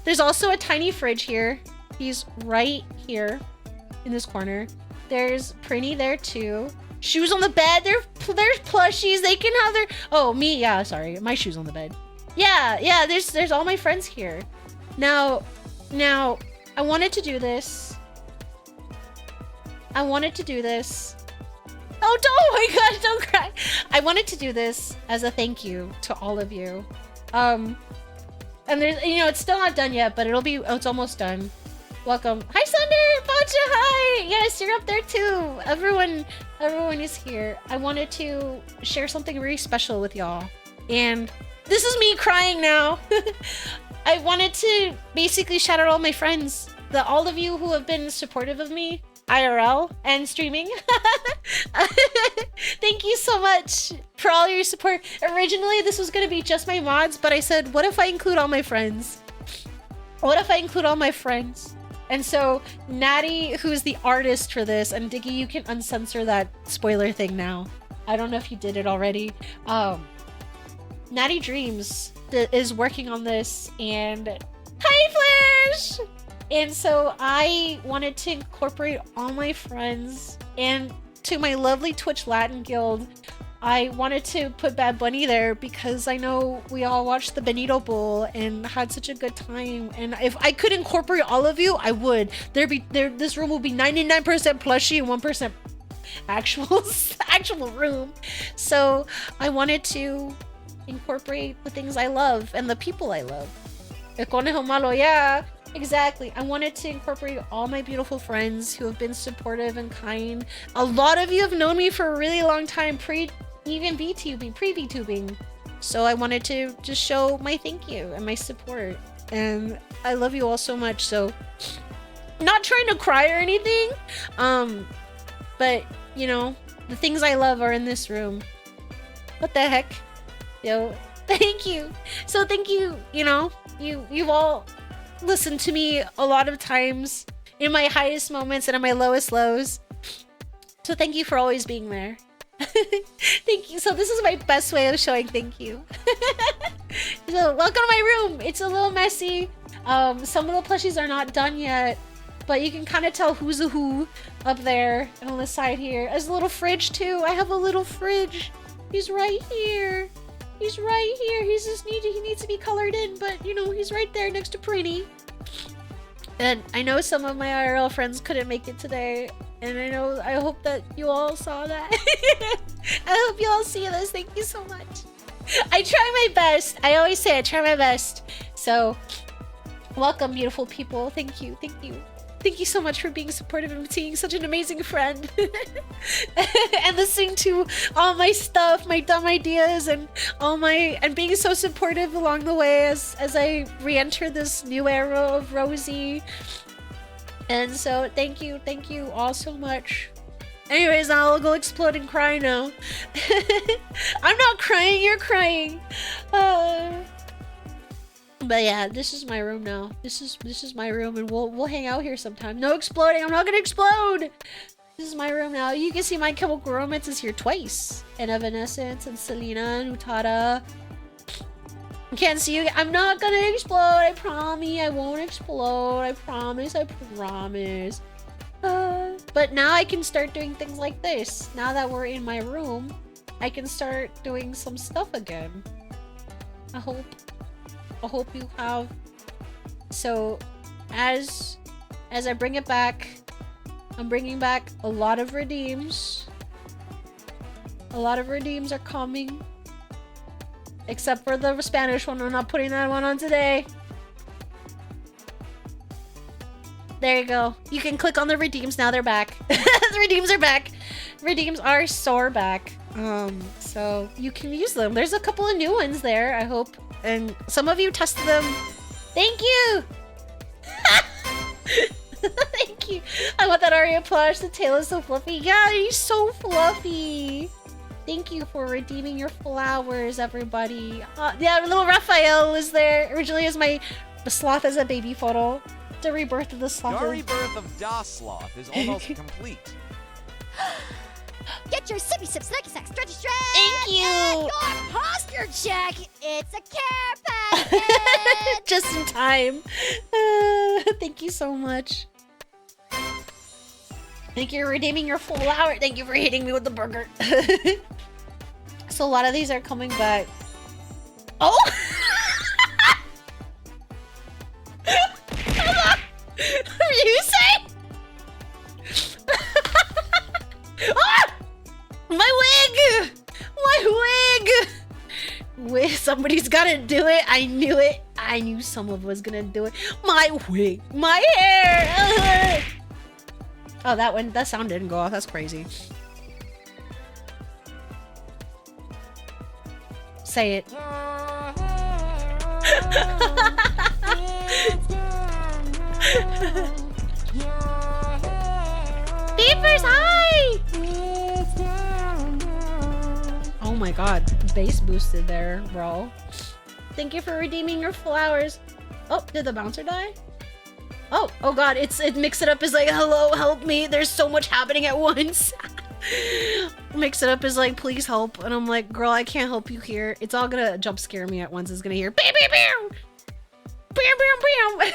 There's also a tiny fridge here. He's right here in this corner. There's Prinny there too. Shoes on the bed. There's plushies. They can have their. Oh, me. Yeah, sorry. My shoes on the bed. Yeah. There's all my friends here. Now, I wanted to do this. Oh my gosh, don't cry. I wanted to do this as a thank you to all of you. And there's, it's still not done yet, but it's almost done. Welcome. Hi, Sunder! Pacha, hi! Yes, you're up there too. Everyone is here. I wanted to share something very special with y'all. And this is me crying now. I wanted to basically shout out all my friends. All of you who have been supportive of me. IRL and streaming. Thank you so much for all your support. Originally, this was going to be just my mods, but I said, what if I include all my friends? And so, Natty, who's the artist for this, and Diggy, you can uncensor that spoiler thing now. I don't know if you did it already. Natty Dreams is working on this, and hi, Flash! And so I wanted to incorporate all my friends and to my lovely Twitch Latin Guild I wanted to put Bad Bunny there because I know we all watched the Benito Bowl and had such a good time. And if I could incorporate all of you, I would. This room will be 99% plushie and 1% actual room. So I wanted to incorporate the things I love and the people I love. El conejo malo, yeah. Exactly. I wanted to incorporate all my beautiful friends who have been supportive and kind. A lot of you have known me for a really long time, even VTubing, pre-VTubing. So I wanted to just show my thank you and my support. And I love you all so much. So not trying to cry or anything. But you know, the things I love are in this room. What the heck? Yo, thank you. So thank you, you know, you've all listened to me a lot of times in my highest moments and in my lowest lows. So thank you for always being there. Thank you. So this is my best way of showing thank you. So welcome to my room. It's a little messy. Some of the plushies are not done yet, but you can kind of tell who's a who up there and on the side here. There's a little fridge too. I have a little fridge. He's right here. He's right here. He needs to be colored in, but you know, he's right there next to Preeny. And I know some of my IRL friends couldn't make it today. And I hope that you all saw that. I hope you all see this. Thank you so much. I try my best. I always say I try my best. So, welcome, beautiful people. Thank you. Thank you. Thank you so much for being supportive and being such an amazing friend. And listening to all my stuff, my dumb ideas, and and being so supportive along the way as I re-enter this new era of Rosie. And so thank you all so much. Anyways, I'll go explode and cry now. I'm not crying, you're crying. But yeah, this is my room now. This is my room, and we'll hang out here sometime. No exploding, I'm not gonna explode. This is my room now. You can see My Chemical Romance is here twice, and Evanescence and Selena and Utada. Can't see you. I'm not gonna explode. I promise. I won't explode. I promise. I promise. But now I can start doing things like this. Now that we're in my room, I can start doing some stuff again. I hope you have. So, as I bring it back, I'm bringing back a lot of redeems. A lot of redeems are coming. Except for the Spanish one. I'm not putting that one on today. There you go. You can click on the redeems. Now they're back. The redeems are back. Redeems are sore back. So you can use them. There's a couple of new ones there, I hope. And some of you tested them. Thank you! Thank you. I want that Aria plush. The tail is so fluffy. Yeah, he's so fluffy. Thank you for redeeming your flowers, everybody. Yeah, little Raphael was there. Originally as the sloth as a baby photo. The rebirth of the sloth. The rebirth of Das Sloth is almost complete. Get your sippy sip snacky sack stretchy stretch. Thank you. And your posture check. It's a care package. Just in time. Thank you so much. Thank you for redeeming your flower. Thank you for hitting me with the burger. So a lot of these are coming back. Oh! You say? Ah! My wig! My wig! Somebody's gotta do it. I knew it. I knew someone was gonna do it. My wig. My hair! Oh, that sound didn't go off. That's crazy. Say it. Beepers, hi! Oh my god, bass boosted there, bro. Thank you for redeeming your flowers. Oh, did the bouncer die? Oh god, it mix it up is like, hello, help me. There's so much happening at once. Mix it up is like, please help. And I'm like, girl, I can't help you here. It's all gonna jump scare me at once. It's gonna hear bam bam bam. Bam bam bam.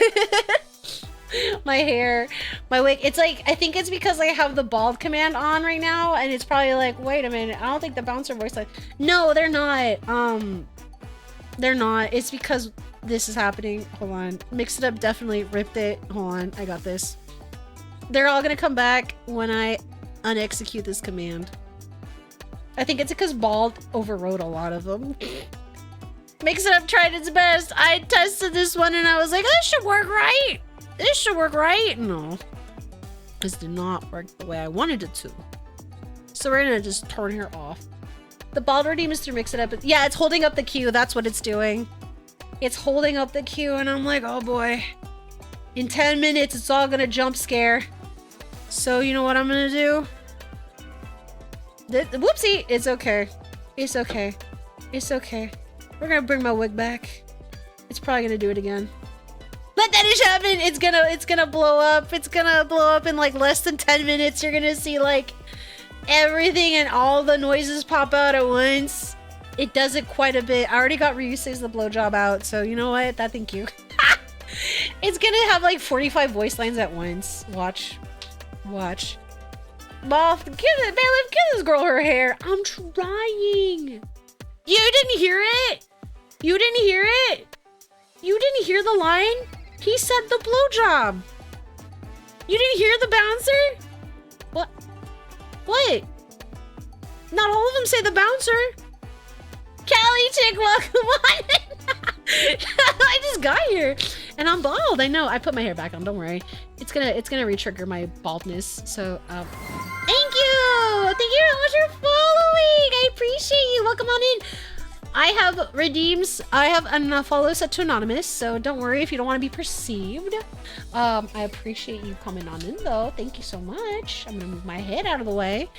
My hair, my wig. It's like, I think it's because I have the bald command on right now, and it's probably like, wait a minute, I don't think the bouncer voice line. No, they're not. They're not. It's because this is happening. Hold on. Mix It Up definitely ripped it. Hold on. I got this. They're all gonna come back when I unexecute this command. I think it's because bald overrode a lot of them. Mix It Up tried its best. I tested this one and I was like, this should work right. This should work right. No. This did not work the way I wanted it to. So we're gonna just turn her off. The bald redeem is through Mix It Up. Yeah, it's holding up the queue. That's what it's doing. It's holding up the queue and I'm like, oh boy. In 10 minutes, it's all gonna jump scare. So you know what I'm gonna do? Whoopsie! It's okay. It's okay. It's okay. We're gonna bring my wig back. It's probably gonna do it again. Let that ish happen! It's gonna blow up. It's gonna blow up in like less than 10 minutes. You're gonna see like everything and all the noises pop out at once. It does it quite a bit. I already got Rosie'S the blowjob out, so you know what? Thank you. It's gonna have like 45 voice lines at once. Watch. Watch. Moth, give this girl her hair. I'm trying. You didn't hear it? You didn't hear it? You didn't hear the line? He said the blowjob. You didn't hear the bouncer? What? What? Not all of them say the bouncer. Callie chick, welcome on. I just got here and I'm bald. I know. I put my hair back on. Don't worry. It's gonna re-trigger my baldness. So thank you. Thank you so much for following. I appreciate you. Welcome on in. I have redeems. I have a follow set to anonymous, so don't worry if you don't want to be perceived. I appreciate you coming on in though. Thank you so much. I'm gonna move my head out of the way.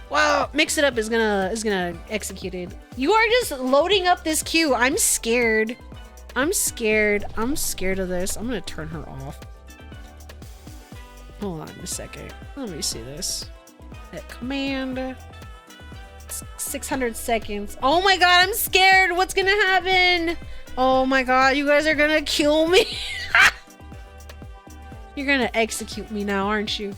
Wow, Mix It Up is gonna execute it. You are just loading up this queue. I'm scared. I'm scared. I'm scared of this. I'm gonna turn her off. Hold on a second. Let me see this. Hit command. 600 seconds. Oh my god, I'm scared. What's gonna happen? Oh my god, you guys are gonna kill me. You're gonna execute me now, aren't you?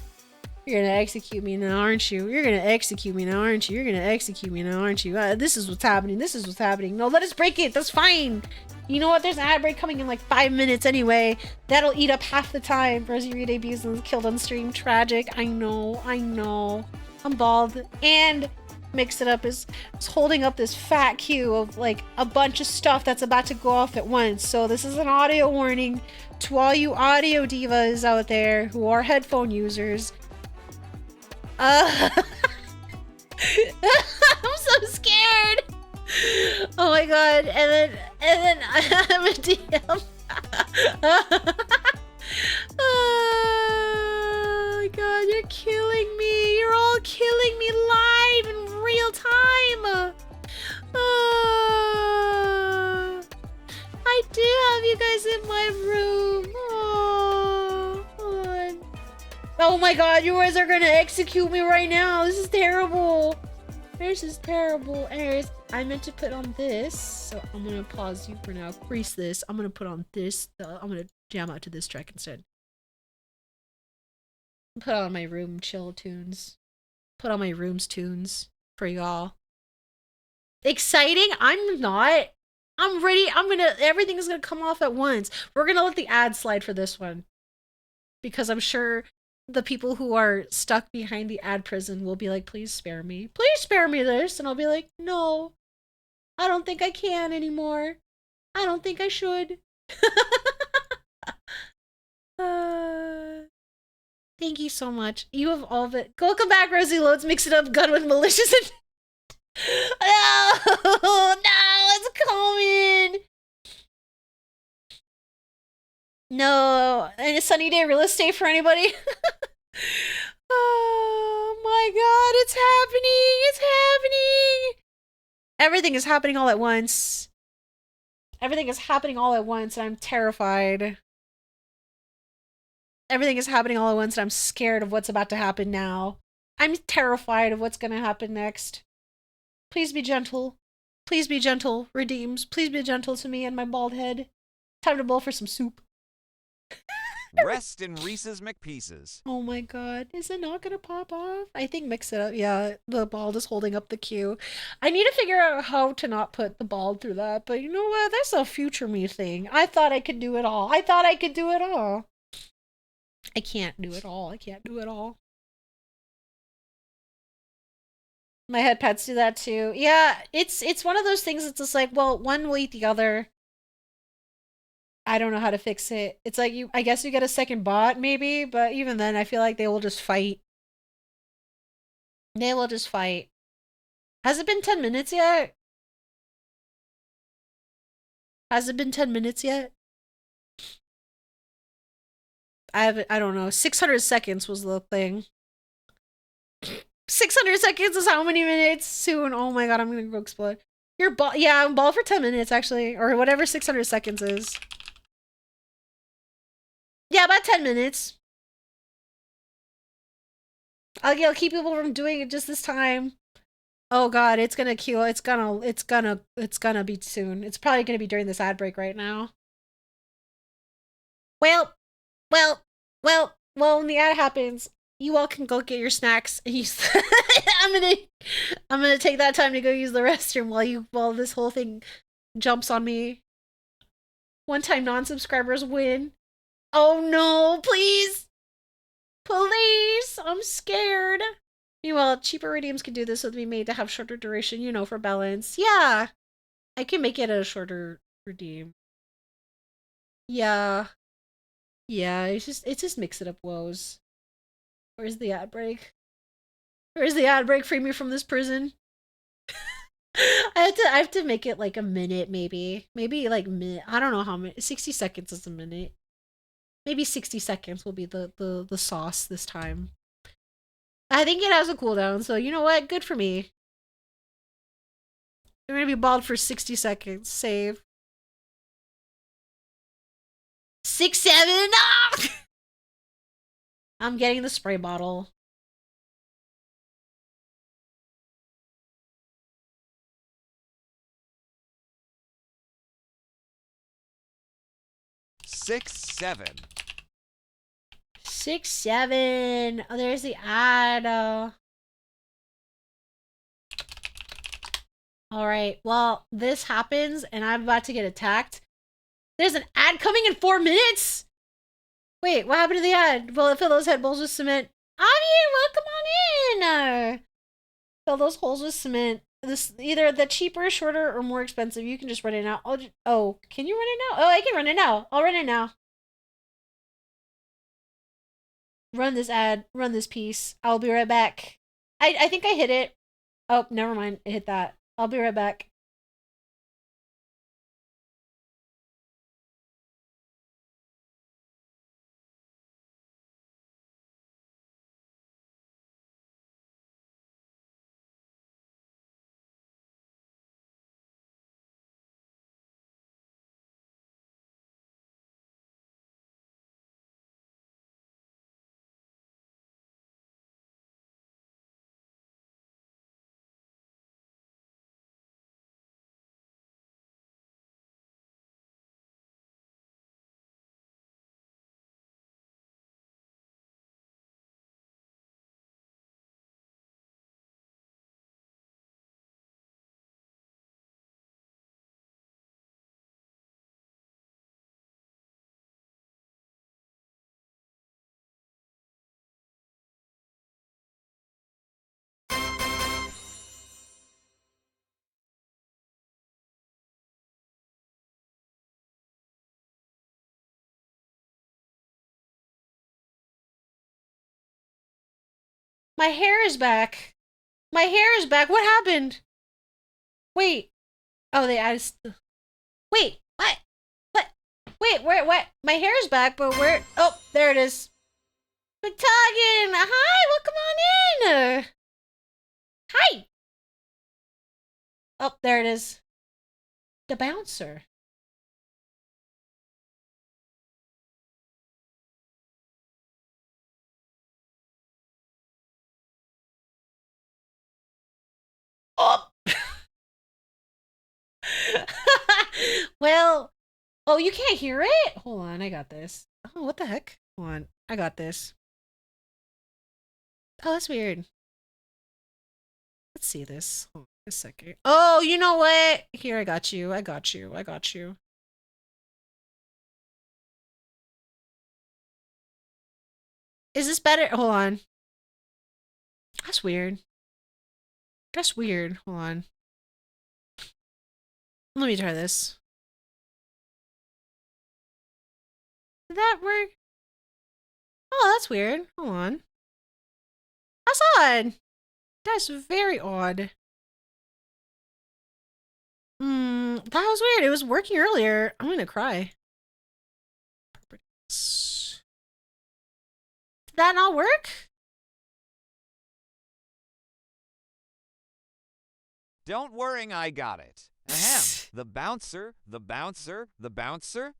You're gonna execute me now, aren't you? You're gonna execute me now, aren't you? You're gonna execute me now, aren't you? This is what's happening. This is what's happening. No, let us break it. That's fine. You know what? There's an ad break coming in like 5 minutes anyway. That'll eat up half the time. Rosie redebuts and killed on stream. Tragic. I know. I know. I'm bald. And Mix It Up is holding up this fat queue of like a bunch of stuff that's about to go off at once. So this is an audio warning to all you audio divas out there who are headphone users. I'm so scared. Oh my god. And then I have a DM. Oh my god, you're killing me. You're all killing me live in real time. I do have you guys in my room. Oh, God. Oh my god, you guys are gonna execute me right now. This is terrible. This is terrible. Anyways, I meant to put on this, so I'm gonna pause you for now. Crease this. I'm gonna put on this. I'm gonna jam out to this track instead. Put on my room chill tunes. Put on my room's tunes for y'all. Exciting? I'm not. I'm ready. Everything is gonna come off at once. We're gonna let the ad slide for this one. Because I'm sure the people who are stuck behind the ad prison will be like, please spare me. Please spare me this. And I'll be like, no. I don't think I can anymore. I don't think I should. Thank you so much. You have all of it. Welcome back, Rosie Loads. Mix It Up. Gun with malicious. No, it's coming. No, and a sunny day real estate for anybody. Oh my god, it's happening. It's happening. Everything is happening all at once. Everything is happening all at once, and I'm terrified. Everything is happening all at once, and I'm scared of what's about to happen now. I'm terrified of what's going to happen next. Please be gentle. Please be gentle, redeems. Please be gentle to me and my bald head. Time to bowl for some soup. Rest in Reese's McPieces. Oh my god, is it not gonna pop off? I think mix it up. Yeah, the ball is holding up the cue. I need to figure out how to not put the ball through that, but you know what? That's a future me thing. I thought I could do it all. I thought I could do it all. I can't do it all. I can't do it all. My head pads do that too. Yeah, it's one of those things that's just like, well, one will eat the other. I don't know how to fix it. It's like I guess you get a second bot maybe, but even then I feel like they will just fight. They will just fight. Has it been 10 minutes yet? Has it been 10 minutes yet? I don't know. 600 seconds was the thing. 600 seconds is how many minutes? Soon. Oh my god, I'm gonna go explode. You're ball. Yeah, I'm ball for 10 minutes actually. Or whatever 600 seconds is. Yeah, about 10 minutes. I'll keep people from doing it just this time. Oh god, it's gonna queue. It's gonna be soon. It's probably gonna be during this ad break right now. Well, when the ad happens, you all can go get your snacks and use I'm gonna take that time to go use the restroom while this whole thing jumps on me. One-time non-subscribers win. Oh no, please! Please! I'm scared. Meanwhile, cheaper redeems can do this with be made to have shorter duration, you know, for balance. Yeah! I can make it a shorter redeem. Yeah. Yeah, it's just mix it up woes. Where's the ad break? Where's the ad break? Free me from this prison. I have to make it like a minute, maybe. Maybe like I don't know how many. 60 seconds is a minute. Maybe 60 seconds will be the sauce this time. I think it has a cooldown, so you know what? Good for me. You're gonna be bald for 60 seconds. Save. 6, 7. Ah! I'm getting the spray bottle. Six, 7. 6, 7. Oh, there's the ad. Alright, well, this happens and I'm about to get attacked. There's an ad coming in 4 minutes? Wait, what happened to the ad? Well, fill those head bowls with cement. Avi, welcome on in! Fill those holes with cement. This either the cheaper, shorter, or more expensive. You can just run it now. Oh, can you run it now? Oh, I can run it now. I'll run it now. Run this ad. Run this piece. I'll be right back. I think I hit it. Oh, never mind. I hit that. I'll be right back. My hair is back. My hair is back. What happened? Wait. Oh, they added. Wait. What? What? Wait. Where? What? My hair is back, but where? Oh, there it is. McTuggin. Hi. Welcome on in. Hi. Oh, there it is. The bouncer. Oh. Well, oh, you can't hear it? Hold on, I got this. Oh, what the heck? Hold on. I got this. Oh, that's weird. Let's see this. Hold on a second. Oh, you know what? Here, I got you. I got you. I got you. Is this better? Hold on. That's weird. That's weird. Hold on. Let me try this. Did that work? Oh, that's weird. Hold on. That's odd. That's very odd. That was weird. It was working earlier. I'm gonna cry. Did that not work? Don't worry, I got it. Ahem. The bouncer, the bouncer, the bouncer.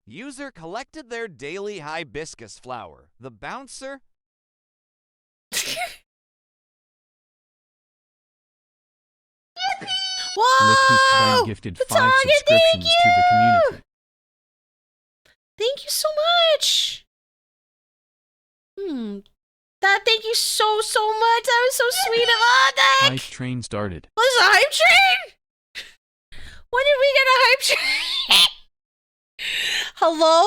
User collected their daily hibiscus flower. The bouncer. Whoa! Look who's Sven gifted 5 Target, subscriptions to the community. Thank you so much. Thank you so much. That was so sweet of Hype Nick. train started. Was a hype train? When did we get a hype train? Hello?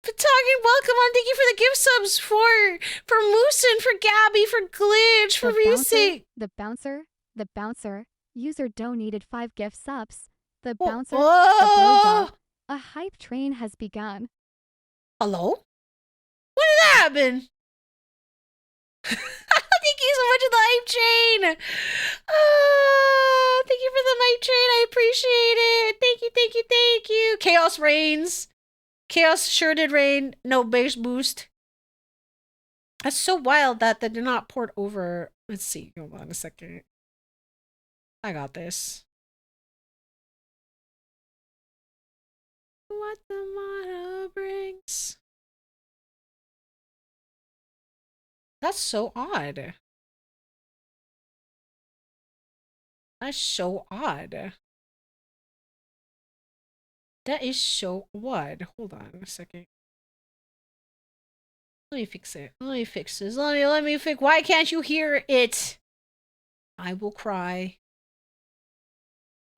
Patagon, welcome on. Thank you for the gift subs for Moosin, for Gabby, for Glitch, for Reese. The bouncer. User donated 5 gift subs. The bouncer. Whoa! A hype train has begun. Hello? When did that happen? Thank you so much for the hype train. Thank you for the hype train. I appreciate it. Thank you. Chaos reigns. Chaos sure did rain. No base boost. That's so wild that they did not port over. Let's see. Hold on a second. I got this. What the motto brings. That's so odd. That's so odd. That is so odd. Hold on a second. Let me fix it. Let me fix this. Let me fix. Why can't you hear it? I will cry.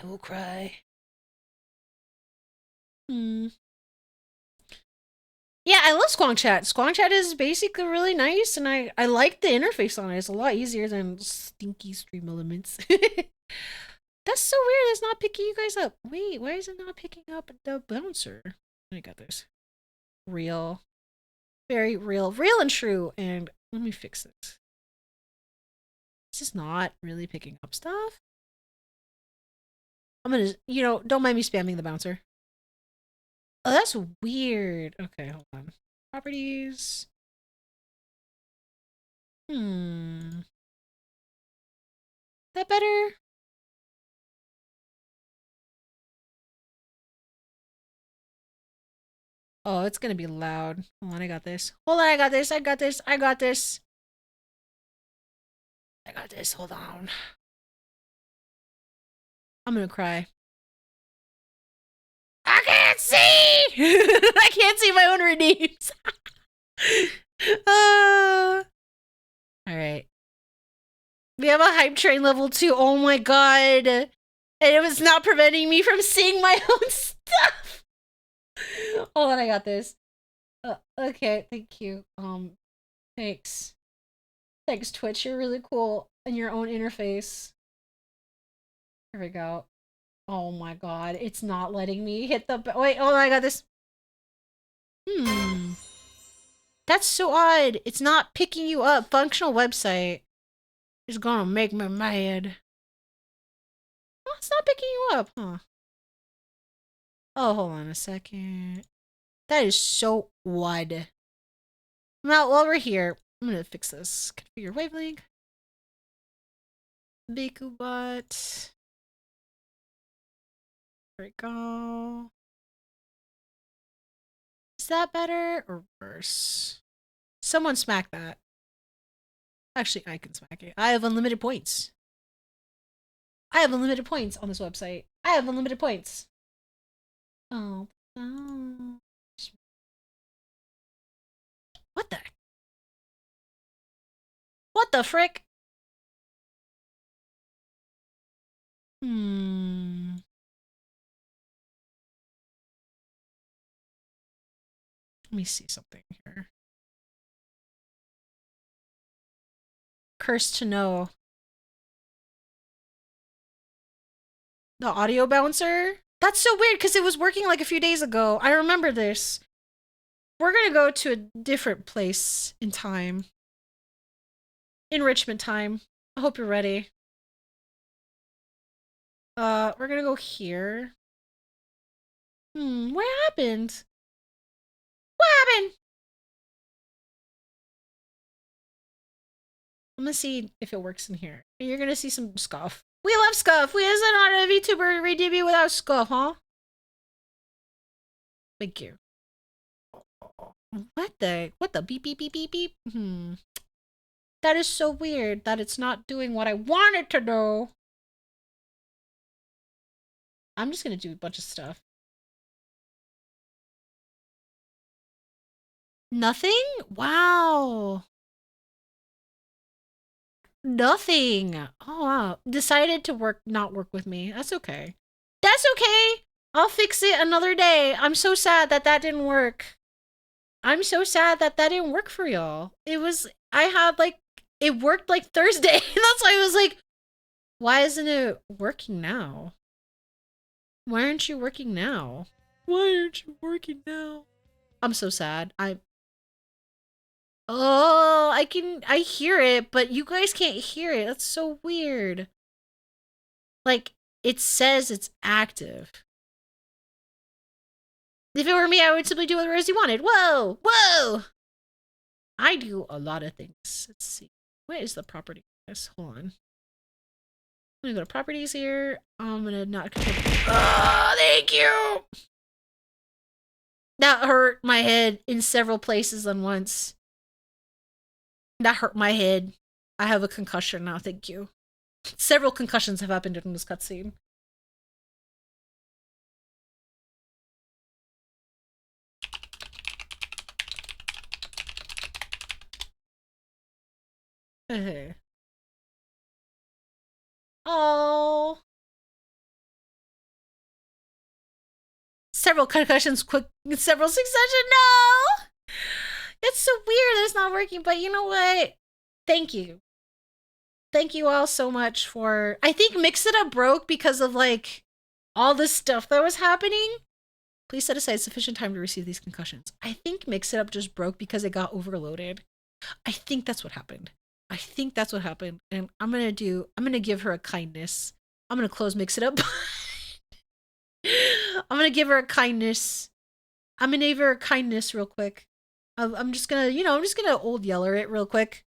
I will cry. Yeah, I love Squonk Chat. Squonk Chat is basically really nice, and I like the interface on it. It's a lot easier than stinky Stream Elements. That's so weird. It's not picking you guys up. Wait, why is it not picking up the bouncer? I got this. Real. Very real. Real and true. And let me fix this. This is not really picking up stuff. I'm gonna, don't mind me spamming the bouncer. Oh, that's weird. Okay, hold on. Properties. That better? Oh, it's gonna be loud. Hold on, I got this. Hold on, I got this. Hold on. I'm gonna cry. I can't see! I can't see my own redeems. Alright. We have a hype train level 2. Oh my god. And it was not preventing me from seeing my own stuff. Hold on, I got this. Okay, thank you. Thanks. Thanks, Twitch. You're really cool in your own interface. Here we go. Oh my god, it's not letting me hit the... Wait, oh, I got this. That's so odd. It's not picking you up. Functional website is gonna make me mad. Oh, it's not picking you up, huh? Oh, hold on a second. That is so odd. Now, while we're here, I'm gonna fix this. Configure wavelength. BikuBot. There we go. Is that better or worse? Someone smack that. Actually, I can smack it. I have unlimited points. I have unlimited points on this website. I have unlimited points. Oh. the frick? Hmm. Let me see something here. Cursed to know. The audio bouncer? That's so weird because it was working like a few days ago. I remember this. We're gonna go to a different place in time. Enrichment time. I hope you're ready. We're gonna go here. What happened? What happened? I'm gonna see if it works in here. You're gonna see some scuff. We love scuff. We isn't on a VTuber re-debut without scuff, huh? Thank you. What the beep beep beep beep beep? That is so weird that it's not doing what I want it to do. I'm just gonna do a bunch of stuff. Nothing? Wow. Nothing. Oh wow. Decided to not work with me. That's okay. That's okay. I'll fix it another day. I'm so sad that that didn't work. I'm so sad that that didn't work for y'all. It worked like Thursday. That's why I was like, why isn't it working now? Why aren't you working now? Why aren't you working now? I'm so sad. Oh, I hear it, but you guys can't hear it. That's so weird. Like, it says it's active. If it were me, I would simply do what Rosie wanted. Whoa! Whoa! I do a lot of things. Let's see. What is the property? Yes, hold on. I'm gonna go to properties here. I'm gonna not control. Oh, thank you! That hurt my head in several places at once. That hurt my head. I have a concussion now, thank you. Several concussions have happened in this cutscene. Oh. Several concussions, several succession. No! It's so weird that it's not working, but you know what? Thank you. Thank you all so much for... I think Mix It Up broke because of, like, all this stuff that was happening. Please set aside sufficient time to receive these concussions. I think Mix It Up just broke because it got overloaded. I think that's what happened. And I'm gonna give her a kindness. I'm gonna close Mix It Up. I'm gonna give her a kindness. I'm gonna give her a kindness real quick. I'm just gonna, I'm just gonna old yeller it real quick.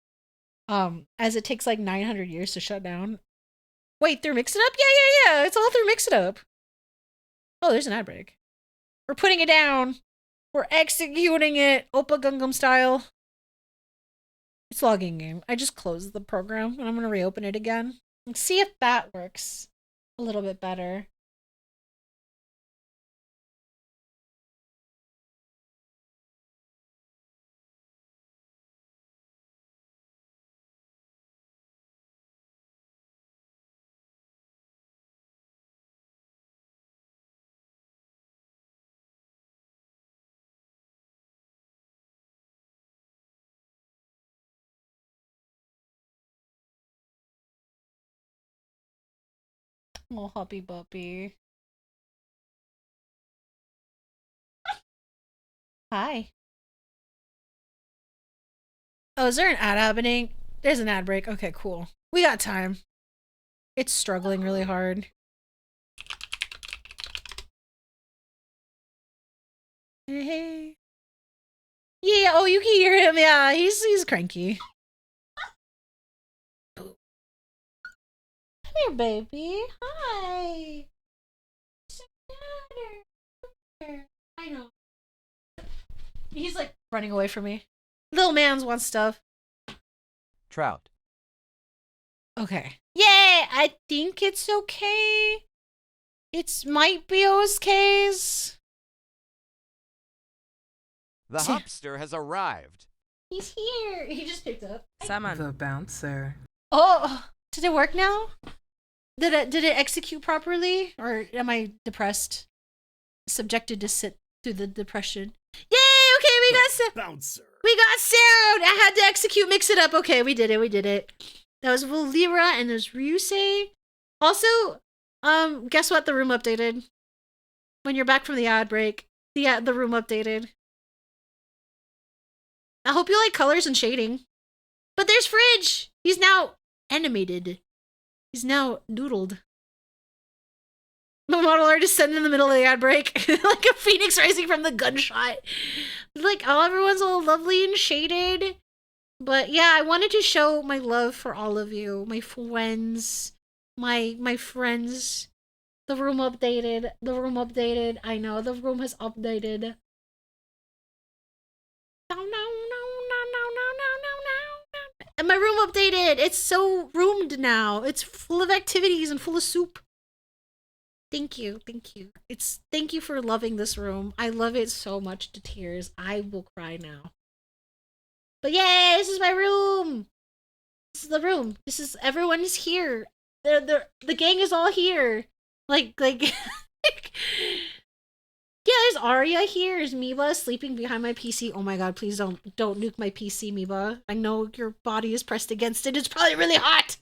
As it takes like 900 years to shut down. Wait, through Mix It Up? Yeah. It's all through Mix It Up. Oh, there's an ad break. We're putting it down. We're executing it, Oppa Gungam style. It's logging in. I just closed the program and I'm gonna reopen it again. And see if that works a little bit better. Oh, Hoppy Buppy. Hi. Oh, is there an ad happening? There's an ad break. Okay, cool. We got time. It's struggling really hard. Hey. Yeah, oh, you can hear him. Yeah, he's cranky. Come here, baby. Hi. I know. He's like running away from me. Little man's wants stuff. Trout. Okay. Yeah, I think it's okay. It might be OSK's. The Hopster has arrived. He's here. He just picked up. Saman. The bouncer. Oh, did it work now? Did it execute properly, or am I depressed? Subjected to sit through the depression. Yay! Okay, we got Bouncer. we got sound. I had to execute, mix it up. Okay, we did it. That was Volira and there's Ryusei. Also, guess what? The room updated. When you're back from the ad break, the room updated. I hope you like colors and shading. But there's Fridge. He's now animated. He's now doodled. My model artist sitting in the middle of the ad break, like a phoenix rising from the gunshot. Like, oh, everyone's all lovely and shaded. But yeah, I wanted to show my love for all of you, my friends, my friends. The room updated. I know the room has updated. And my room updated. It's so roomed now. It's full of activities and full of soup. Thank you. Thank you for loving this room. I love it so much to tears. I will cry now. But yay, this is my room. This is the room. Everyone is here. The gang is all here. Like yeah, there's Arya here. There's Miba sleeping behind my PC. Oh my god, please don't nuke my PC, Miba. I know your body is pressed against it. It's probably really hot.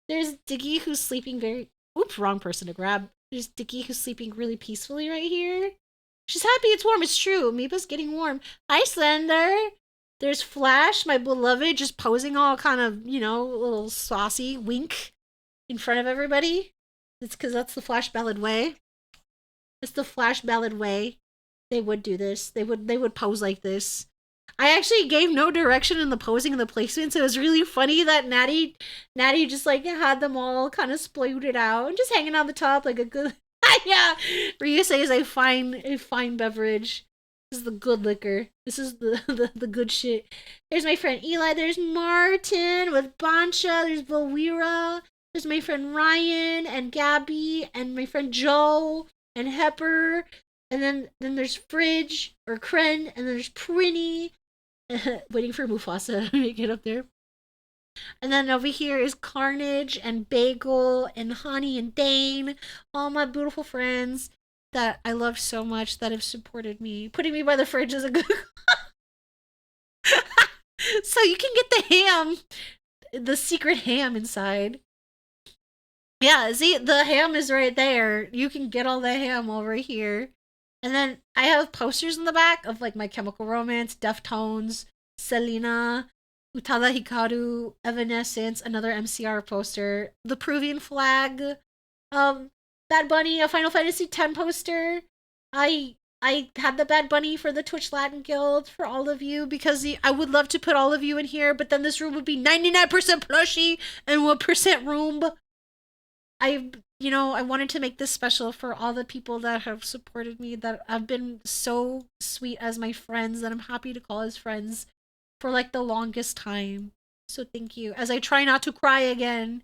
There's Diggy who's sleeping very... Oops, wrong person to grab. There's Diggy who's sleeping really peacefully right here. She's happy it's warm. It's true. Miba's getting warm. Hi, Slender. There's Flash, my beloved, just posing all kind of, a little saucy wink in front of everybody. It's because that's the Flash Ballad way. It's the Flash Ballad way. They would do this. They would pose like this. I actually gave no direction in the posing and the placement, so it was really funny that Natty just like had them all kind of splooded out and just hanging on the top like a good yeah. Ryusei is a fine beverage. This is the good liquor. This is the good shit. There's my friend Eli. There's Martin with Bancha. There's Volira. There's my friend Ryan and Gabby and my friend Joe and Hepper. And then there's Fridge or Kren. And then there's Prinny. Waiting for Mufasa to get up there. And then over here is Carnage and Bagel and Honey and Dane. All my beautiful friends that I love so much that have supported me. Putting me by the fridge is a good... So you can get the ham. The secret ham inside. Yeah, see, the ham is right there. You can get all the ham over here. And then I have posters in the back of like My Chemical Romance, Deftones, Selena, Utada Hikaru, Evanescence, another MCR poster, the Peruvian flag, Bad Bunny, a Final Fantasy X poster. I had the Bad Bunny for the Twitch Latin Guild for all of you because I would love to put all of you in here, but then this room would be 99% plushy and 1% room. I wanted to make this special for all the people that have supported me, that have been so sweet as my friends, that I'm happy to call as friends for like the longest time. So thank you. As I try not to cry again,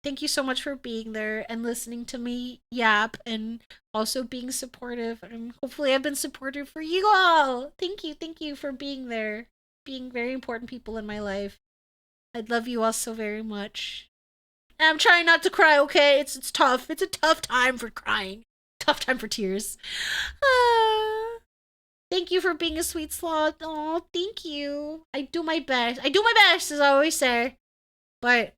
thank you so much for being there and listening to me yap and also being supportive. And hopefully I've been supportive for you all. Thank you for being there, being very important people in my life. I love you all so very much. And I'm trying not to cry, okay? It's tough. It's a tough time for crying. Tough time for tears. Thank you for being a sweet sloth. Oh, thank you. I do my best. As I always say. But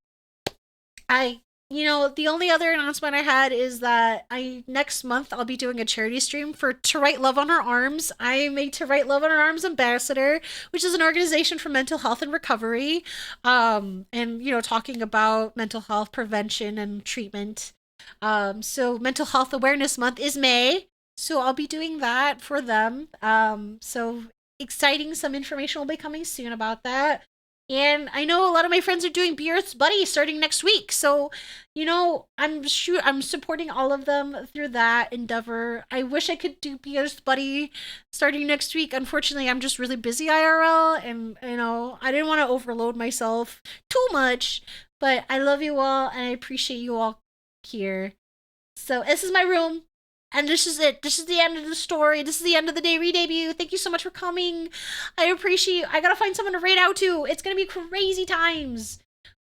the only other announcement I had is that next month I'll be doing a charity stream for To Write Love on Our Arms. I am a To Write Love on Our Arms ambassador, which is an organization for mental health and recovery. And talking about mental health prevention and treatment. So Mental Health Awareness Month is May. So I'll be doing that for them. So exciting. Some information will be coming soon about that. And I know a lot of my friends are doing Be Earth's Buddy starting next week. So, I'm supporting all of them through that endeavor. I wish I could do Be Earth's Buddy starting next week. Unfortunately, I'm just really busy IRL. And, I didn't want to overload myself too much. But I love you all and I appreciate you all here. So this is my room. And this is it. This is the end of the story. This is the end of the day re-debut. Thank you so much for coming. I appreciate you. I gotta find someone to raid out to. It's gonna be crazy times.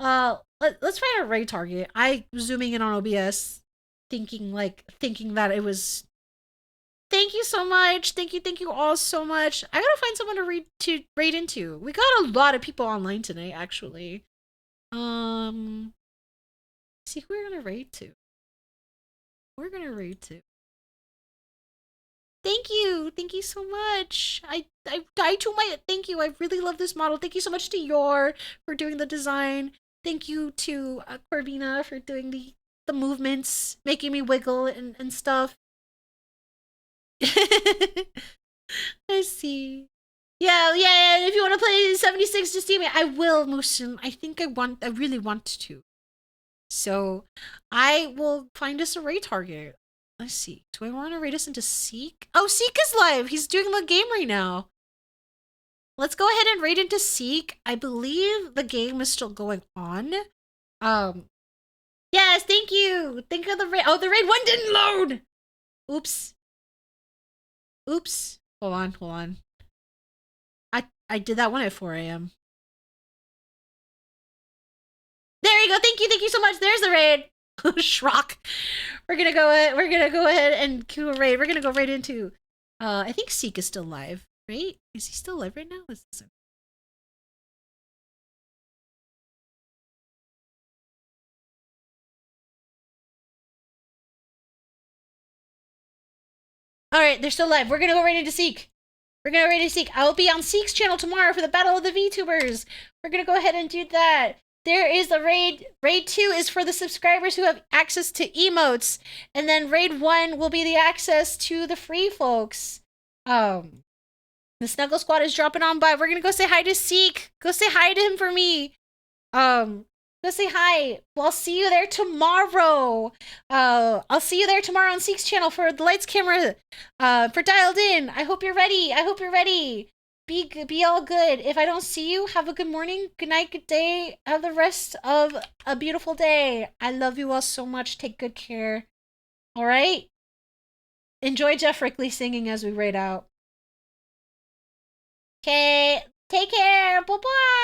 Let's find a raid target. I was zooming in on OBS, thinking that it was. Thank you so much. Thank you all so much. I gotta find someone to raid into. We got a lot of people online tonight, actually. See who we're gonna raid to. Thank you so much. I to my thank you. I really love this model. Thank you so much to Yor for doing the design. Thank you to Corvina for doing the movements, making me wiggle and stuff. I see. Yeah. If you want to play 76, just see me. I will, Musin. I think I really want to. So I will find us a raid target. Let's see. Do I want to raid us into Seek? Oh, Seek is live. He's doing the game right now. Let's go ahead and raid into Seek. I believe the game is still going on. Yes, thank you. Think of the raid. Oh, the raid one didn't load. Oops. Hold on. I did that one at 4 a.m. There you go. Thank you so much. There's the raid. Schrock. We're gonna go ahead and do a raid. We're gonna go right into I think Seek is still live, right? Is he still live right now? Let's listen. Alright, they're still live. We're gonna go right into Seek. I will be on Seek's channel tomorrow for the Battle of the VTubers. We're gonna go ahead and do that. There is the raid. Raid 2 is for the subscribers who have access to emotes. And then raid 1 will be the access to the free folks. The Snuggle Squad is dropping on by. We're gonna go say hi to Seek. Go say hi to him for me. Go say hi. Well, I'll see you there tomorrow. I'll see you there tomorrow on Seek's channel for the lights, camera, for Dialed In. I hope you're ready. Be all good. If I don't see you, have a good morning, good night, good day. Have the rest of a beautiful day. I love you all so much. Take good care. All right? Enjoy Jeff Rickley singing as we raid out. Okay. Take care. Bye-bye.